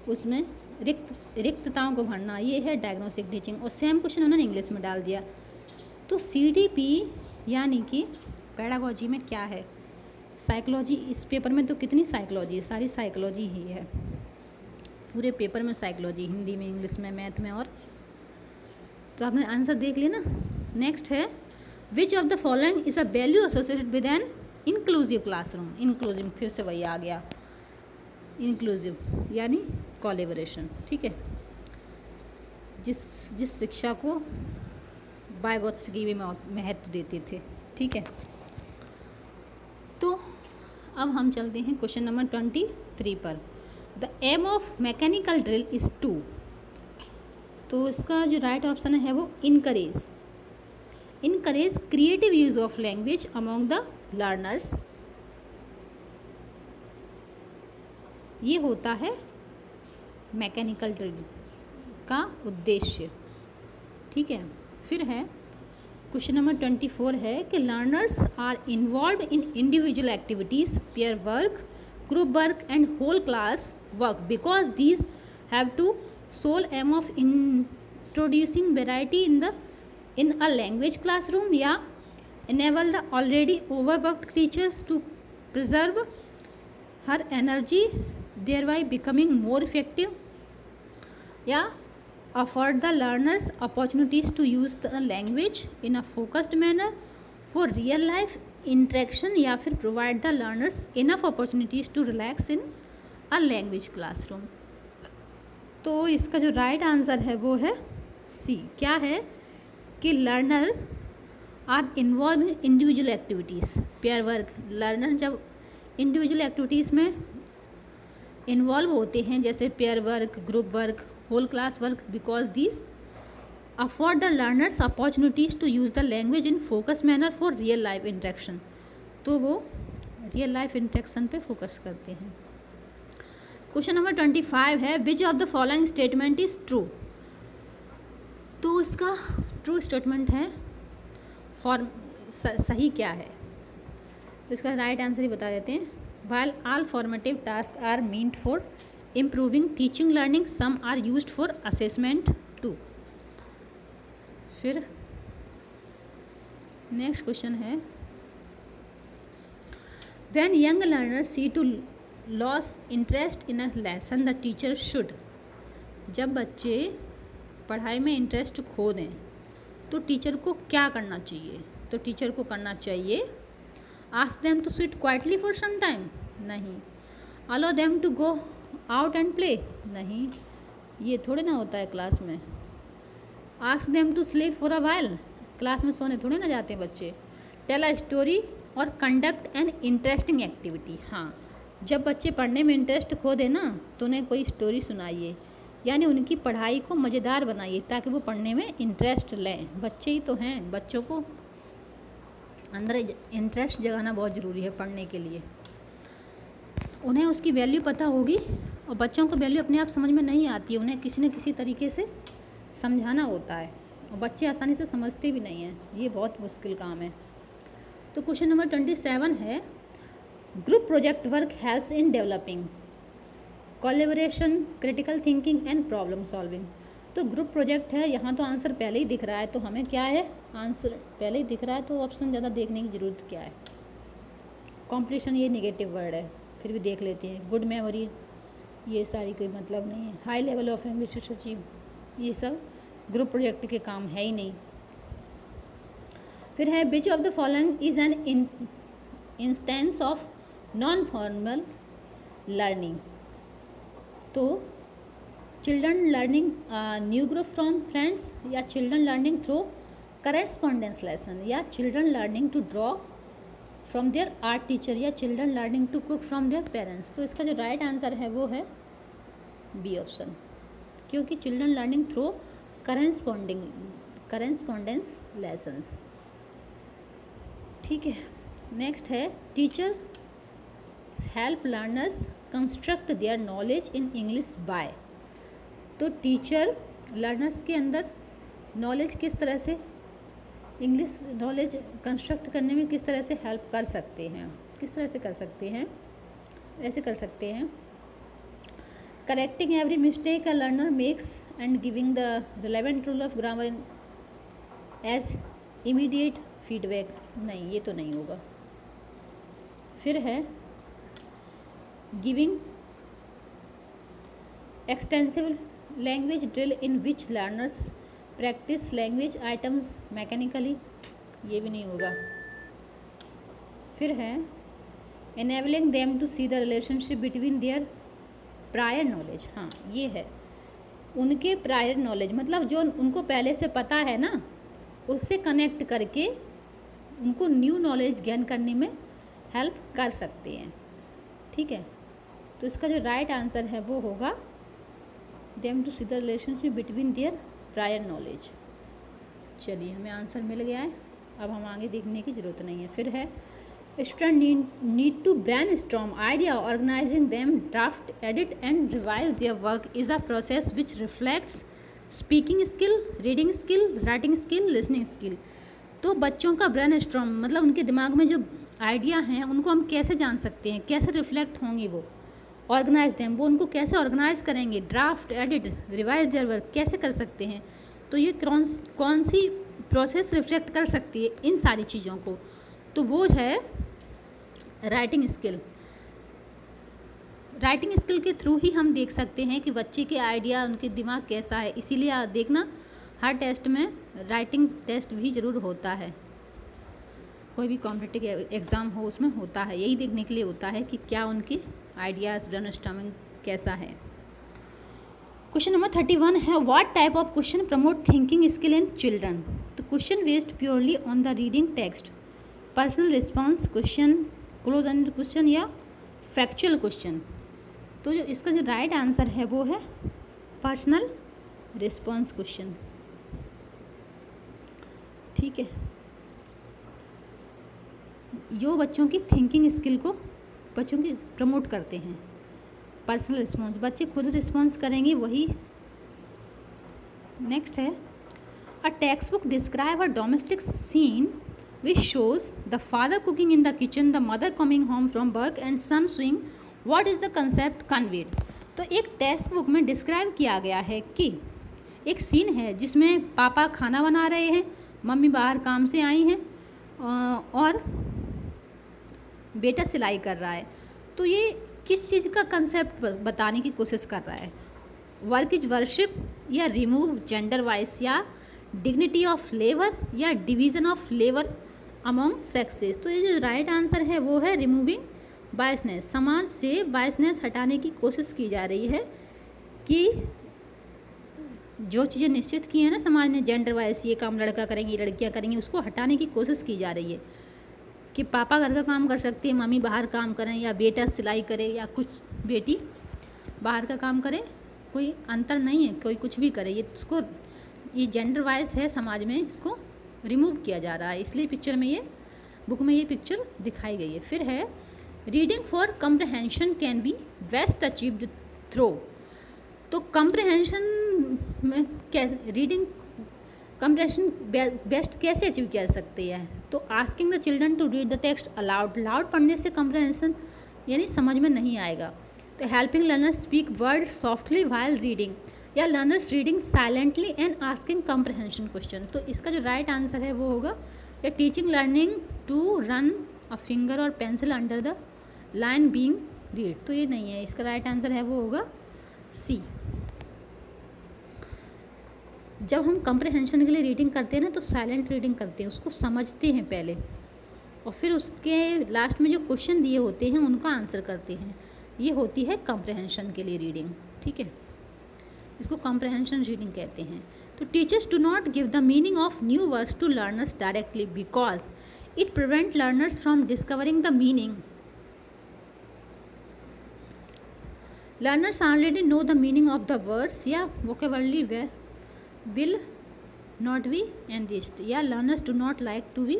उसमें रिक्तताओं को भरना, ये है डायग्नोस्टिक टीचिंग। और सेम क्वेश्चन उन्होंने इंग्लिश में डाल दिया। तो CDP यानी कि पेडागोजी में क्या है, साइकोलॉजी। इस पेपर में तो कितनी साइकोलॉजी है, सारी साइकोलॉजी ही है, पूरे पेपर में साइकोलॉजी, हिंदी में, इंग्लिश में, मैथ में। और तो आपने आंसर देख लिया ना। नेक्स्ट है which of the following is a value associated with an inclusive classroom. Inclusive, फिर से वही आ गया, इंक्लूसिव यानी कोलैबोरेशन। ठीक है, जिस शिक्षा को बायगोत्स्की भी महत्व देते थे। ठीक है, तो अब हम चलते हैं क्वेश्चन नंबर 23 पर। The aim of mechanical drill is to. तो इसका जो राइट ऑप्शन है वो encourage creative use of language among the learners. ये होता है मैकेनिकल ड्रिल का उद्देश्य। ठीक है, फिर है क्वेश्चन नंबर 24 है कि learners are involve in individual activities, pair work, group work and whole class work because these have to sole aim of introducing variety in a language classroom, या enable the already overworked teachers to preserve her energy, thereby becoming more effective, या afford the learners opportunities to use the language in a focused manner for real life interaction, या फिर provide the learners enough opportunities to relax in a language classroom। तो इसका जो right answer है वो है सी। क्या है कि learner are involve in individual activities, pair work. Learner जब इंडिविजुअल एक्टिविटीज़ में इन्वॉल्व होते हैं जैसे pair work, group work, whole class work, because this afford the learners opportunities to use the language in focus manner for real life interaction. तो वो real life interaction पे focus करते हैं। Question number 25 है which of the following statement is true. तो इसका true statement है सही क्या है, तो इसका राइट आंसर ही बता देते हैं। While all formative tasks are meant for improving teaching learning, some are used for assessment too। फिर नेक्स्ट क्वेश्चन है when young learners see to lose interest in a lesson the teacher should। जब बच्चे पढ़ाई में interest खो दें तो teacher को क्या करना चाहिए। तो टीचर को करना चाहिए ask them to sit quietly for some time, नहीं। allow them to go out and play, नहीं, ये थोड़े ना होता है क्लास में। ask them to sleep for a while, class में सोने थोड़े ना जाते हैं बच्चे। tell a story और conduct an interesting activity। हाँ, जब बच्चे पढ़ने में इंटरेस्ट खो दे ना तो उन्हें कोई स्टोरी सुनाइए, यानी उनकी पढ़ाई को मज़ेदार बनाइए ताकि वो पढ़ने में इंटरेस्ट लें। बच्चे ही तो हैं, बच्चों को अंदर इंटरेस्ट जगाना बहुत ज़रूरी है पढ़ने के लिए। उन्हें उसकी वैल्यू पता होगी, और बच्चों को वैल्यू अपने आप समझ में नहीं आती है, उन्हें किसी न किसी तरीके से समझाना होता है, और बच्चे आसानी से समझते भी नहीं हैं, ये बहुत मुश्किल काम है। तो क्वेश्चन नंबर 27 है group project work helps in developing collaboration, critical thinking and problem solving. तो ग्रुप प्रोजेक्ट है, यहाँ तो आंसर पहले ही दिख रहा है, तो हमें क्या है, आंसर पहले ही दिख रहा है, तो ऑप्शन ज़्यादा देखने की ज़रूरत क्या है। कॉम्पिटिशन ये नेगेटिव वर्ड है, फिर भी देख लेते हैं। गुड मेमोरी, ये सारी कोई मतलब नहीं है। High level of ambitious achieve, ये सब ग्रुप प्रोजेक्ट के काम है ही नहीं। फिर है which of the following is an instance of non formal learning. तो children learning new group from friends, या children learning through correspondence lesson, या children learning to draw from their art teacher, या children learning to cook from their parents. तो इसका जो right answer है वो है बी ऑप्शन, क्योंकि children learning through correspondence lessons. ठीक है, नेक्स्ट है teacher help learners construct their knowledge in English by. तो टीचर लर्नर्स के अंदर नॉलेज किस तरह से, इंग्लिश नॉलेज कंस्ट्रक्ट करने में किस तरह से हेल्प कर सकते हैं, किस तरह से कर सकते हैं, ऐसे कर सकते हैं correcting every mistake a learner makes and giving the relevant rule of grammar as immediate feedback, नहीं ये तो नहीं होगा। फिर है giving extensive language drill in which learners practice language items mechanically, ये भी नहीं होगा। फिर है enabling them to see the relationship between their prior knowledge, हाँ ये है उनके प्रायर नॉलेज, मतलब जो उनको पहले से पता है ना उससे कनेक्ट करके उनको न्यू नॉलेज गेन करने में हेल्प कर सकते हैं। ठीक है, तो इसका जो राइट आंसर है वो होगा them to see the relationship between their prior knowledge. चलिए हमें आंसर मिल गया है, अब हम आगे देखने की ज़रूरत नहीं है। फिर है student need to brainstorm idea organizing them draft edit and revise their work is a process which reflects speaking skill, reading skill, writing skill, listening skill. तो बच्चों का ब्रेनस्टॉर्म मतलब उनके दिमाग में जो आइडिया हैं उनको हम कैसे जान सकते हैं, कैसे रिफ्लेक्ट होंगे वो, ऑर्गेनाइज देम वो उनको कैसे ऑर्गेनाइज करेंगे, draft edit revise their work कैसे कर सकते हैं। तो ये कौन सी प्रोसेस रिफ्लेक्ट कर सकती है इन सारी चीज़ों को, तो वो है राइटिंग स्किल। राइटिंग स्किल के थ्रू ही हम देख सकते हैं कि बच्चे के आइडिया, उनके दिमाग कैसा है। इसीलिए आप देखना हर टेस्ट में राइटिंग टेस्ट भी ज़रूर होता है, कोई भी कॉम्पिटिटिव एग्ज़ाम हो उसमें होता है, यही देखने के लिए होता है कि क्या उनके आइडियाज़, ब्रेनस्टॉर्मिंग कैसा है। क्वेश्चन नंबर 31 है, what type of question promote thinking skill in children. तो question based purely on the reading text, personal response question, close end question या फैक्चुअल क्वेश्चन। तो जो इसका जो राइट आंसर है वो है पर्सनल रिस्पॉन्स क्वेश्चन। ठीक है, जो बच्चों की थिंकिंग स्किल को बच्चों की प्रमोट करते हैं। पर्सनल रिस्पॉन्स, बच्चे खुद रिस्पॉन्स करेंगे वही। नेक्स्ट है, a textbook describe a domestic scene which shows the father cooking in the kitchen, the mother coming home from work and son swing, what is the concept conveyed. तो एक text book में describe किया गया है कि एक scene है जिसमें पापा खाना बना रहे हैं, मम्मी बाहर काम से आई हैं और बेटा सिलाई कर रहा है। तो ये किस चीज़ का कंसेप्ट बताने की कोशिश कर रहा है, वर्क इज वर्शिप या रिमूव जेंडर वाइज या डिग्निटी ऑफ लेबर या division of labour among sexes. तो ये जो राइट आंसर है वो है रिमूविंग बायसनेस। समाज से बायसनेस हटाने की कोशिश की जा रही है कि जो चीज़ें निश्चित की हैं ना समाज ने, जेंडर वाइज ये काम लड़का करेंगे, लड़कियां करेंगी, उसको हटाने की कोशिश की जा रही है कि पापा घर का काम कर सकते हैं, मम्मी बाहर काम करें, या बेटा सिलाई करे या कुछ बेटी बाहर का काम करे, कोई अंतर नहीं है, कोई कुछ भी करे। ये जेंडर वाइज है समाज में, इसको रिमूव किया जा रहा है, इसलिए पिक्चर में ये बुक में ये पिक्चर दिखाई गई है। फिर है, reading for comprehension can be best achieved through. तो कम्प्रहेंशन में कैसे रीडिंग कम्प्रहेंशन बेस्ट कैसे अचीव किया जा सकती है। तो asking the children to read the text aloud, loud पढ़ने से कम्प्रहेंशन यानी समझ में नहीं आएगा। तो helping learners speak word softly while reading, या learners reading silently and asking comprehension question. तो इसका जो राइट आंसर है वो होगा, या teaching learning to run a finger और pencil under the line being read. तो ये नहीं है, इसका राइट आंसर है वो होगा सी। जब हम कम्प्रहेंशन के लिए रीडिंग करते हैं ना तो साइलेंट रीडिंग करते हैं, उसको समझते हैं पहले और फिर उसके लास्ट में जो क्वेश्चन दिए होते हैं उनका आंसर करते हैं। ये होती है कम्प्रहेंशन के लिए रीडिंग। ठीक है, इसको कम्प्रहेंशन रीडिंग कहते हैं। तो teachers do not give the meaning of new words to learners directly because it prevent learners from discovering the meaning. Learners already know the meaning of the words या vocabulary will not be enriched, या learners do not like to be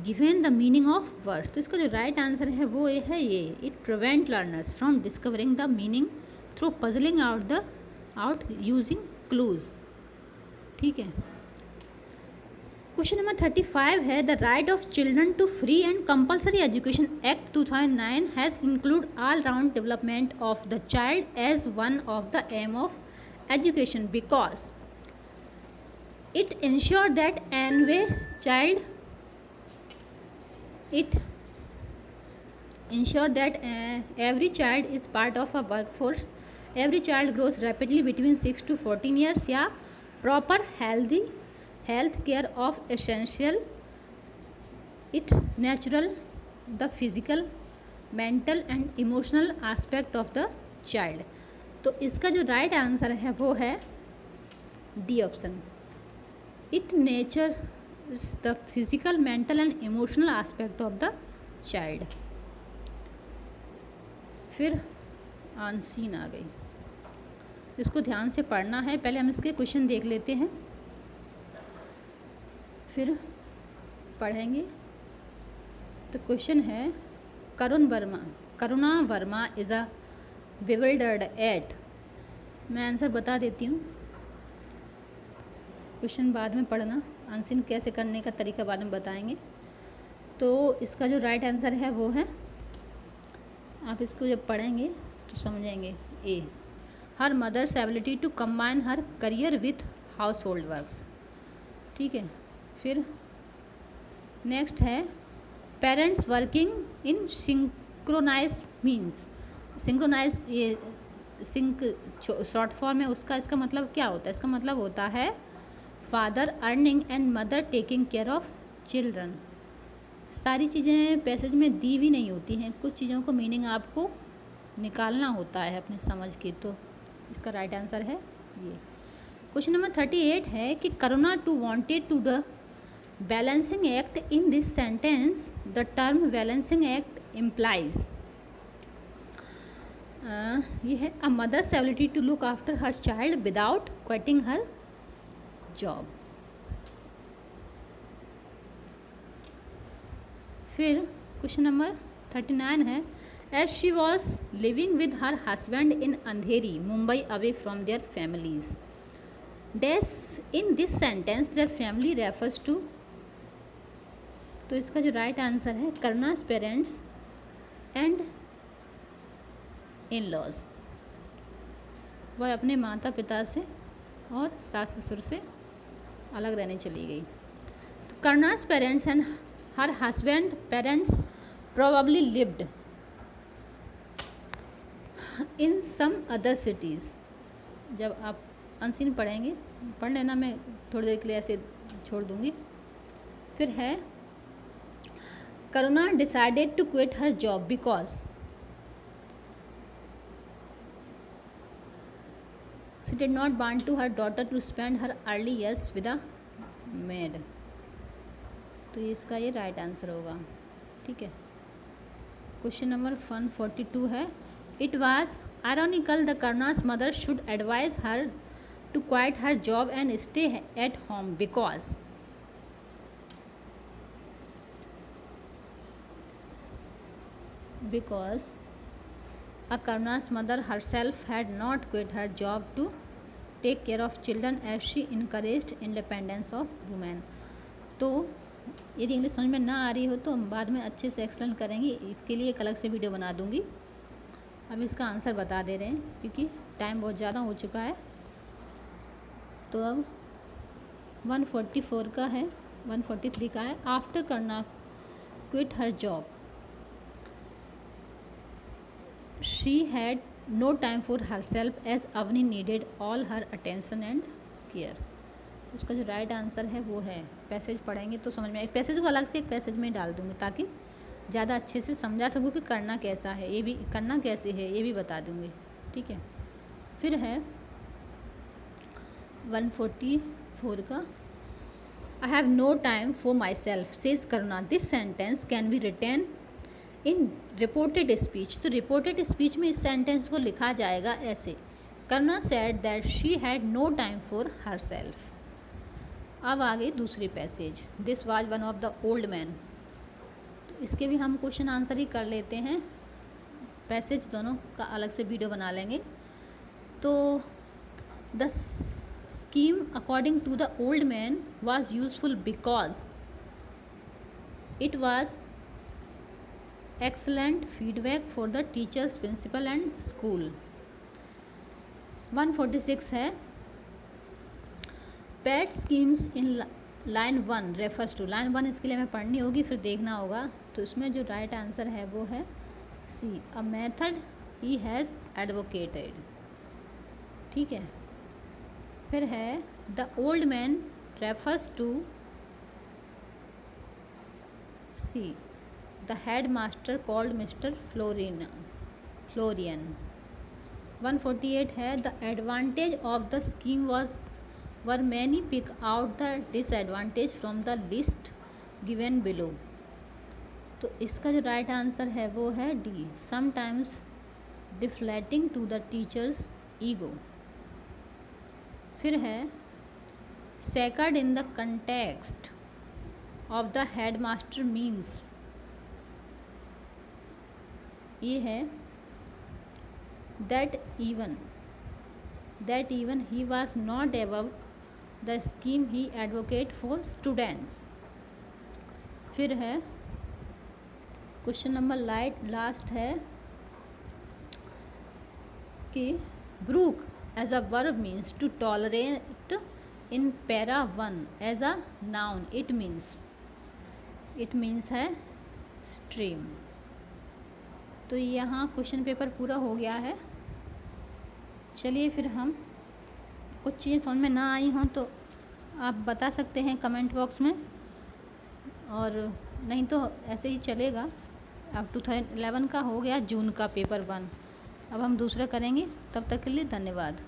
given the meaning of words। तो इसका जो right answer है वो ये है, ये it prevent learners from discovering the meaning through puzzling out using clues. ठीक है, क्वेश्चन नंबर 35 है, the right of children to free and compulsory education act 2009 has include all round development of the child as one of the aim of education because it ensures that every child is part of a workforce, every child grows rapidly between 6 to 14 years, या proper health care of essential, it natural the physical, mental and emotional aspect of the child। तो इसका जो right answer है वो है D option, it nature the physical, mental and emotional aspect of the child. फिर unseen आ गई, इसको ध्यान से पढ़ना है। पहले हम इसके क्वेश्चन देख लेते हैं फिर पढ़ेंगे। तो क्वेश्चन है, Karuna Verma is a bewildered at। मैं आंसर बता देती हूँ, क्वेश्चन बाद में पढ़ना, आंसर कैसे करने का तरीका बाद में बताएंगे। तो इसका जो राइट आंसर है वो है, आप इसको जब पढ़ेंगे तो समझेंगे, a her mother's ability to combine her career with household works. ठीक है। फिर नेक्स्ट है parents working in synchronize means. Synchronize ये सिंक शॉर्ट फॉर्म है उसका, इसका मतलब क्या होता है? इसका मतलब होता है father earning and mother taking care of children. सारी चीज़ें पैसेज में दी भी नहीं होती हैं, कुछ चीज़ों को मीनिंग आपको निकालना होता है अपने समझ के। तो इसका राइट आंसर है ये। क्वेश्चन नंबर 38 है कि Karuna to wanted to the balancing act in this sentence the term balancing act implies. ये है a mother's ability to look after her child without quitting her job. फिर क्वेश्चन नंबर 39 है as she was living with her husband in Andheri Mumbai away from their families dash in this sentence their family refers to. तो इसका जो right answer है Karuna's parents and in laws. वह अपने माता पिता से और सास ससुर से अलग रहने चली गई। तो Karuna's parents and her husband parents probably lived in some other cities. जब आप अनसीन पढ़ेंगे पढ़ लेना, मैं थोड़ी देर के लिए ऐसे छोड़ दूँगी। फिर है Karuna decided to quit her job because she did not want to her daughter to spend her early years with a maid. तो इसका ये राइट आंसर होगा। ठीक है। क्वेश्चन नंबर 142 है it was ironical the Karuna's mother should advise her to quit her job and stay at home because. Because Karna's mother herself had not quit her job to take care of children as she encouraged independence of women। तो यदि English समझ में ना आ रही हो तो हम बाद में अच्छे से एक्सप्लेन करेंगे, इसके लिए एक अलग से वीडियो बना दूंगी। अब इसका आंसर बता दे रहे हैं क्योंकि टाइम बहुत ज़्यादा हो चुका है। तो अब 144 का है, 143 का है आफ्टर करना quit her job she had no time for herself as Avni needed all her attention and care। तो उसका जो राइट आंसर है वो है, पैसेज पढ़ेंगे तो समझ में, एक पैसेज को अलग से एक पैसेज में डाल दूँगी ताकि ज़्यादा अच्छे से समझा सकूँ कि करना कैसा है, ये भी करना कैसे है ये भी बता दूँगी। ठीक है। फिर है 144 का I have no time for myself says Karuna this sentence can be written in reported speech. तो रिपोर्टेड स्पीच में इस सेंटेंस को लिखा जाएगा ऐसे Karuna said that she had no time for herself. अब आगे दूसरी passage this was one of the old man. तो इसके भी हम क्वेश्चन आंसर ही कर लेते हैं, पैसेज दोनों का अलग से वीडियो बना लेंगे। तो the scheme according to the old man was useful because it was excellent feedback for the teachers, principal and school। 146 है pet schemes in line 1 refers to. Line 1 इसके लिए हमें पढ़नी होगी, फिर देखना होगा। तो इसमें जो राइट आंसर है वो है C a method he has advocated. ठीक है। फिर है the old man refers to C The headmaster called Mr. Florian। 148 है the advantage of the scheme were many pick out the disadvantage from the list given below। तो इसका जो right answer है वो है D sometimes deflating to the teacher's ego। फिर है sacred in the context of the headmaster means। ये है that even he was not above the scheme he advocate for students। फिर है क्वेश्चन नंबर लास्ट है कि brook as a verb means to tolerate in para 1 as a noun it means है stream. तो यहाँ question paper पूरा हो गया है। चलिए फिर हम कुछ चीज़ें समझ में ना आई हों तो आप बता सकते हैं कमेंट बॉक्स में, और नहीं तो ऐसे ही चलेगा। अब 2011 का हो गया जून का पेपर 1, अब हम दूसरा करेंगे। तब तक के लिए धन्यवाद।